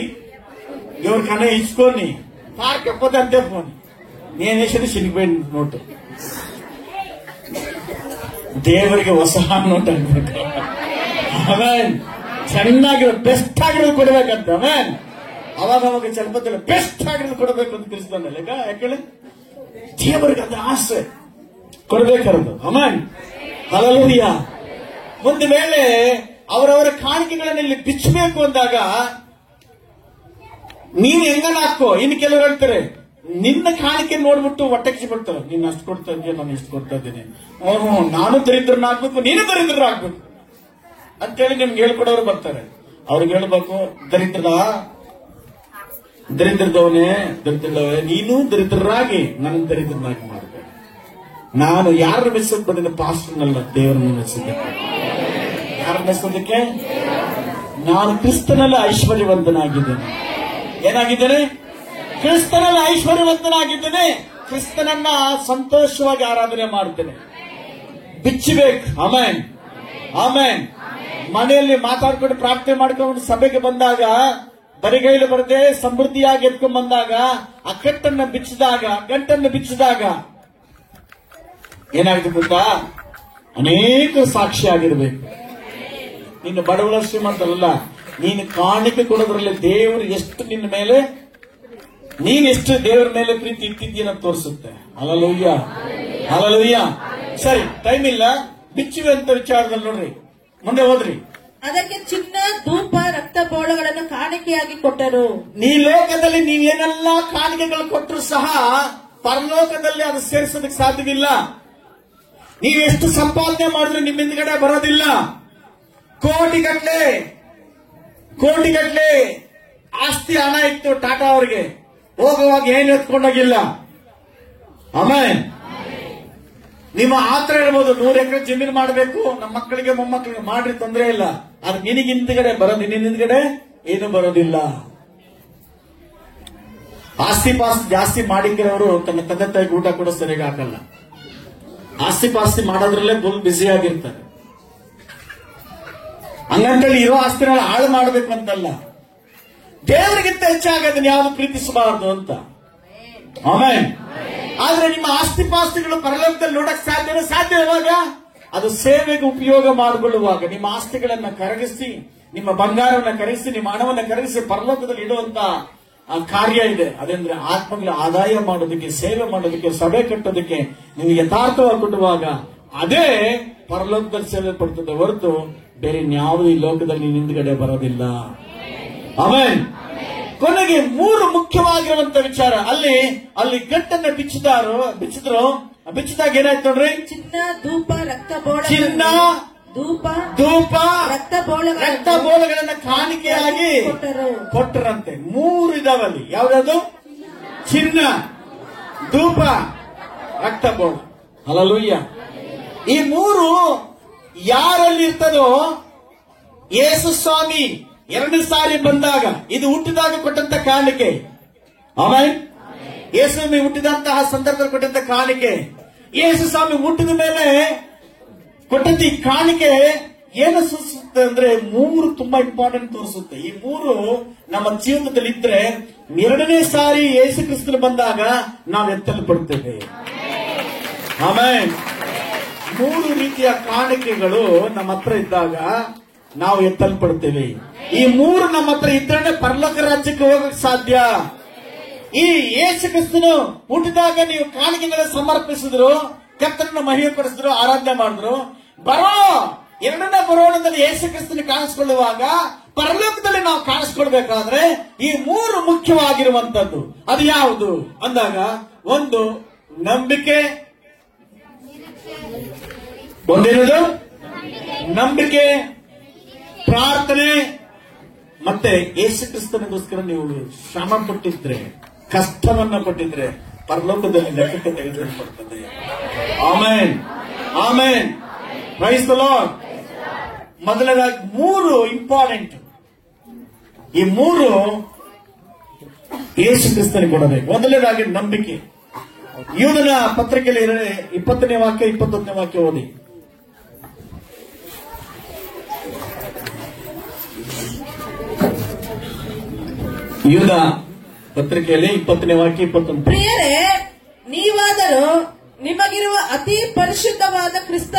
ఎవరికన్నా ఇచ్చుకొని పార్కపోతే అంతే పోని. నేను వేసేది చినిగిపోయిన నోటు, ದೇವರಿಗೆ ಹೊಸ ನೋಟ್ ಅನ್ಬೇಕು. ಆಮೇನ್. ಚೆನ್ನಾಗಿರೋ ಬೆಸ್ಟ್ ಆಗಿರೋದು ಕೊಡ್ಬೇಕಂತ. ಆಮೇನ್. ಅವಾಗ ಅವಾಗ ಚಲಪತಿಲ್ಲ ಬೆಸ್ಟ್ ಆಗಿರೋದು ಕೊಡಬೇಕು ಅಂತ ತಿಳಿಸ್ತಾನಲ್ಲ. ಈಗ ಯಾಕೆ ದೇವರಿಗೆ ಅದು ಆಸೆ ಕೊಡ್ಬೇಕಾರದು. ಆಮೇನ್. ಹಲ್ಲೆಲೂಯ. ಒಂದು ವೇಳೆ ಅವರವರ ಕಾಣಿಕೆಗಳನ್ನ ಇಲ್ಲಿ ಬಿಚ್ಚಬೇಕು ಅಂದಾಗ ನೀನು ಹೆಂಗನ ಹಾಕೋ. ಇನ್ನು ಕೆಲವರು ಹೇಳ್ತಾರೆ ನಿನ್ನ ಕಾಣಿಕೆ ನೋಡ್ಬಿಟ್ಟು ಹೊಟ್ಟೆಗೆ ಬಿಡ್ತಾರೆ, ನೀನ್ ಅಷ್ಟು ಕೊಡ್ತಾ ಇದೀಯ, ನಾನು ಎಷ್ಟು ಕೊಡ್ತಾ ಇದ್ದೀನಿ, ನಾನು ದರಿದ್ರನಾಗ್ಬೇಕು, ನೀನು ದರಿದ್ರನಾಗ್ಬೇಕು ಅಂತೇಳಿ ನಿಮ್ಗೆ ಹೇಳ್ಕೊಡೋರು ಬರ್ತಾರೆ. ಅವ್ರಿಗೆ ಹೇಳ್ಬೇಕು, ದರಿದ್ರದವನೇ ನೀನು ದರಿದ್ರರಾಗಿ ನನ್ನ ದರಿದ್ರನಾಗಿ ಮಾಡಬೇಕು. ನಾನು ಯಾರ ಮೆಚ್ಚೋದ್ ಬಂದಿದ್ದ ಪಾಸ್ಟರ್ನಲ್ಲ, ದೇವರನ್ನು ಮೆಚ್ಚಿದ್ದೆ. ಯಾರ ಮೆಚ್ಚೋದಕ್ಕೆ? ನಾನು ಕ್ರಿಸ್ತನಲ್ಲಿ ಐಶ್ವರ್ಯವಂತನಾಗಿದ್ದೇನೆ. ಏನಾಗಿದ್ದೇನೆ? ಕ್ರಿಸ್ತನಲ್ಲಿ ಐಶ್ವರ್ಯವಂತನಾಗಿದ್ದೇನೆ. ಕ್ರಿಸ್ತನನ್ನ ಸಂತೋಷವಾಗಿ ಆರಾಧನೆ ಮಾಡ್ತೇನೆ. ಬಿಚ್ಚಬೇಕು. ಆಮೇನ್, ಆಮೇನ್. ಮನೆಯಲ್ಲಿ ಮಾತಾಡ್ಕೊಂಡು ಪ್ರಾರ್ಥನೆ ಮಾಡ್ಕೊಂಡು ಸಭೆಗೆ ಬಂದಾಗ ಬರಿಗೈಲು ಬರದೆ ಸಮೃದ್ಧಿಯಾಗಿ ಎತ್ಕೊಂಡ್ ಬಂದಾಗ ಆ ಕಟ್ಟನ್ನು ಬಿಚ್ಚಿದಾಗ, ಗಂಟನ್ನು ಬಿಚ್ಚಿದಾಗ ಏನಾಗುತ್ತೆ ಗೊತ್ತಾ? ಅನೇಕ ಸಾಕ್ಷಿ ಆಗಿರ್ಬೇಕು. ನೀನು ಬಡವಳ ಶ್ರೀಮಂತರಲ್ಲ, ನೀನು ಕಾಣಿಕೆ ಕೊಡೋದ್ರಲ್ಲಿ ದೇವರು ಎಷ್ಟು ನಿನ್ನ ಮೇಲೆ, ನೀನೆಷ್ಟು ದೇವರ ಮೇಲೆ ಪ್ರೀತಿ ಇಟ್ಟಿದ್ದೀನ ತೋರಿಸುತ್ತೆ. Hallelujah, hallelujah. ಸರಿ, ಟೈಮ್ ಇಲ್ಲ, ಬಿಚ್ಚುವಂತ ವಿಚಾರದಲ್ಲಿ ನೋಡ್ರಿ, ಮುಂದೆ ಹೋದ್ರಿ. ಅದಕ್ಕೆ ಚಿನ್ನ, ಧೂಪ, ರಕ್ತ ಬೋಳಗಳನ್ನು ಕಾಣಿಕೆಯಾಗಿ ಕೊಟ್ಟರು. ನೀ ಲೋಕದಲ್ಲಿ ನೀವೇನೆಲ್ಲ ಕಾಣಿಕೆಗಳು ಕೊಟ್ಟರು ಸಹ ಪರಲೋಕದಲ್ಲಿ ಅದು ಸೇರಿಸೋದಕ್ಕೆ ಸಾಧ್ಯವಿಲ್ಲ. ನೀವೆಷ್ಟು ಸಂಪಾದನೆ ಮಾಡಿದ್ರೆ ನಿಮ್ಮ ಹಿಂದ್ಗಡೆ ಬರೋದಿಲ್ಲ. ಕೋಟಿಗಟ್ಲೆ ಆಸ್ತಿ ಹಣ ಇತ್ತು ಟಾಟಾ ಅವರಿಗೆ, ಹೋಗುವಾಗ ಏನು ಎತ್ಕೊಂಡೋಗಿಲ್ಲ. ಆಮೇಲೆ ನಿಮ್ಮ ಆತರ ಇರ್ಬೋದು, 100 ಎಕರೆ ಜಮೀನು ಮಾಡಬೇಕು, ನಮ್ಮ ಮಕ್ಕಳಿಗೆ ಮೊಮ್ಮಕ್ಕಳಿಗೆ ಮಾಡ್ರಿ, ತೊಂದರೆ ಇಲ್ಲ. ಅದು ನಿನಗೆ ಹಿಂದ್ಗಡೆ ಬರೋದು, ನಿನ್ನ ಹಿಂದ್ಗಡೆ ಏನು ಬರೋದಿಲ್ಲ. ಆಸ್ತಿ ಪಾಸ್ತಿ ಜಾಸ್ತಿ ಮಾಡಿக்கிறವರು ತನ್ನ ತಂದೆ ತಾಯಿಗೆ ಊಟ ಕೂಡ ಸರಿಯಾಗಿ ಹಾಕಲ್ಲ. ಆಸ್ತಿ ಪಾಸ್ತಿ ಮಾಡೋದ್ರಲ್ಲೇ ಫುಲ್ ಬ್ಯುಸಿ ಆಗಿರ್ತಾರೆ. ಹಂಗಂತೇಳಿ ಇರೋ ಆಸ್ತಿನ ಹಾಳು ಮಾಡಬೇಕು ಅಂತಲ್ಲ, ದೇವರಿಗಿಂತ ಹೆಚ್ಚಾಗೋದನ್ನ ಯಾವುದು ಪ್ರೀತಿಸಬಾರದು ಅಂತ. ಆಮೇಲೆ ಆದ್ರೆ ನಿಮ್ಮ ಆಸ್ತಿ ಪಾಸ್ತಿಗಳು ಪರಲೋಕದಲ್ಲಿ ನೋಡಕ್ ಸಾಧ್ಯ ಯಾವಾಗ? ಅದು ಸೇವೆಗೆ ಉಪಯೋಗ ಮಾಡಿಕೊಳ್ಳುವಾಗ. ನಿಮ್ಮ ಆಸ್ತಿಗಳನ್ನ ಕರಗಿಸಿ, ನಿಮ್ಮ ಬಂಗಾರವನ್ನ ಕರಗಿಸಿ, ನಿಮ್ಮ ಹಣವನ್ನ ಕರಗಿಸಿ ಪರಲೋಕದಲ್ಲಿ ಇಡುವಂತ ಕಾರ್ಯ ಇದೆ. ಅದಂದ್ರೆ ಆತ್ಮಗಳ ಆದಾಯ ಮಾಡೋದಕ್ಕೆ, ಸೇವೆ ಮಾಡೋದಕ್ಕೆ, ಸಭೆ ಕಟ್ಟೋದಕ್ಕೆ ನೀವು ಯಥಾರ್ಥವಾಗಿ ಕೊಡುವಾಗ ಅದೇ ಪರಲೋಕದಲ್ಲಿ ಸೇವೆ ಪಡ್ತದೆ ಹೊರತು ಬೇರೆ ಯಾವುದು ಈ ಲೋಕದಲ್ಲಿ ಹಿಂದ್ಗಡೆ ಬರೋದಿಲ್ಲ. ಆಮೇಲೆ ಕೊನೆಗೆ 3 ಮುಖ್ಯವಾಗಿರುವಂತ ವಿಚಾರ. ಅಲ್ಲಿ ಗಂಟನ್ನ ಬಿಚ್ಚಿದಾಗ ಏನಾಯ್ತು ನೋಡ್ರಿ? ಚಿನ್ನ, ಧೂಪ, ರಕ್ತ ಬೋಳ, ಚಿನ್ನ, ಧೂಪ, ರಕ್ತ ಬೋಳಗಳನ್ನ ಕಾಣಿಕೆಯಾಗಿ ಕೊಟ್ಟರಂತೆ. 3 ಇದಾವಲ್ಲಿ. ಯಾವ್ದು? ಚಿನ್ನ, ಧೂಪ, ರಕ್ತ ಬೋಳ. ಹಲ್ಲೆಲೂಯ. ಈ 3 ಯಾರಲ್ಲಿ ಇರ್ತದೋ, ಯೇಸು ಸ್ವಾಮಿ 2 ಸಾರಿ ಬಂದಾಗ, ಇದು ಹುಟ್ಟಿದಾಗ ಕೊಟ್ಟಂತ ಕಾಣಿಕೆ. ಆಮೇಲೆ ಯೇಸು ಸ್ವಾಮಿ ಹುಟ್ಟಿದಂತಹ ಸಂದರ್ಭದಲ್ಲಿ ಕೊಟ್ಟಂತ ಕಾಣಿಕೆ. ಯೇಸು ಸ್ವಾಮಿ ಹುಟ್ಟಿದ ಮೇಲೆ ಕೊಟ್ಟಂತ ಈ ಕಾಣಿಕೆ ಏನು ಸೂಚಿಸುತ್ತೆ ಅಂದ್ರೆ 3 ತುಂಬಾ ಇಂಪಾರ್ಟೆಂಟ್ ತೋರಿಸುತ್ತೆ. ಈ 3 ನಮ್ಮ ಜೀವನದಲ್ಲಿ ಇದ್ರೆ 2ನೇ ಸಾರಿ ಯೇಸು ಕ್ರಿಸ್ತನು ಬಂದಾಗ ನಾವು ಎತ್ತಲ್ಪಡ್ತೇವೆ. ಆಮೇಲೆ 3 ರೀತಿಯ ಕಾಣಿಕೆಗಳು ನಮ್ಮ ಹತ್ರ ಇದ್ದಾಗ ನಾವು ಎತ್ತಲ್ಪಡ್ತೇವೆ. ಈ 3 ನಮ್ಮ ಹತ್ರ ಇದ್ರೆ ಪರಲೋಕ ರಾಜ್ಯಕ್ಕೆ ಹೋಗಕ್ಕೆ ಸಾಧ್ಯ. ಈ ಯೇಸು ಕ್ರಿಸ್ತನು ಹುಟ್ಟಿದಾಗ ನೀವು ಕಾಣಿಕೆಗಳ ಸಮರ್ಪಿಸಿದ್ರು, ಕರ್ತನನ್ನ ಮಹಿಮೆ ಪಡಿಸಿದ್ರು, ಆರಾಧನೆ ಮಾಡಿದ್ರು. ಎರಡನೇ ಬರೋಣದಲ್ಲಿ ಯೇಸು ಕ್ರಿಸ್ತನ ಕಾಣಿಸ್ಕೊಳ್ಳುವಾಗ ಪರಲೋಕದಲ್ಲಿ ನಾವು ಕಾಣಿಸ್ಕೊಳ್ಬೇಕಾದ್ರೆ ಈ 3 ಮುಖ್ಯವಾಗಿರುವಂತದ್ದು. ಅದು ಯಾವುದು ಅಂದಾಗ, ಒಂದು ನಂಬಿಕೆ, ಒಂದೇನದು ನಂಬಿಕೆ, ಪ್ರಾರ್ಥನೆ, ಮತ್ತೆ ಯೇಸು ಕ್ರಿಸ್ತನಿಗೋಸ್ಕರ ನೀವು ಶ್ರಮ ಪಟ್ಟಿದ್ರೆ, ಕಷ್ಟವನ್ನ ಪಟ್ಟಿದ್ರೆ ಪರಲೋಕದಲ್ಲಿ ಲೆಕ್ಕಕ್ಕೆ ತೆಗೆದುಕೊಳ್ಳಲ್ಪಡುತ್ತದೆ. Amen, amen, praise the Lord. ಮೊದಲನೇದಾಗಿ 3 ಇಂಪಾರ್ಟೆಂಟ್. ಈ ಮೂರು ಯೇಸು ಕ್ರಿಸ್ತನಿಗೆ ಕೊಡಬೇಕು. ಮೊದಲನೇದಾಗಿ ನಂಬಿಕೆ. ಯೂದನ ಪತ್ರಿಕೆಯಲ್ಲಿ 20ನೇ ವಾಕ್ಯ 21ನೇ ವಾಕ್ಯ ಓದಿ. ಯೂದ ಪತ್ರಿಕೆಯಲ್ಲಿ 20ನೇ ವಾಕ್ಯ 21. ಪ್ರಿಯರೇ, ನೀವಾದರೂ ನಿಮಗಿರುವ ಅತಿ ಪರಿಶುದ್ಧವಾದ ಕ್ರಿಸ್ತ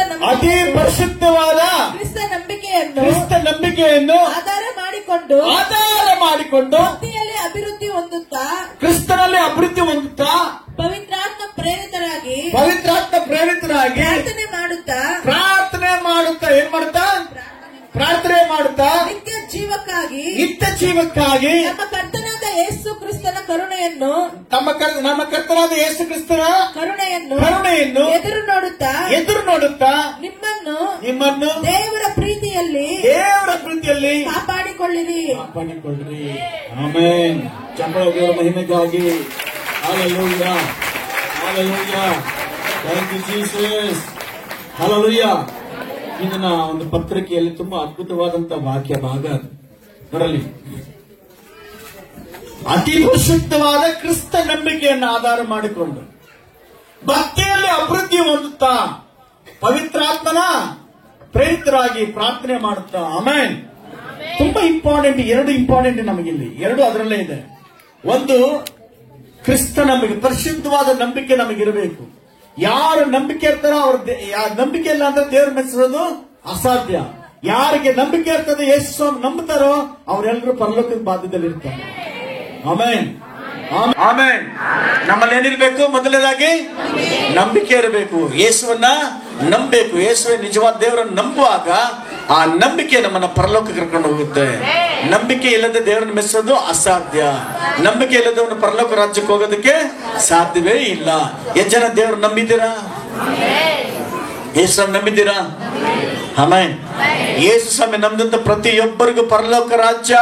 ನಂಬಿಕೆಯನ್ನು ಆಧಾರ ಮಾಡಿಕೊಂಡು ಭಕ್ತಿಯಲ್ಲಿ ಅಭಿವೃದ್ಧಿ ಹೊಂದುತ್ತಾ ಕ್ರಿಸ್ತನಲ್ಲಿ ಅಭಿವೃದ್ಧಿ ಹೊಂದುತ್ತಾ ಪವಿತ್ರಾತ್ಮ ಪ್ರೇರಿತರಾಗಿ ಪ್ರಾರ್ಥನೆ ಮಾಡುತ್ತಾ ಏನ್ ಮಾಡುತ್ತಾ ಪ್ರಾರ್ಥನೆ ಮಾಡುತ್ತಾ ನಿತ್ಯ ಜೀವಕ್ಕಾಗಿ ನಮ್ಮ ಕರ್ತನಾದ ಯೇಸು ಕ್ರಿಸ್ತನ ಕರುಣೆಯನ್ನು ಕರುಣೆಯನ್ನು ಎದುರು ನೋಡುತ್ತಾ ನಿಮ್ಮನ್ನು ದೇವರ ಪ್ರೀತಿಯಲ್ಲಿ ಕಾಪಾಡಿಕೊಳ್ಳಿರಿ. ಆಮೆನ್. ಚಂದ್ರದೇವರ ಮಹಿಮೆಗಾಗಿ hallelujah, hallelujah. Thank you Jesus. Hallelujah. ಇದನ್ನ ಒಂದು ಪತ್ರಿಕೆಯಲ್ಲಿ ತುಂಬಾ ಅದ್ಭುತವಾದಂತಹ ವಾಕ್ಯ ಭಾಗ ಬರಲಿ. ಅತಿ ಪರಿಶುದ್ಧವಾದ ಕ್ರಿಸ್ತ ನಂಬಿಕೆಯನ್ನು ಆಧಾರ ಮಾಡಿಕೊಂಡು ಭಕ್ತಿಯಲ್ಲಿ ಅಭಿವೃದ್ಧಿ ಹೊಂದುತ್ತಾ ಪವಿತ್ರಾತ್ಮನ ಪ್ರೇರಿತರಾಗಿ ಪ್ರಾರ್ಥನೆ ಮಾಡುತ್ತಾ. ಆಮೆನ್. ತುಂಬಾ ಇಂಪಾರ್ಟೆಂಟ್, ಎರಡು ಇಂಪಾರ್ಟೆಂಟ್ ನಮಗಿಲ್ಲಿ, ಎರಡು ಅದರಲ್ಲೇ ಇದೆ. ಒಂದು ಕ್ರಿಸ್ತ ನಂಬಿಕೆ, ಪರಿಶುದ್ಧವಾದ ನಂಬಿಕೆ ನಮಗಿರಬೇಕು. ಯಾರು ನಂಬಿಕೆ ಇರ್ತಾರೋ ಅವ್ರ ನಂಬಿಕೆ ಇಲ್ಲ ಅಂದ್ರೆ ದೇವರು ಮೆಚ್ಚಿಸೋದು ಅಸಾಧ್ಯ. ಯಾರಿಗೆ ನಂಬಿಕೆ ಇರ್ತದೆ, ಯೇಸು ನಂಬುತ್ತಾರೋ ಅವರೆಲ್ಲರೂ ಪರಲೋಕದ ಬಾಧ್ಯದಲ್ಲಿ ಇರ್ತಾರೆ. Amen, amen. ನಮ್ಮಲ್ಲಿ ಏನಿರ್ಬೇಕು? ಮೊದಲನೇದಾಗಿ ನಂಬಿಕೆ ಇರಬೇಕು. ಯೇಸುವನ್ನ ನಂಬಬೇಕು. ಯೇಸುವೆ ನಿಜವಾದ ದೇವರನ್ನು ನಂಬುವಾಗ ಆ ನಂಬಿಕೆ ನಮ್ಮನ್ನ ಪರಲೋಕ ಕರ್ಕೊಂಡು ಹೋಗುತ್ತೆ. ನಂಬಿಕೆ ಇಲ್ಲದೆ ದೇವರನ್ನು ಮೆಚ್ಚೋದು ಅಸಾಧ್ಯ. ನಂಬಿಕೆ ಇಲ್ಲದವನು ಪರಲೋಕ ರಾಜ್ಯಕ್ಕೆ ಹೋಗೋದಕ್ಕೆ ಸಾಧ್ಯವೇ ಇಲ್ಲ. ಎಷ್ಟು ಜನ ದೇವರು ನಂಬಿದ್ದೀರಾ? ಯೇಸು ನಂಬಿದ್ದೀರಾ? ಆಮೆನ್. ಯೇಸು ಸ್ವಾಮಿ ನಂಬಿದಂತ ಪ್ರತಿಯೊಬ್ಬರಿಗೂ ಪರಲೋಕ ರಾಜ್ಯ,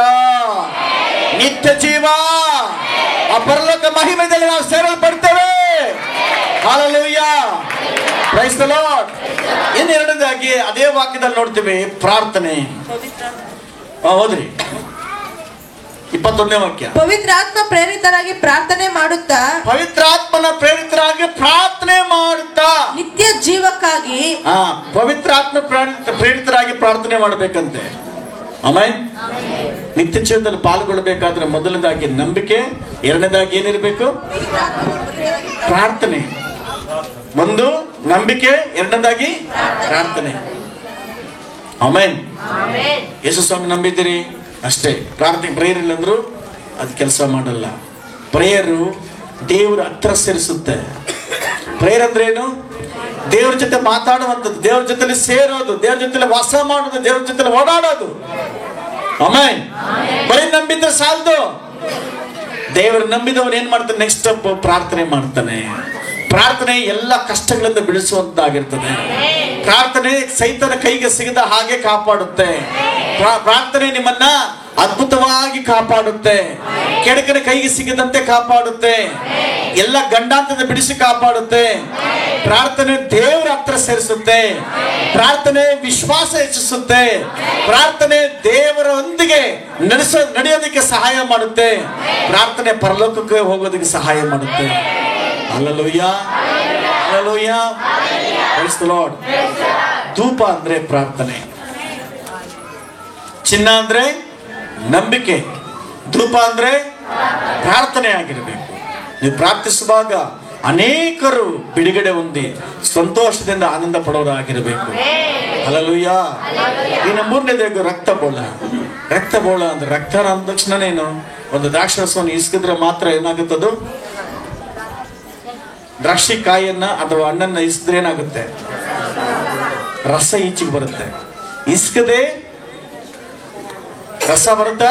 ನಿತ್ಯ ಜೀವ, ಆ ಪರಲೋಕ ಮಹಿಮೆಯಲ್ಲಿ ನಾವು ಸೇರಲ್ಪಡ್ತೇವೆ. Hallelujah, praise the Lord. ಇನ್ನೆರಡನೇದಾಗಿ ಅದೇ ವಾಕ್ಯದಲ್ಲಿ ನೋಡ್ತೀವಿ ಪ್ರಾರ್ಥನೆ. ಹೋದ್ರಿ 21ನೇ ವಾಕ್ಯ. ಪವಿತ್ರಾತ್ಮನ ಪ್ರೇರಿತರಾಗಿ ಪ್ರಾರ್ಥನೆ ಮಾಡುತ್ತಾ ನಿತ್ಯ ಜೀವಕ್ಕಾಗಿ ಪವಿತ್ರಾತ್ಮ ಪ್ರೇರಿತರಾಗಿ ಪ್ರಾರ್ಥನೆ ಮಾಡಬೇಕಂತೆ. ಆಮೆನ್. ನಿತ್ಯ ಜೀವನದಲ್ಲಿ ಪಾಲ್ಗೊಳ್ಳಬೇಕಾದ್ರೆ ಮೊದಲನೇದಾಗಿ ನಂಬಿಕೆ, ಎರಡನೇದಾಗಿ ಏನಿರಬೇಕು? ಪ್ರಾರ್ಥನೆ. ಒಂದು ನಂಬಿಕೆ, ಎರಡನೇದಾಗಿ ಪ್ರಾರ್ಥನೆ. ಆಮೆನ್. ಯೇಸು ಸ್ವಾಮಿ ನಂಬಿದ್ದೀರಿ ಅಷ್ಟೇ. ಪ್ರಾರ್ಥನೆ ಪ್ರೇಯರ್ ಇಲ್ಲಂದ್ರು ಅದು ಕೆಲಸ ಮಾಡಲ್ಲ. ಪ್ರೇಯರು ದೇವರ ಹತ್ರ ಸೇರಿಸುತ್ತೆ. ಪ್ರೇಯರ್ ಅಂದ್ರೆ ಏನು? ದೇವ್ರ ಜೊತೆ ಮಾತಾಡುವಂಥದ್ದು, ದೇವ್ರ ಜೊತೆಲಿ ಸೇರೋದು, ದೇವ್ರ ಜೊತೆಲಿ ವಾಸ ಮಾಡೋದು, ದೇವ್ರ ಜೊತೆಲಿ ಓಡಾಡೋದು. ಆಮೆನ್. ಬರೀ ನಂಬಿದ್ರೆ ಸಾಲದು. ದೇವರು ನಂಬಿದವನು ಏನ್ ಮಾಡ್ತಾನೆ? ನೆಕ್ಸ್ಟ್ ಸ್ಟೆಪ್ ಪ್ರಾರ್ಥನೆ ಮಾಡ್ತಾನೆ. ಪ್ರಾರ್ಥನೆ ಎಲ್ಲ ಕಷ್ಟಗಳಿಂದ ಬಿಡಿಸುವಂತಾಗಿರ್ತದೆ. ಪ್ರಾರ್ಥನೆ ಸೈತನ ಕೈಗೆ ಸಿಗದ ಹಾಗೆ ಕಾಪಾಡುತ್ತೆ. ಪ್ರಾರ್ಥನೆ ನಿಮ್ಮನ್ನ ಅದ್ಭುತವಾಗಿ ಕಾಪಾಡುತ್ತೆ. ಕೆಡಕನ ಕೈಗೆ ಸಿಗದಂತೆ ಕಾಪಾಡುತ್ತೆ. ಎಲ್ಲ ಗಂಡಾಂತದ ಬಿಡಿಸಿ ಕಾಪಾಡುತ್ತೆ. ಪ್ರಾರ್ಥನೆ ದೇವರ ಹತ್ರ ಸೇರಿಸುತ್ತೆ. ಪ್ರಾರ್ಥನೆ ವಿಶ್ವಾಸ ಹೆಚ್ಚಿಸುತ್ತೆ. ಪ್ರಾರ್ಥನೆ ದೇವರೊಂದಿಗೆ ನಡೆಯೋದಕ್ಕೆ ಸಹಾಯ ಮಾಡುತ್ತೆ. ಪ್ರಾರ್ಥನೆ ಪರಲೋಕಕ್ಕೆ ಹೋಗೋದಕ್ಕೆ ಸಹಾಯ ಮಾಡುತ್ತೆ. Hallelujah, hallelujah, praise the Lord. ಧೂಪ ಅಂದ್ರೆ ಪ್ರಾರ್ಥನೆ, ಚಿನ್ನ ಅಂದ್ರೆ ನಂಬಿಕೆ, ಧೂಪ ಅಂದ್ರೆ ಪ್ರಾರ್ಥನೆ ಆಗಿರಬೇಕು. ನೀವು ಪ್ರಾರ್ಥಿಸುವಾಗ ಅನೇಕರು ಬಿಡುಗಡೆ ಹೊಂದಿ ಸಂತೋಷದಿಂದ ಆನಂದ ಪಡೋರಾಗಿರಬೇಕು. ಹಲ್ಲೆಲೂಯಾ. ಇನ್ನು ಮೂರನೇದು ರಕ್ತಬೋಳ. ರಕ್ತಬೋಳ ಅಂದ್ರೆ ರಕ್ತ ಅಂದ ತಕ್ಷಣನೇನು? ಒಂದು ದ್ರಾಕ್ಷರಸವನ್ನು ಇಸ್ಕಿದ್ರೆ ಮಾತ್ರ ಏನಾಗುತ್ತದು? ದ್ರಾಕ್ಷಿ ಕಾಯಿಯನ್ನ ಅಥವಾ ಹಣ್ಣನ್ನ ಇಸ್ಕಿದ್ರೆ ಏನಾಗುತ್ತೆ? ರಸ ಈಚೆಗೆ ಬರುತ್ತೆ. ಇಸ್ಕದೆ ರಸ ಬರುತ್ತಾ?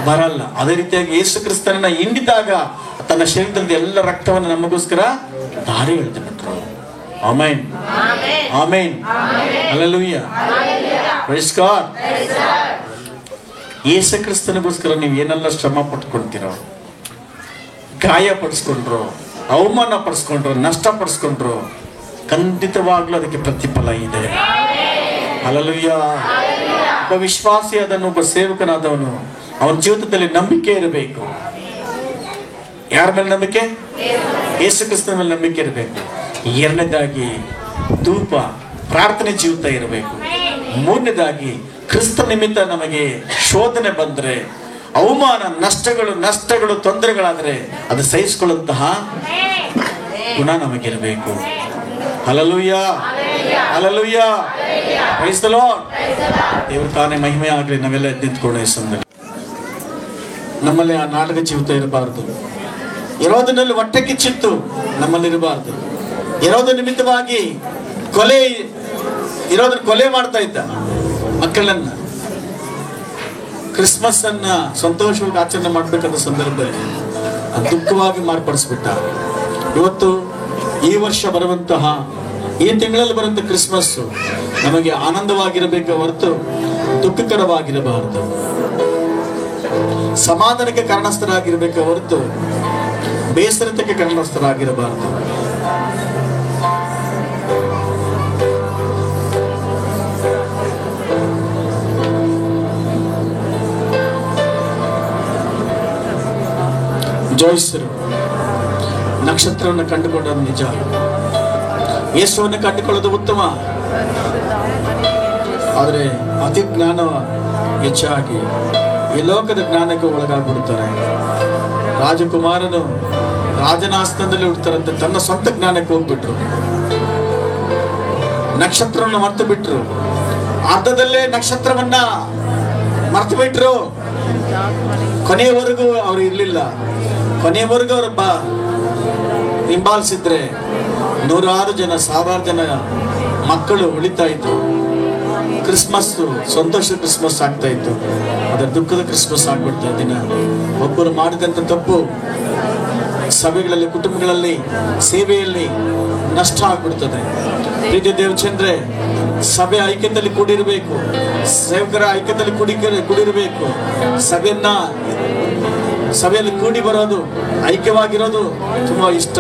ಬರಲ್ಲ. ಅದೇ ರೀತಿಯಾಗಿ ಯೇಸು ಕ್ರಿಸ್ತನನ್ನ ಹಿಂಡಿದಾಗ ತನ್ನ ಶರೀರದಲ್ಲಿ ಎಲ್ಲ ರಕ್ತವನ್ನು ನಮಗೋಸ್ಕರ ಧಾರೆ ಎಳೆದುಬಿಟ್ರು. Amen, amen, hallelujah, praise God. Yesu ಕ್ರಿಸ್ತನಿಗೋಸ್ಕರ ನೀವು ಏನೆಲ್ಲ ಶ್ರಮ ಪಟ್ಕೊಂತೀರೋ, ಗಾಯ ಪಡಿಸ್ಕೊಂಡ್ರು, ಅವಮಾನ ಪಡಿಸ್ಕೊಂಡ್ರು, ನಷ್ಟ ಪಡಿಸ್ಕೊಂಡ್ರು, ಖಂಡಿತವಾಗ್ಲೂ ಅದಕ್ಕೆ ಪ್ರತಿಫಲ ಇದೆ. ಹಲ್ಲೆಲೂಯಾ. ಒಬ್ಬ ವಿಶ್ವಾಸಿ ಅದನ್ನು, ಒಬ್ಬ ಸೇವಕನಾದವನು ಅವನ ಜೀವಿತದಲ್ಲಿ ನಂಬಿಕೆ ಇರಬೇಕು. ಯಾರ ಮೇಲೆ ನಂಬಿಕೆ? ಯೇಸು ಕ್ರಿಸ್ತನ ಮೇಲೆ ನಂಬಿಕೆ ಇರಬೇಕು. ಎರಡನೇದಾಗಿ ಧೂಪ ಪ್ರಾರ್ಥನೆ ಜೀವಿತ ಇರಬೇಕು. ಮೂರನೇದಾಗಿ ಕ್ರಿಸ್ತ ನಿಮಿತ್ತ ನಮಗೆ ಶೋಧನೆ ಬಂದ್ರೆ, ಅವಮಾನ, ನಷ್ಟಗಳು ತೊಂದರೆಗಳಾದ್ರೆ ಅದು ಸಹಿಸಿಕೊಳ್ಳುವಂತಹ ಗುಣ ನಮಗಿರಬೇಕು. Hallelujah, hallelujah, praise the Lord. ದೇವರು ತಾನೇ ಮಹಿಮೆ ಆಗಲಿ. ನಾವೆಲ್ಲ ಎದ್ದು ನಿಂತ್ಕೊಳ್ಳೋ ಈ ಸಂದರ್ಭ. ನಮ್ಮಲ್ಲಿ ಆ ನಾಟಕ ಜೀವಿತ ಇರಬಾರದು. ಯೆಹೂದನಲ್ಲಿ ಹೊಟ್ಟೆ ಕಿಚ್ಚಿತ್ತು ನಮ್ಮಲ್ಲಿರಬಾರದು. ಯೆಹೂದ ನಿಮಿತ್ತವಾಗಿ ಕೊಲೆ ಮಾಡ್ತಾ ಇದ್ದ ಮಕ್ಕಳನ್ನ. ಕ್ರಿಸ್ಮಸ್ ಅನ್ನ ಸಂತೋಷವಾಗಿ ಆಚರಣೆ ಮಾಡಬೇಕಾದ ಸಂದರ್ಭದಲ್ಲಿ ದುಃಖವಾಗಿ ಮಾರ್ಪಡಿಸ್ಬಿಟ್ಟ. ಇವತ್ತು ಈ ವರ್ಷ ಬರುವಂತಹ, ಈ ತಿಂಗಳಲ್ಲಿ ಬರುವಂತಹ ಕ್ರಿಸ್ಮಸ್ ನಮಗೆ ಆನಂದವಾಗಿರಬೇಕು ಹೊರತು ದುಃಖಕರವಾಗಿರಬಾರದು. ಸಮಾಧಾನಕ್ಕೆ ಕಾರಣಸ್ಥರಾಗಿರ್ಬೇಕು ಹೊರತು ಬೇಸರತೆಗೆ ಕಾರಣಸ್ಥರಾಗಿರಬಾರದು. ಜೋಯಿಸರು ನಕ್ಷತ್ರವನ್ನು ಕಂಡುಕೊಂಡದ್ದು ನಿಜ. ಯೇಸುವನ್ನು ಕಂಡುಕೊಳ್ಳೋದು ಉತ್ತಮ, ಆದರೆ ಅತಿ ಜ್ಞಾನ ಹೆಚ್ಚಾಗಿ ಈ ಲೋಕದ ಜ್ಞಾನಕ್ಕೆ ಒಳಗಾಗ್ಬಿಡ್ತಾರೆ. ರಾಜಕುಮಾರನು ರಾಜನ ಆಸ್ಥಾನದಲ್ಲಿ ಹುಡ್ತಾರಂತೆ, ತನ್ನ ಸ್ವಂತ ಜ್ಞಾನಕ್ಕೆ ಹೋಗ್ಬಿಟ್ರು. ನಕ್ಷತ್ರವನ್ನು ಮರ್ತು ಬಿಟ್ರು. ಅರ್ಧದಲ್ಲೇ ನಕ್ಷತ್ರವನ್ನ ಮರ್ತು ಬಿಟ್ರು. ಕೊನೆಯವರೆಗೂ ಅವ್ರು ಇರ್ಲಿಲ್ಲ. ಕೊನೆಯವರೆಗೂ ಅವ್ರ ಹಿಂಬಾಲಿಸಿದ್ರೆ ನೂರಾರು ಜನ, ಸಾವಿರಾರು ಜನ ಮಕ್ಕಳು ಉಳಿತಾ ಇದ್ರು. ಕ್ರಿಸ್ಮಸ್ ಸಂತೋಷದ ಕ್ರಿಸ್ಮಸ್ ಆಗ್ತಾ ಇತ್ತು, ಅದರ ದುಃಖದ ಕ್ರಿಸ್ಮಸ್ ಆಗ್ಬಿಡ್ತಾ. ದಿನ ಒಬ್ಬರು ಮಾಡಿದಂತ ತಪ್ಪು ಸಭೆಗಳಲ್ಲಿ, ಕುಟುಂಬಗಳಲ್ಲಿ, ಸೇವೆಯಲ್ಲಿ ನಷ್ಟ ಆಗ್ಬಿಡ್ತದೆ. ಪ್ರೀತಿ ದೇವಚಂದ್ರೆ, ಸಭೆ ಐಕ್ಯದಲ್ಲಿ ಕೂಡಿರಬೇಕು, ಸೇವಕರ ಐಕ್ಯದಲ್ಲಿ ಕೂಡಿರಬೇಕು. ಸಭೆಯಲ್ಲಿ ಕೂಡಿ ಬರೋದು, ಐಕ್ಯವಾಗಿರೋದು ತುಂಬಾ ಇಷ್ಟ.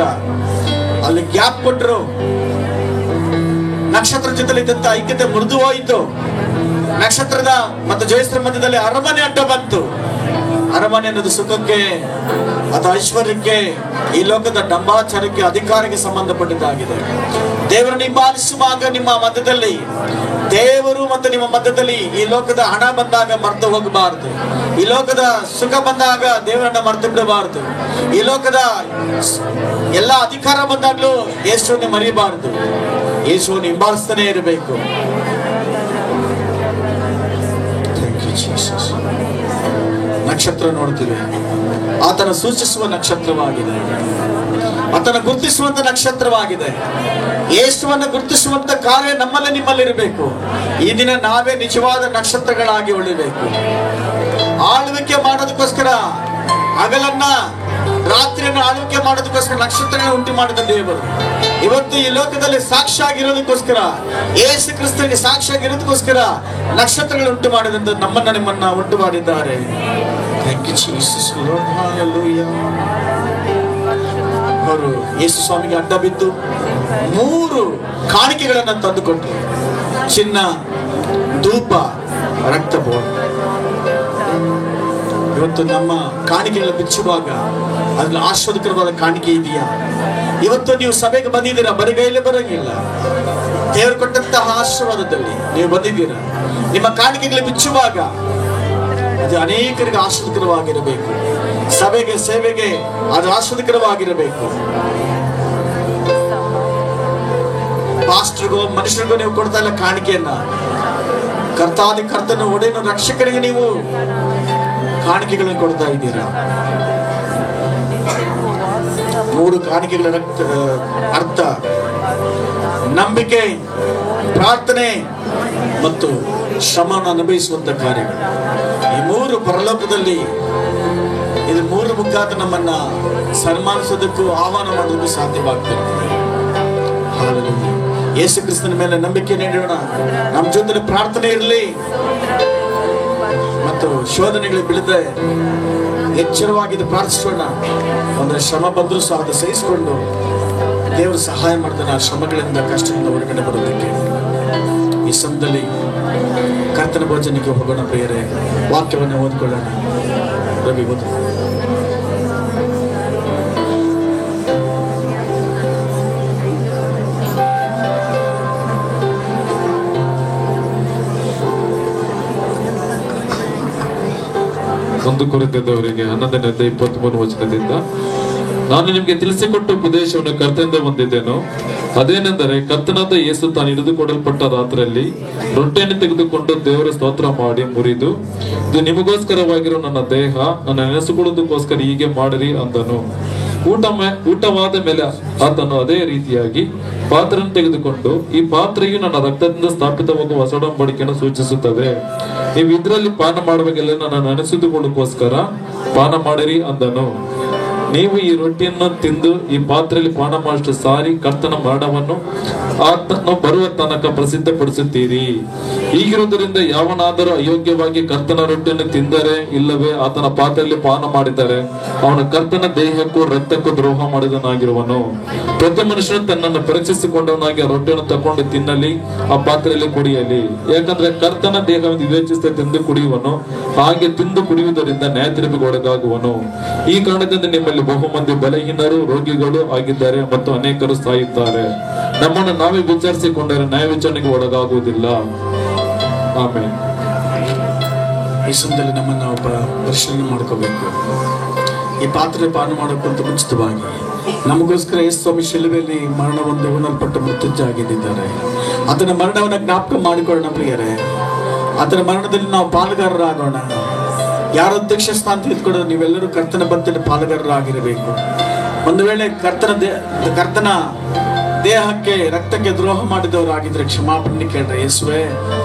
ಅಲ್ಲಿ ಗ್ಯಾಪ್ ಕೊಟ್ಟರು. ನಕ್ಷತ್ರ ಜೊತೆಲಿ ಇದ್ದಂತ ಐಕ್ಯತೆ ಮುರಿದು ಹೋಯಿತು. ನಕ್ಷತ್ರದ ಮತ್ತು ಜಯಸ್ತ್ರ ಮಧ್ಯದಲ್ಲಿ ಅರಮನೆ ಅಡ್ಡ ಬಂತು. ಅರಮನೆ ಅನ್ನೋದು ಸುಖಕ್ಕೆ ಅಥವಾ ಐಶ್ವರ್ಯಕ್ಕೆ, ಈ ಲೋಕದ ಡಂಬಾಚಾರಕ್ಕೆ, ಅಧಿಕಾರಕ್ಕೆ ಸಂಬಂಧಪಟ್ಟಿದ್ದಾಗಿದೆ. ದೇವರನ್ನು ಹಿಂಬಾಲಿಸುವಾಗ ನಿಮ್ಮ ಮಧ್ಯದಲ್ಲಿ, ದೇವರು ಮತ್ತು ನಿಮ್ಮ ಮಧ್ಯದಲ್ಲಿ ಈ ಲೋಕದ ಹಣ ಬಂದಾಗ ಮರೆತು ಹೋಗಬಾರದು. ಈ ಲೋಕದ ಸುಖ ಬಂದಾಗ ದೇವರನ್ನ ಮರೆತು ಬಿಡಬಾರದು. ಈ ಲೋಕದ ಎಲ್ಲ ಅಧಿಕಾರ ಬಂದಾಗ್ಲೂ ಯೇಸುವನ್ನು ಮರಿಬಾರದು. ಯೇಸುವನ್ನು ಹಿಂಬಾಲಿಸ್ತಾನೆ ಇರಬೇಕು. ನಕ್ಷತ್ರ ನೋಡ್ತೀವಿ, ಆತನ ಸೂಚಿಸುವ ನಕ್ಷತ್ರವಾಗಿದೆ, ಆತನ ಗುರುತಿಸುವಂತ ನಕ್ಷತ್ರವಾಗಿದೆ. ಯೇಸುವನ್ನು ಗುರುತಿಸುವಂತ ಕಾರ್ಯ ನಮ್ಮಲ್ಲಿ ನಿಮ್ಮಲ್ಲಿ ಇರಬೇಕು. ಈ ದಿನ ನಾವೇ ನಿಜವಾದ ನಕ್ಷತ್ರಗಳಾಗಿ ಉಳಿಬೇಕು. ಆಳ್ವಿಕೆ ಮಾಡೋದಕ್ಕೋಸ್ಕರ, ಹಗಲನ್ನ ರಾತ್ರಿಯನ್ನು ಆಳ್ವಿಕೆ ಮಾಡೋದಕ್ಕೋಸ್ಕರ ನಕ್ಷತ್ರಗಳನ್ನ ಉಂಟು ಮಾಡಿದ ದೇವರು ಇವತ್ತು ಈ ಲೋಕದಲ್ಲಿ ಸಾಕ್ಷಿಯಾಗಿರೋದಕ್ಕೋಸ್ಕರ, ಯೇಸು ಕ್ರಿಸ್ತನಿಗೆ ಸಾಕ್ಷಿಯಾಗಿರೋದಕ್ಕೋಸ್ಕರ ನಕ್ಷತ್ರಗಳು ಉಂಟು ಮಾಡಿದಂತ ನಮ್ಮನ್ನ ನಿಮ್ಮನ್ನ ಉಂಟು ಮಾಡಿದ್ದಾರೆ. ಅವರು ಯೇಸು ಸ್ವಾಮಿಗೆ ಅಡ್ಡ ಬಿದ್ದು 3 ಕಾಣಿಕೆಗಳನ್ನ ತಂದುಕೊಟ್ರು: ಚಿನ್ನ, ಧೂಪ, ರಕ್ತಬೋಧ. ಇವತ್ತು ನಮ್ಮ ಕಾಣಿಕೆಗಳ ಬಿಚ್ಚುವಾಗ ಅದ್ರಲ್ಲಿ ಆಶೀರ್ವಾದಕರವಾದ ಕಾಣಿಕೆ ಇದೆಯಾ? ಇವತ್ತು ನೀವು ಸಭೆಗೆ ಬಂದಿದ್ದೀರಾ, ಬರಿಗೈಲಿ ಬರಂಗಿಲ್ಲ. ದೇವರು ಕೊಟ್ಟಂತಹ ಆಶೀರ್ವಾದದಲ್ಲಿ ನೀವು ಬಂದಿದ್ದೀರಾ. ನಿಮ್ಮ ಕಾಣಿಕೆಗಳು ಬಿಚ್ಚುವಾಗ ಅದು ಅನೇಕರಿಗೆ ಆಶೀರ್ವಾದಕರವಾಗಿರಬೇಕು. ಸಭೆಗೆ, ಸೇವೆಗೆ ಅದು ಆಶೀರ್ವಾದಕರವಾಗಿರಬೇಕು. ಪಾಸ್ಟರ್ಗೋ ಮನುಷ್ಯರಿಗೋ ನೀವು ಕೊಡ್ತಾ ಇಲ್ಲ ಕಾಣಿಕೆಯನ್ನ. ಕರ್ತನ ಒಡೆಯನ ರಕ್ಷಕರಿಗೆ ನೀವು ಕಾಣಿಕೆಗಳನ್ನು ಕೊಡ್ತಾ ಇದ್ದೀರಾ. 3 ಕಾಣಿಕೆಗಳ ಅರ್ಥ ನಂಬಿಕೆ, ಪ್ರಾರ್ಥನೆ ಮತ್ತು ಶ್ರಮನ ಅನುಭವಿಸುವಂತ ಕಾರ್ಯಗಳು. ಈ 3 ಪರಲೋಕದಲ್ಲಿ, ಇದು 3 ಮುಖಾಂತರ ನಮ್ಮನ್ನ ಸನ್ಮಾನಿಸೋದಕ್ಕೂ ಆಹ್ವಾನ ಮಾಡೋದಕ್ಕೂ ಸಾಧ್ಯವಾಗ್ತದೆ. ಯೇಸು ಕ್ರಿಸ್ತನ ಮೇಲೆ ನಂಬಿಕೆ ನೀಡೋಣ. ನಮ್ಮ ಜೊತೆ ಪ್ರಾರ್ಥನೆ ಇರಲಿ ಮತ್ತು ಶೋಧನೆಗಳು ಬೀಳದೆ ಎಚ್ಚರವಾಗಿ ಪ್ರಾರ್ಥಿಸೋಣ. ಒಂದು ಶ್ರಮ ಬಂದರೂ ಸಹ ಅದು ಸಹಿಸಿಕೊಂಡು ದೇವರು ಸಹಾಯ ಮಾಡ್ತಾನೆ ಆ ಶ್ರಮಗಳಿಂದ ಕಷ್ಟದಿಂದ ಹೊರಗಡೆ ಬರೋದಕ್ಕೆ. ಈ ಸಮಯದಲ್ಲಿ ಕರ್ತನ ಭೋಜನಕ್ಕೆ ಹೋಗೋಣ ಪ್ರಿಯರೇ. ವಾಕ್ಯವನ್ನು ಓದ್ಕೊಳ್ಳೋಣ. ರವಿ ಓದು. ಒಂದು ಕೊರಿಂಥದವರಿಗೆ 11:23 ನಾನು ನಿಮಗೆ ತಿಳಿಸಿಕೊಟ್ಟ ಉಪದೇಶವನ್ನು ಕರ್ತನಿಂದ ಹೊಂದಿದ್ದೇನು. ಅದೇನೆಂದರೆ, ಕರ್ತನಾದ ಯೇಸು ತಾನು ಹಿಡಿದುಕೊಡಲ್ಪಟ್ಟ ರಾತ್ರಿಯಲ್ಲಿ ರೊಟ್ಟಿಯನ್ನು ತೆಗೆದುಕೊಂಡು ದೇವರ ಸ್ತೋತ್ರ ಮಾಡಿ ಮುರಿದು, ಇದು ನಿಮಗೋಸ್ಕರವಾಗಿರೋ ನನ್ನ ದೇಹ, ನನ್ನ ನೆನೆಸಿಕೊಳ್ಳುವುದಕ್ಕೋಸ್ಕರ ಹೀಗೆ ಮಾಡಿರಿ ಅಂದನು. ಊಟವಾದ ಮೇಲೆ ಆತನು ಅದೇ ರೀತಿಯಾಗಿ ಪಾತ್ರೆಯನ್ನು ತೆಗೆದುಕೊಂಡು, ಈ ಪಾತ್ರೆಯು ನನ್ನ ರಕ್ತದಿಂದ ಸ್ಥಾಪಿತವಾಗುವ ಹೊಸ ಒಡಂಬಡಿಕೆಯನ್ನು ಸೂಚಿಸುತ್ತದೆ. ನೀವು ಇದರಲ್ಲಿ ಪಾನ ಮಾಡುವಾಗೆಲ್ಲ ನನ್ನ ನೆನೆಸಿದುಕೊಳ್ಳುವುದಕ್ಕೋಸ್ಕರ ಪಾನ ಮಾಡಿರಿ ಅಂದನು. ನೀವು ಈ ರೊಟ್ಟಿಯನ್ನು ತಿಂದು ಈ ಪಾತ್ರೆಯಲ್ಲಿ ಪಾನ ಮಾಡಿಷ್ಟು ಸಾರಿ ಕರ್ತನ ಮರಣವನ್ನು ಆತನು ಬರುವ ತನಕ ಪ್ರಸಿದ್ಧಪಡಿಸುತ್ತೀರಿ. ಹೀಗಿರುವುದರಿಂದ ಯಾವನಾದರೂ ಅಯೋಗ್ಯವಾಗಿ ಕರ್ತನ ರೊಟ್ಟಿಯನ್ನು ತಿಂದರೆ ಇಲ್ಲವೇ ಆತನ ಪಾತ್ರೆಯಲ್ಲಿ ಪಾನ ಮಾಡಿದರೆ ಅವನ ಕರ್ತನ ದೇಹಕ್ಕೂ ರಕ್ತಕ್ಕೂ ದ್ರೋಹ ಮಾಡಿದನಾಗಿರುವನು. ಪ್ರತಿ ಮನುಷ್ಯನು ತನ್ನನ್ನು ಪರೀಕ್ಷಿಸಿಕೊಂಡವನಾಗಿ ಆ ರೊಟ್ಟಿಯನ್ನು ತಕೊಂಡು ತಿನ್ನಲಿ, ಆ ಪಾತ್ರೆಯಲ್ಲಿ ಕುಡಿಯಲಿ. ಯಾಕಂದ್ರೆ ಕರ್ತನ ದೇಹವನ್ನು ವಿವೇಚಿಸದೆ ತಿಂದು ಕುಡಿಯುವನು, ಹಾಗೆ ತಿಂದು ಕುಡಿಯುವುದರಿಂದ ನ್ಯಾಯ ತೀರ್ಪಿಗೆ ಒಳಗಾಗುವನು. ಈ ಕಾರಣದಿಂದ ನಿಮ್ಮಲ್ಲಿ ಬಹುಮಂದಿ ಬಲಹೀನರು, ರೋಗಿಗಳು ಆಗಿದ್ದಾರೆ ಮತ್ತು ಅನೇಕರು ಸಾಯುತ್ತಾರೆ. ನಮ್ಮನ್ನು ನಾವೇ ವಿಚಾರಿಸಿಕೊಂಡರೆ ನ್ಯಾಯ ವಿಚಾರಣೆಗೆ ಒಳಗಾಗುವುದಿಲ್ಲ. ಆಮೇಲೆ ಈ ಸಮಯದಲ್ಲಿ ನಮ್ಮನ್ನು ಒಬ್ಬ ಪರಿಶೀಲನೆ ಮಾಡ್ಕೋಬೇಕು. ಈ ಪಾತ್ರೆ ಪಾನ ಮಾಡೋಕ್ಕಂತ ಮುಂಚಿತವಾಗಿ ನಮಗೋಸ್ಕರ ಯೇಸು ಸ್ವಾಮಿ ಶಿಲುಬೆಯಲ್ಲಿ ಮರಣ ಒಂದು ಉಣಲ್ಪಟ್ಟು ಮೃತ್ಯುಂಜಯರಾಗಿದ್ದಾರೆ. ಅದನ್ನ ಮರಣವನ್ನು ಜ್ಞಾಪಕ ಮಾಡಿಕೊಳ್ಳೋಣ ಪ್ರಿಯರೇ. ಅದರ ಮರಣದಲ್ಲಿ ನಾವು ಪಾಲುಗಾರರಾಗೋಣ. ಯಾರು ಅಧ್ಯಕ್ಷ ಸ್ಥಾನ ತೆಗೆದುಕೊಳ್ಳೋದು, ನೀವೆಲ್ಲರೂ ಕರ್ತನ ಬಂತಿನ ಪಾಲುಗಾರರಾಗಿರಬೇಕು. ಒಂದು ವೇಳೆ ಕರ್ತನ ದೇಹಕ್ಕೆ ರಕ್ತಕ್ಕೆ ದ್ರೋಹ ಮಾಡಿದವರಾಗಿದ್ರೆ ಕ್ಷಮಾಪಣೆ ಕೇಳ್ರಿ. ಯೇಸುವೆ,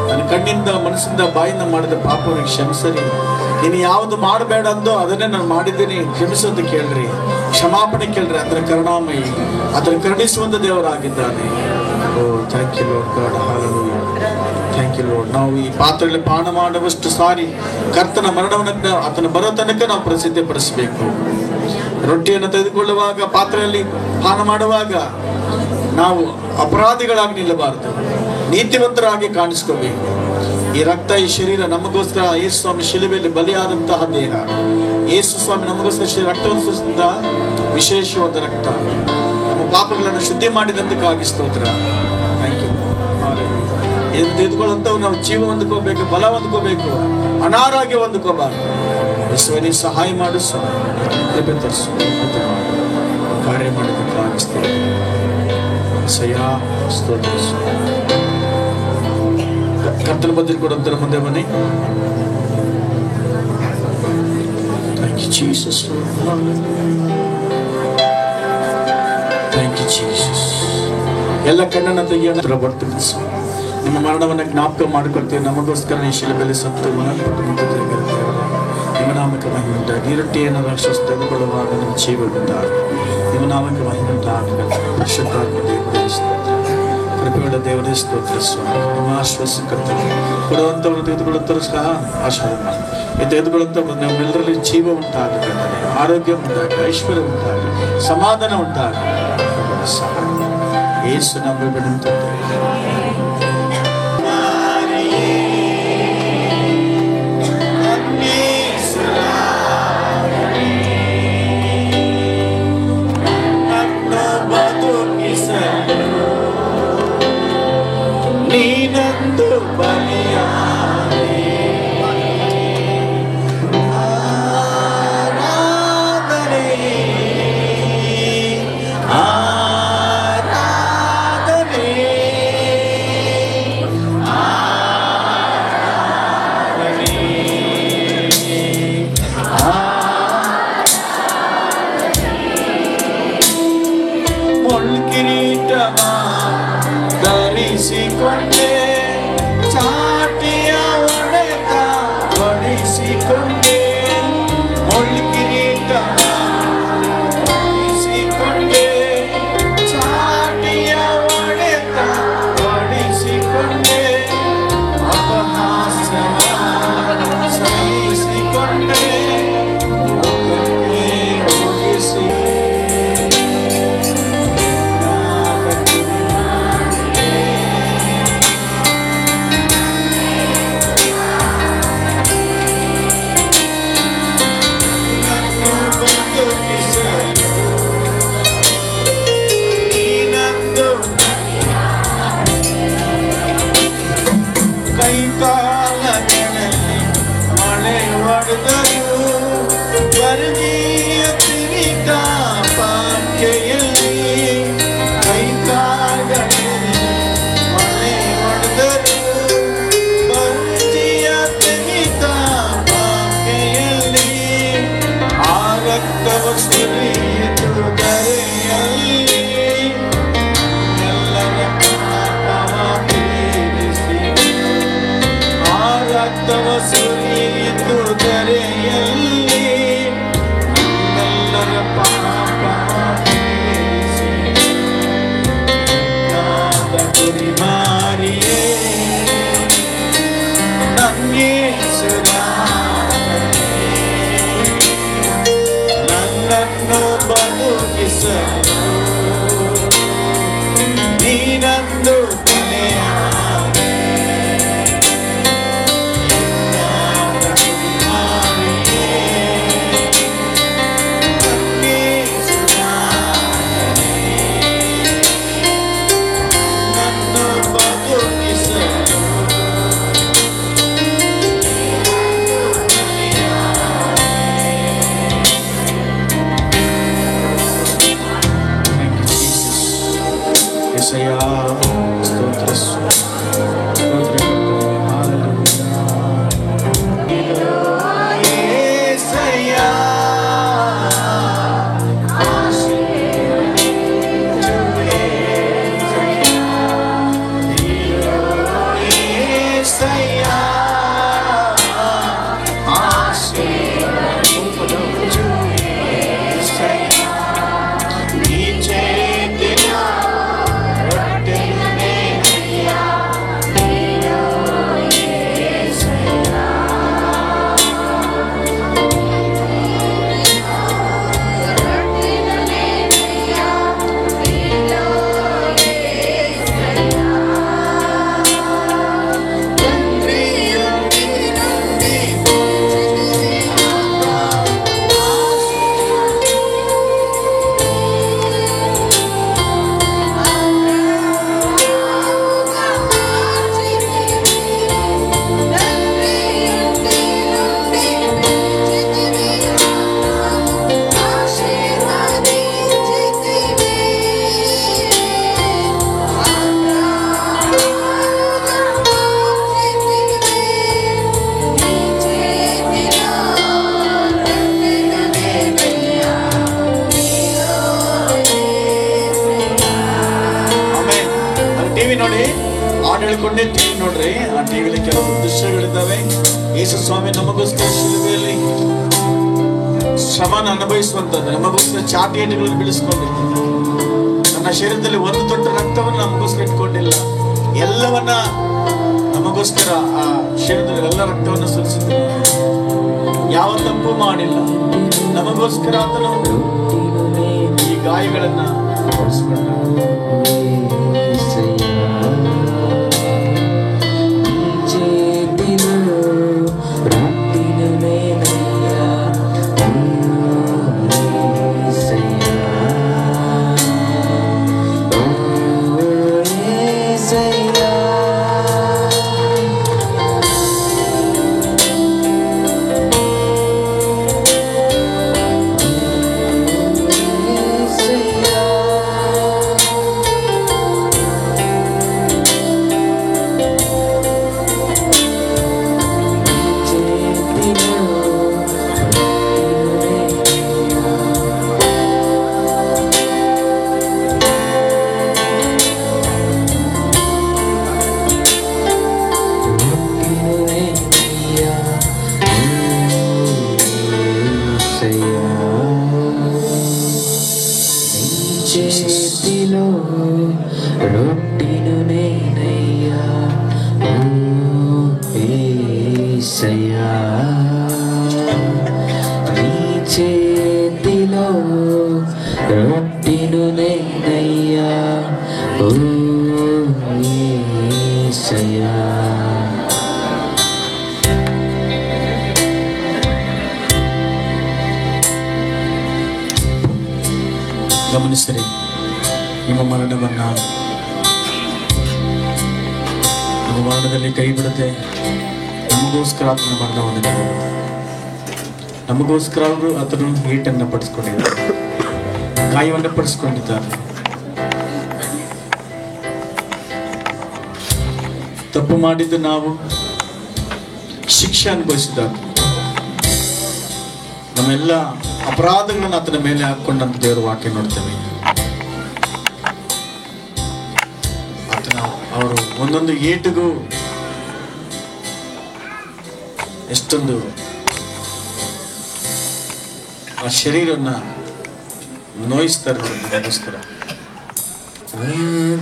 ನನ್ನ ಕಣ್ಣಿಂದ ಮನಸ್ಸಿಂದ ಬಾಯಿಂದ ಮಾಡಿದ ಪಾಪವನ್ನು ಕ್ಷಮಿಸರಿ. ನೀನು ಯಾವುದು ಮಾಡಬೇಡ ಅಂದೋ ಅದನ್ನೇ ನಾನು ಮಾಡಿದ್ದೀನಿ, ಕ್ಷಮಿಸೋದು ಕೇಳ್ರಿ. ಕ್ಷಮಾಪಣೆ ಕೇಳ್ರಿ. ಅದರ ಕರುಣಾಮಯಿ, ಅದನ್ನು ಕರುಣಿಸುವಂತ ದೇವರಾಗಿದ್ದಾನೆ. Oh thank you Lord God, hallelujah, thank you Lord. ನಾವು ಈ ಪಾತ್ರೆಯಲ್ಲಿ ಪಾನ ಮಾಡುವಷ್ಟು ಸಾರಿ ಕರ್ತನ ಮರಣವನ್ನು ಆತನ ಬರೋ ತನಕ ನಾವು ಪ್ರಸಿದ್ಧಪಡಿಸಬೇಕು. ರೊಟ್ಟಿಯನ್ನು ತೆಗೆದುಕೊಳ್ಳುವಾಗ, ಪಾತ್ರೆಯಲ್ಲಿ ಪಾನ ಮಾಡುವಾಗ ನಾವು ಅಪರಾಧಿಗಳಾಗಿ ನಿಲ್ಲಬಾರದು, ನೀತಿವಂತರಾಗಿ ಕಾಣಿಸ್ಕೋಬೇಕು. ಈ ರಕ್ತ, ಈ ಶರೀರ ನಮಗೋಸ್ಕರ ಯೇಸು ಸ್ವಾಮಿ ಶಿಲುಬೆಯಲ್ಲಿ ಬಲಿಯಾದಂತಹ ದೇಹ. ಯೇಸು ಸ್ವಾಮಿ ನಮಗೋಸ್ಕರ ರಕ್ತವನ್ನು ಸುರಿಸಿದ ವಿಶೇಷವಾದ ರಕ್ತ ನಮ್ಮ ಪಾಪಗಳನ್ನು ಶುದ್ಧಿ ಮಾಡಿದಂತಕ್ಕಾಗಿ ಸ್ತೋತ್ರ. Thank you. ತೆಗೆದುಕೊಳ್ಳುವಂಥವು ನಾವು ಜೀವ ಹೊಂದ್ಕೋಬೇಕು, ಬಲ ಹೊಂದ್ಕೋಬೇಕು, ಅನಾರೋಗ್ಯ ಹೊಂದ್ಕೋಬಾರ್ದು. ಯೇಸುವೇ ಸಹಾಯ ಮಾಡು ಸ್ವಾಮಿ, ಕೃಪೆ ತರಿಸು, ಕಾರ್ಯ ಮಾಡಿದ್ದಕ್ಕಾಗಿ ಸ್ತೋತ್ರ. ಸ್ತೋತ್ರಿಸು. ಕರ್ತನ ಬದ್ಧರು ಕೊಡುವಂತರ ಮುಂದೆ ಬನ್ನಿ. Thank you Jesus. Thank you Jesus. ಎಲ್ಲ ಕಣ್ಣನ್ನು ತೆಗೆಯೋಣ. ಬರ್ತೀವಿ ನಿಮ್ಮ ಮರಣವನ್ನು ಜ್ಞಾಪಕ ಮಾಡಿಕೊಳ್ತೀವಿ. ನಮಗೋಸ್ಕರ ಈ ಶಿಲುಬೆಯಲ್ಲಿ ಸತ್ತು ನಿಮ್ಮ ನಾಮಕ್ಕೆ ಮಹಿಮೆ ಉಂಟಾಗಿ. ಈ ರೊಟ್ಟಿಯನ್ನು ರಾಕ್ಷಸ ತೆಗೆದುಕೊಳ್ಳುವಾಗ ನಿಮ್ಮ ಜೀವ ಉಂಟಾಗಿ. ನಿಮ್ಮ ನಾಮಕ್ಕೆ ಮಹಿಮೆ ಉಂಟಾಗಿ. ಪರಿಶುದ್ಧಾತ್ಮ ದೇವರೇ ಸ್ತೋತ್ರ. ಕೃಪೆಯುಳ್ಳ ದೇವರೇ ಸ್ತೋತ್ರ ಸ್ವಾಮಿ. ನಿಮ್ಮ ಆಶ್ವಾಸಕರ್ತನೆ ಕೊಡುವಂಥವ್ರು ತೆಗೆದುಕೊಳ್ಳುತ್ತರೂ ಸಹ ಆಶೀರ್ವಾದ ಮಾಡಿ. ಈ ತೆಗೆದುಕೊಳ್ಳುವಂಥವ್ರು ನಮ್ಮೆಲ್ಲರಲ್ಲಿ ಜೀವ ಉಂಟಾಗಲಿ, ಆರೋಗ್ಯ ಉಂಟಾಗಲಿ, ಐಶ್ವರ್ಯ ಉಂಟಾಗಲಿ, ಸಮಾಧಾನ ಉಂಟಾಗಲಿ. ಸಹಾಯ ಯೇಸು ನಮ್ಮ ಬಿಡುತ್ತೆ. ನೀನಂದು ಬಲಿಯಾದೆ ಆರಾಧನೆ ಆರಾಧನೆ ಆರಾಧನೆ ಮುಳ್ಕಿರೀಟ ಧರಿಸಿಕೊಂಡೆ, ಚಾಟಿಯ ಒಡೆತ ಹೊಡಿಸಿಕೊಂಡೆ, ಮುಳ್ಕಿರೀಟ ಧರಿಸಿಕೊಂಡೆ, ಚಾಟಿಯ ಒಡೆತ ಹೊಡಿಸಿಕೊಂಡೆ, ಅಪಹಾಸ್ಯ ಸಹಿಸಿಕೊಂಡೆ, ಮುಖಕ್ಕೆ ಹೋಗಿಸಿ ಬರ್ಜಿಯುತ್ತಿರಿದ ಪಾಂಕೆಯಲ್ಲಿ ಕೈಕಾಲಗಳಲ್ಲಿ ಮಳೆ ಹೊಡೆದರು ಬರ್ಜಿಯುತ್ತಿರಿದ ಪಾಂಕೆಯಲ್ಲಿ ಆ ರಕ್ತವ ಸುರಿಯಿತು ಧರೆಯಲ್ಲಿ ಎಲ್ಲರ ಪಾಪವ ತೀರಿಸಿ ಆ ರಕ್ತವ ಸುರಿಯಿತು ಧರೆಯಲ್ಲಿ ನಮ್ಮೆಲ್ಲರ ಪಾಪವ ತೀರಿಸಿ ನಾದ ಕುರಿಮಾರಿಯೇ ನನ್ನನ್ನು ಬದುಕಿಸಲು ನೀನಂದು ಕೊನೆಯಾದೆ. ನಾದ ಕುರಿಮಾರಿಯೇ ನನ್ಗೆ ಸುಧಾರಣೆ. ನನ್ನನ್ನು ಬದುಕಿಸಲು యేసయ్యా స్తోత్ర యేసయ్యా యేసయ్యా నీ చేతిలో ಟಿವಿ ನೋಡಿ, ಹಾಡು ಹೇಳ್ಕೊಂಡೇ ಟಿವಿ ನೋಡ್ರಿ. ಆ ಟಿವಿಲಿ ಕೆಲವು ದೃಶ್ಯಗಳಿದ್ದಾವೆ. ಯೇಸು ಸ್ವಾಮಿ ನಮಗೋಸ್ಕರ ಶಿಲುಬೆಯಲ್ಲಿ ಶ್ರಮನ ಅನುಭವಿಸುವಂತದ್ದು, ನಮಗೋಸ್ಕರ ಚಾಟಿಯೇಟುಗಳನ್ನು ಬೀಳಿಸ್ಕೊಂಡಿರ್ತಾರೆ. ನನ್ನ ಶರೀರದಲ್ಲಿ ಒಂದು ತೊಟ್ಟು ರಕ್ತವನ್ನು ನಮಗೋಸ್ಕರ ಇಟ್ಕೊಂಡಿಲ್ಲ, ಎಲ್ಲವನ್ನ ನಮಗೋಸ್ಕರ ಆ ಶರೀರದಲ್ಲಿ ಎಲ್ಲ ರಕ್ತವನ್ನು ಸುರಿಸಿದ್ದಾನೆ. ಯಾವ ತಪ್ಪು ಮಾಡಿಲ್ಲ, ನಮಗೋಸ್ಕರ ಆತನು ಈ ಗಾಯಗಳನ್ನ ಹೊರಿಸಿಕೊಂಡ. చేతిలో రొట్టెను నేనయ్యా ఓ యేసయ్యా నీ చేతిలో రొట్టెను నేనయ్యా ఓ యేసయ్యా ಗಮನಿಸಿರಿ, ನಿಮ್ಮ ಮರಣವನ್ನ ನಮ್ಮ ಮರಣದಲ್ಲಿ ಕೈ ಬಿಡದೆ ನಮಗೋಸ್ಕರ ಆತನ ಮರಣವನ್ನು ನಮಗೋಸ್ಕರ ಅವರು ಅದನ್ನು ಏಟನ್ನು ಪಡಿಸ್ಕೊಂಡಿದ್ದಾರೆ, ಗಾಯವನ್ನು ಪಡಿಸ್ಕೊಂಡಿದ್ದಾರೆ. ತಪ್ಪು ಮಾಡಿದ್ದು ನಾವು, ಶಿಕ್ಷೆ ಅನುಭವಿಸಿದ್ದಾರೆ. ನಮ್ಮೆಲ್ಲ ಅಪರಾಧಗಳನ್ನು ಆತನ ಮೇಲೆ ಹಾಕೊಂಡಂತ ದೇವರ ವಾಕ್ಯ ನೋಡ್ತೇವೆ. ಆತನ ಅವರು ಒಂದೊಂದು ಏಟಿಗೂ ಎಷ್ಟೊಂದು ಆ ಶರೀರವನ್ನ ನೋಯಿಸ್ತಾರೆ ನಮಗೋಸ್ಕರ.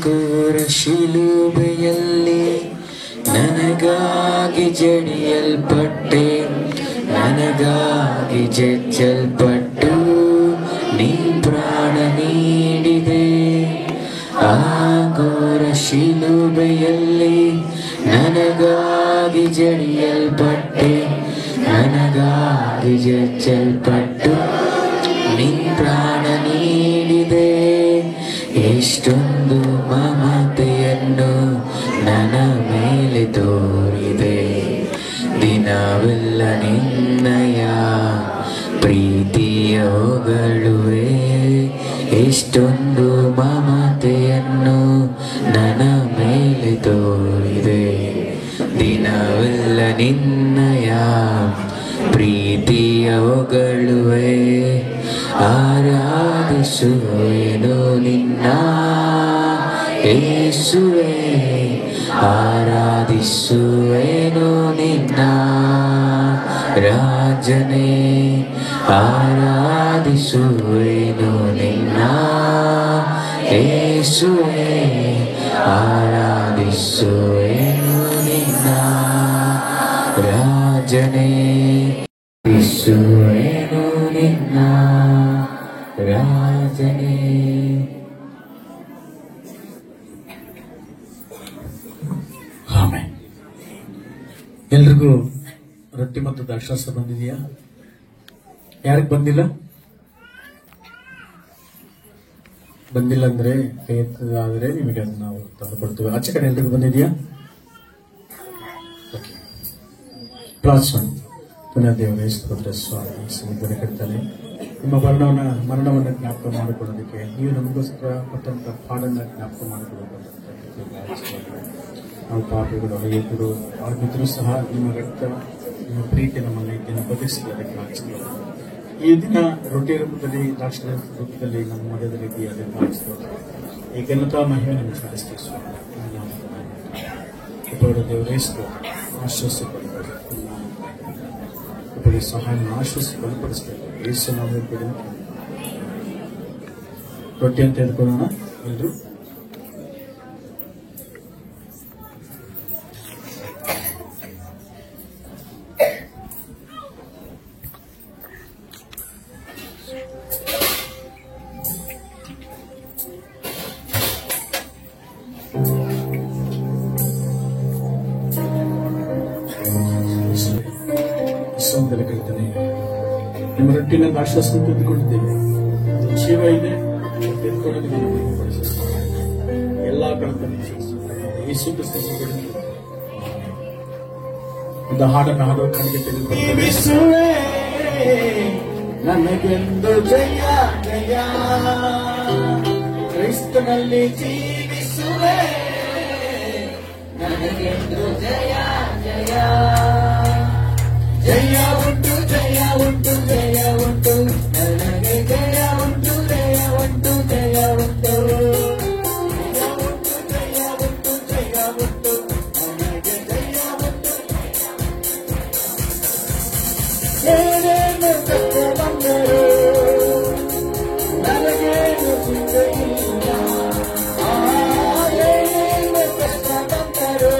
ಘೋರ ಶಿಲುಬೆಯಲ್ಲಿ ನನಗಾಗಿ ಜಡಿಯಲ್ಪಟ್ಟೆ, ನನಗಾಗಿ ಜಜ್ಜಲ್ಪಟ್ಟು ನೀ ಪ್ರಾಣ ನೀಡಿದೆ. ಆ ಘೋರ ಶಿಲುಬೆಯಲ್ಲಿ ನನಗಾಗಿ ಜಡಿಯಲ್ಪಟ್ಟೆ, ನನಗಾಗಿ ಜಜ್ಜಲ್ಪಟ್ಟು ನೀ ಪ್ರಾಣ ನೀಡಿದೆ. ಎಷ್ಟೊಂದು ಮಮತೆಯನ್ನು ನನ್ನ ಮೇಲೆ ತೋರಿದೆ, ದಿನವೆಲ್ಲ ನಿನ್ನಯ ಪ್ರೀತಿಯ ಹೊಗಳುವೆ. ಎಷ್ಟೊಂದು ಮಮತೆಯನ್ನು ನನ್ನ ಮೇಲೆ ತೋರಿದೆ, ದಿನವೆಲ್ಲ ನಿನ್ನಯ ಪ್ರೀತಿಯ ಹೊಗಳುವೆ. ಆರಾಧಿಸುವೆನು ನಿನ್ನ ಯೇಸುವೇ, ಆರಾಧಿಸುವೆನು ನಿನ್ನ ರಾಜನೇ, ಆರಾಧಿಸುವೆನು ನಿನ್ನ ಯೇಸುವೇ, ಆರಾಧಿಸುವೆನು ನಿನ್ನ ರಾಜನೇ, ಆರಾಧಿಸುವೆನು ನಿನ್ನ ರಾಜನೇ. ಆಮೆನ್. ಎಲ್ರಿಗೂ ರೊಟ್ಟಿ ಮತ್ತು ದ್ರಾಕ್ಷಾರಸ ಬಂದಿದೆಯಾ? ಯಾರಿಗೆ ಬಂದಿಲ್ಲ? ಬಂದಿಲ್ಲ ಅಂದ್ರೆ ಕೈ ಎತ್ತದಾದ್ರೆ ನಿಮಗೆ ಅದನ್ನ ನಾವು ತಂದುಕೊಡ್ತೇವೆ. ಆಚೆ ಕಡೆ ಎಲ್ರಿಗೂ ಬಂದಿದೆಯಾ? ಓಕೆ, ಪ್ರಾರ್ಥನೆ. ಪುನಃ ದೇವರೇ ಸ್ತೋತ್ರ ಸ್ವಾಮಿ, ಸಮುದ್ರ ಕಟ್ತಾನೆ ನಿಮ್ಮ ಮರಣವನ್ನು ಜ್ಞಾಪಕ ಮಾಡಿಕೊಳ್ಳೋದಕ್ಕೆ ನೀವು ನಮಗೋಸ್ಕರ ಕೊಟ್ಟಂತ ಪಾಡನ್ನು ಜ್ಞಾಪಕ ಮಾಡಿಕೊಳ್ಳೋದಕ್ಕೆ ನಾವು ಪಾಪಿಗಳು, ಅಯೋಗ್ಯರು ಆಗಿದ್ರೂ ಸಹ ನಿಮ್ಮ ರಕ್ತ, ನಿಮ್ಮ ಪ್ರೀತಿ ನಮ್ಮನ್ನು ಇದನ್ನು ಬದುಕಿಸಿದ್ದಕ್ಕೆ ಹಾಕಿಸ್ತೇವೆ. ಈ ದಿನ ರೊಟ್ಟಿ ರೂಪದಲ್ಲಿ, ದ್ರಾಕ್ಷಿ ರೂಪದಲ್ಲಿ ನಮ್ಮ ಮಧ್ಯದಲ್ಲಿ ಅದನ್ನು ಹಾಕಿಸ್ತೇವೆ. ಈ ಘನತಾ ಮಹಿಮೆ ನಮಗೆ ಸಾಧಿಸ್ತೇವೆ ಸ್ವಾಮಿ. ದೇವರೇ ಸ್ತೋತ್ರ, ಆಶ್ವಾಸಪಡಿಕೊಳ್ಳಿ, ಸಹಾಯವನ್ನು ಆಶ್ವಾಸ ಬಲಪಡಿಸ್ತೇವೆ. ಯೇಸು ನಾಮದಲ್ಲಿ ರೊಟ್ಟಿಯನ್ನು ತೆಗೆದುಕೊಳ್ಳೋಣ ಎಲ್ರು. ಕರೀತಾನೆ ನಿಮ್ಮ ರೊಟ್ಟಿನ ಆಶ್ವಾಸ ತೆಗೆದುಕೊಂಡಿದ್ದೇವೆ. ಜೀವ ಇದೆ, ಎಲ್ಲಾ ಕಡೆ ಯೇಸು ಕ್ರಿಸ್ತನ ಒಂದು ಹಾಡನ್ನು ಹಾಡೋ ಕಡೆಗೆ ತೆಗೆದುಕೊಳ್ಳುತ್ತೇವೆ. ನನಗೆಂದು ಜಯ ಜಯ, ಕ್ರಿಸ್ತನಲ್ಲಿ ಜೀವಿಸುವೆ. ನನಗೆಂದು ಜಯ ಜಯ, ಜಯ ಉಂಟು ಜಯ ಉಂಟು ಜಯ ಉಂಟು, ನನಗೆ ಜಯ ಉಂಟು ಜಯ ಉಂಟು ಜಯ ಉಂಟು, ಜಯ ಉಂಟು ಜಯ ಉಂಟು, ನನಗೆ ಜಯ ಉಂಟು. ಏನೇನು ಕಷ್ಟ ಬಂದರು ನನಗೇನು ಚಿಂತೆ ಇಲ್ಲ, ಏನೇನು ಕಷ್ಟ ಬಂದರು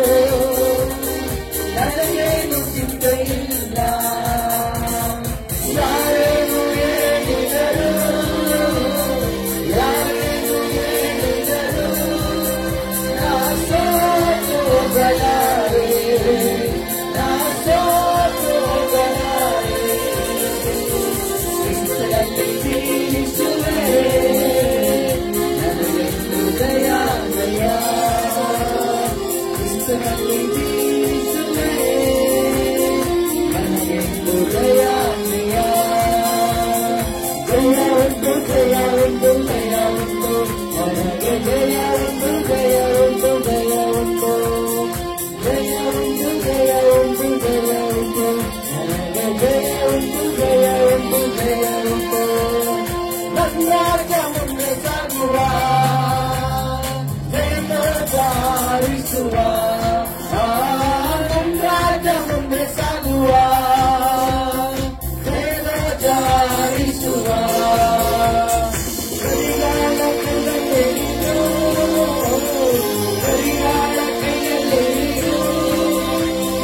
ಜಾರಿಸುವ ರಾಜ ಮುಂದೆ ಸಾಗುವ ವೇದ ಜಾರಿಸುವ ಗರಿಗಾಳ ಕೈಯಲ್ಲಿರು ಗರಿಗಾಳ ಕೈಯಲ್ಲಿರು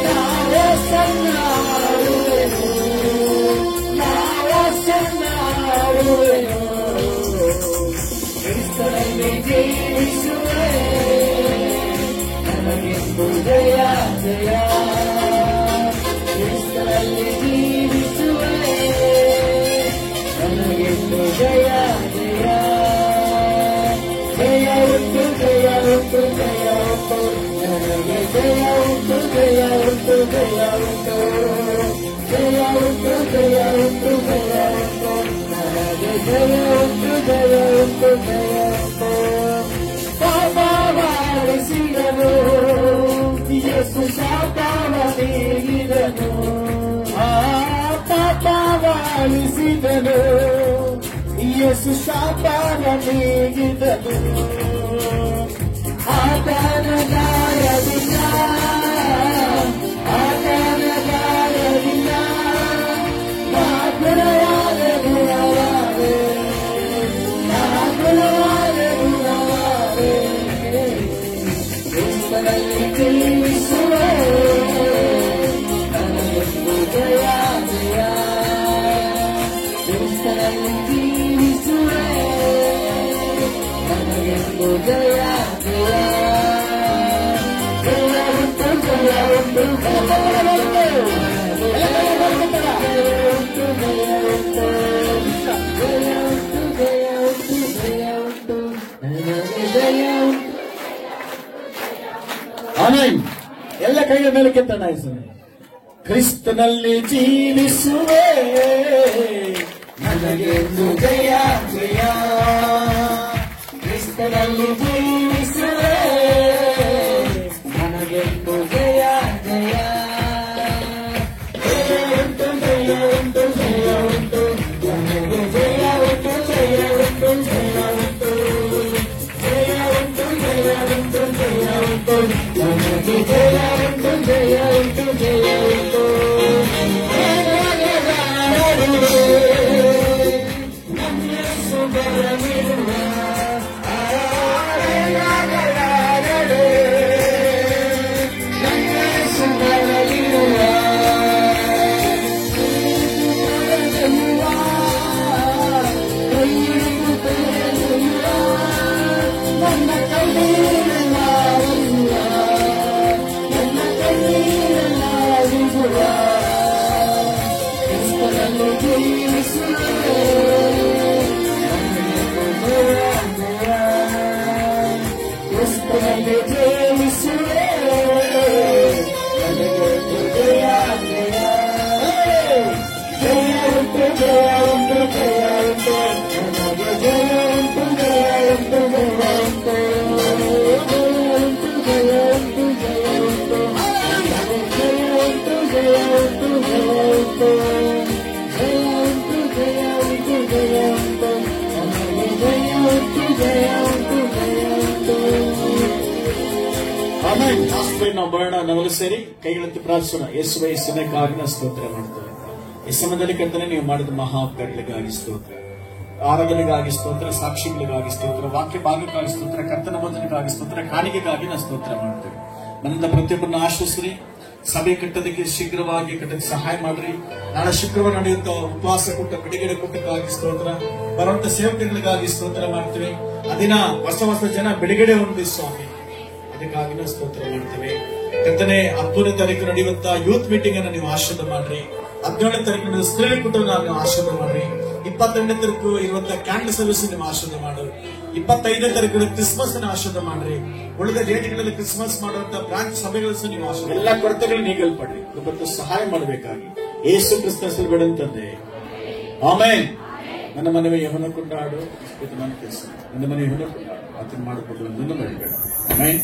ನಾವೇ ಸನ್ನಾಡುವೆನು ನಾವೇ ಸನ್ನಾಡುವೆನು ಕ್ರಿಸ್ತನಲ್ಲಿ ಜೀವಿಸುವೆ ನನಗೆಂದು ಜಯ ಜಯ ಕ್ರಿಸ್ತನಲ್ಲಿ ಜೀವಿಸುವೆ ನನಗೆಂದು ಜಯ ಜಯ ಜಯ ಉಂಟು ಜಯ ಉಂಟು ಜಯ ಉಂಟು ನನಗೆ ಜಯ ಉಂಟು ಜಯ ಉಂಟು ಜಯ ಉಂಟು ಜಯ ಉಂಟು ಜಯ ಉಂಟು ಜಯ ಉಂಟು ನನಗೆ ಜಯ ಉಂಟು ಜಯ ಉಂಟು ಜಯ ಉಂಟು ಪಾಪವಾರಿಸಿದನು ಯೇಸು ಶಾಪವ ನೀಗಿದನು ಪಾಪವಾರಿಸಿದನು ಯೇಸು ಶಾಪವ ನೀಗಿದನು ಆತನ ಗಾಯವಿಲ್ಲ ಆತನ ಗಾಯವಿಲ್ಲ ನಾಗುಣವಾದ ಗುಣವಾದೆ ನಾಗುಣವಾದ ಗುಣವಾದೆ ಕ್ರಿಸ್ತನಲ್ಲಿ ಜೀವಿಸುವೆ ನನಗೆಂದು ಜಯ ಜಯ ಕ್ರಿಸ್ತನಲ್ಲಿ ಜೀವಿಸುವೆ ನನಗೆಂದು ಜಯ ಜಯ ಜಯ ಉಂಟು ಜಯ ಉಂಟು ಜಯ ಆಮೆನ್. ಎಲ್ಲ ಕೈಯ ಮೇಲೆ ಕೆತ್ತಣ ಹೆಸರು ಕ್ರಿಸ್ತನಲ್ಲಿ ಜೀವಿಸುವೆ ನನಗೆಂದು ಜಯ ಜಯ ಕ್ರಿಸ್ತನಲ್ಲಿ ಜೀವಿಸುವೆ ನನಗೆಂದು ಜಯ ಜಯ ಜಯ ಉಂಟು ಜಯ ಉಂಟು ಜಯ ಉಂಟು ನನಗೆ ಜಯ ಉಂಟು ಜಯ ಉಂಟು ಜಯ ಉಂಟು ಜಯ ಉಂಟು ಜಯ ಉಂಟು ಜಯ ಉಂಟು ನನಗೆ ಜಯ ಉಂಟು ಜಯ ಉಂಟು ಜಯ ಉಂಟು ನಮ್ಮ ಸುಬರವಿರುವ ನಮ್ಮ ಸುಬರವಿರುವ ನನ್ನ ಕಣ್ಣೀರನ್ನಾಗುವ ನನ್ನ ಕಣ್ಣೀರನ್ನಾಗುವ ಕ್ರಿಸ್ತನಲ್ಲಿ ಜೀವಿಸುವೆ ಕ್ರಿಸ್ತನಲ್ಲಿ ಜೀವಿಸುವೆ ನನಗೆ ಜಯ ಜಯ ಜಯ ಉಂಟು ಜಯ ಉಂಟು ಜಯ ಉಂಟು ನನಗೆ ಜಯ ಉಂಟು ಜಯ ಉಂಟು ಜಯ ಉಂಟು ಜಯ ಉಂಟು ಜಯ ಉಂಟು ಜಯ ಉಂಟು ಜಯ ಉಂಟು ಜಯ ಉಂಟು ಜಯ ಉಂಟು ಜಯ ಉಂಟು ಜಯ ಉಂಟು ನನಗೆ ಜಯ ಉಂಟು ಜಯ ಉಂಟು ಜಯ ಉಂಟು. ಆಮೆನ್. ಆಸ್ಪತ್ರೆ ನಾವು ಬರೋಣ. ನಾವೆಲ್ಲ ಸೇರಿ ಕೈಗಳಂತೆ ಪ್ರಾರ್ಥಿಸೋಣ. ಯೇಸುವೆ ಯೇಸುವಿಗಾಗಿ ಸ್ತೋತ್ರ ಮಾಡ್ತೇವೆ. ಈ ಸಮಯದಲ್ಲಿ ಕರ್ತನೆ ನೀವು ಮಾಡಿದ ಮಹಾ ಉಪಕಾರಗಳಿಗಾಗಿ ಸ್ತೋತ್ರ, ಆರಾಧನೆಗಾಗಿ ಸ್ತೋತ್ರ, ಸಾಕ್ಷಿಗಳಿಗಾಗಿ ಸ್ತೋತ್ರ, ವಾಕ್ಯ ಭಾಗಕ್ಕಾಗಿ ಸ್ತೋತ್ರ, ಕರ್ತನ ಬೋಧನೆಗಾಗಿ ಸ್ತೋತ್ರ, ಕಾಣಿಕೆಗಾಗಿ ನಾವು ಸ್ತೋತ್ರ ಮಾಡ್ತೇವೆ. ನನ್ನಿಂದ ಪ್ರತಿಯೊಬ್ಬರನ್ನ ಆಶ್ರಯಿಸ್ರಿ. ಸಭೆ ಕಟ್ಟೋದಕ್ಕೆ ಶೀಘ್ರವಾಗಿ ಕಟ್ಟಕ್ಕೆ ಸಹಾಯ ಮಾಡ್ರಿ. ನಾಳೆ ಶುಕ್ರವಾರ ನಡೆಯುವಂತ ಉಪವಾಸ ಕೂಟ, ಬಿಡುಗಡೆ ಕೂಟಕ್ಕಾಗಿ ಸ್ತೋತ್ರ, ಬರುವಂತ ಸೇವಕರಿಗಾಗಿ ಸ್ತೋತ್ರ ಮಾಡ್ತೇವೆ. ಅದಿನ ಹೊಸ ಹೊಸ ಜನ ಬಿಡುಗಡೆ ಹೊಂದಿ ಸ್ವಾಮಿ, ಅದಕ್ಕಾಗಿ ನಾವು ಸ್ತೋತ್ರ ಮಾಡ್ತೇವೆ. ಕರ್ತನೆ 10ನೇ ತಾರೀಕು ನಡೆಯುವಂತ ಯೂತ್ ಮೀಟಿಂಗ್ ಅನ್ನು ನೀವು ಆಶೀರ್ವಾದ ಮಾಡ್ರಿ. 17ನೇ ತಾರೀಕು ಸ್ತ್ರೀ ಕೂಟವನ್ನು ನೀವು ಆಶೀರ್ವಾದ ಮಾಡ್ರಿ. 22ನೇ ತಾರೀಕು ಇರುವಂತ ಕ್ಯಾಂಡಲ್ ಸರ್ವಿಸ್ ನೀವು ಆಶೀರ್ವಾದ ಮಾಡಿ. 25ನೇ ತಾರೀಕು ಕ್ರಿಸ್ಮಸ್ ಅನ್ನು ಆಶೀರ್ವಾದ ಮಾಡ್ರಿ. ಉಳಿದ ಡೇಟ್ಗಳಲ್ಲಿ ಕ್ರಿಸ್ಮಸ್ ಮಾಡುವಂತ ಬ್ರಾಂಚ್ ಸಭೆಗಳನ್ನು ನೀವು ಆಶೀರ್ವಾದ, ಎಲ್ಲ ಕೊರತೆಗಳು ನೀಗಲ್ಪಡ್ರಿ. ಇವತ್ತು ಸಹಾಯ ಮಾಡಬೇಕಾಗಿ ಯೇಸು ಕ್ರಿಸ್ತನ ಹೆಸರು ತಂದೆ ಆಮೆನ್. ನನ್ನ ಮನೆಯ ಯೆಹೋವನ ಕೊಂಡಾಡು, ಇದು ನನ್ನ ಕೆಲಸ. ನನ್ನ ಮನೆ ಯೆಹೋವನ ಕೊಂಡಾಡು, ಆತನ ಮಾಡಿಕೊಳ್ಳುವುದನ್ನು ಮರಿಬೇಡ. ಆಮೆನ್.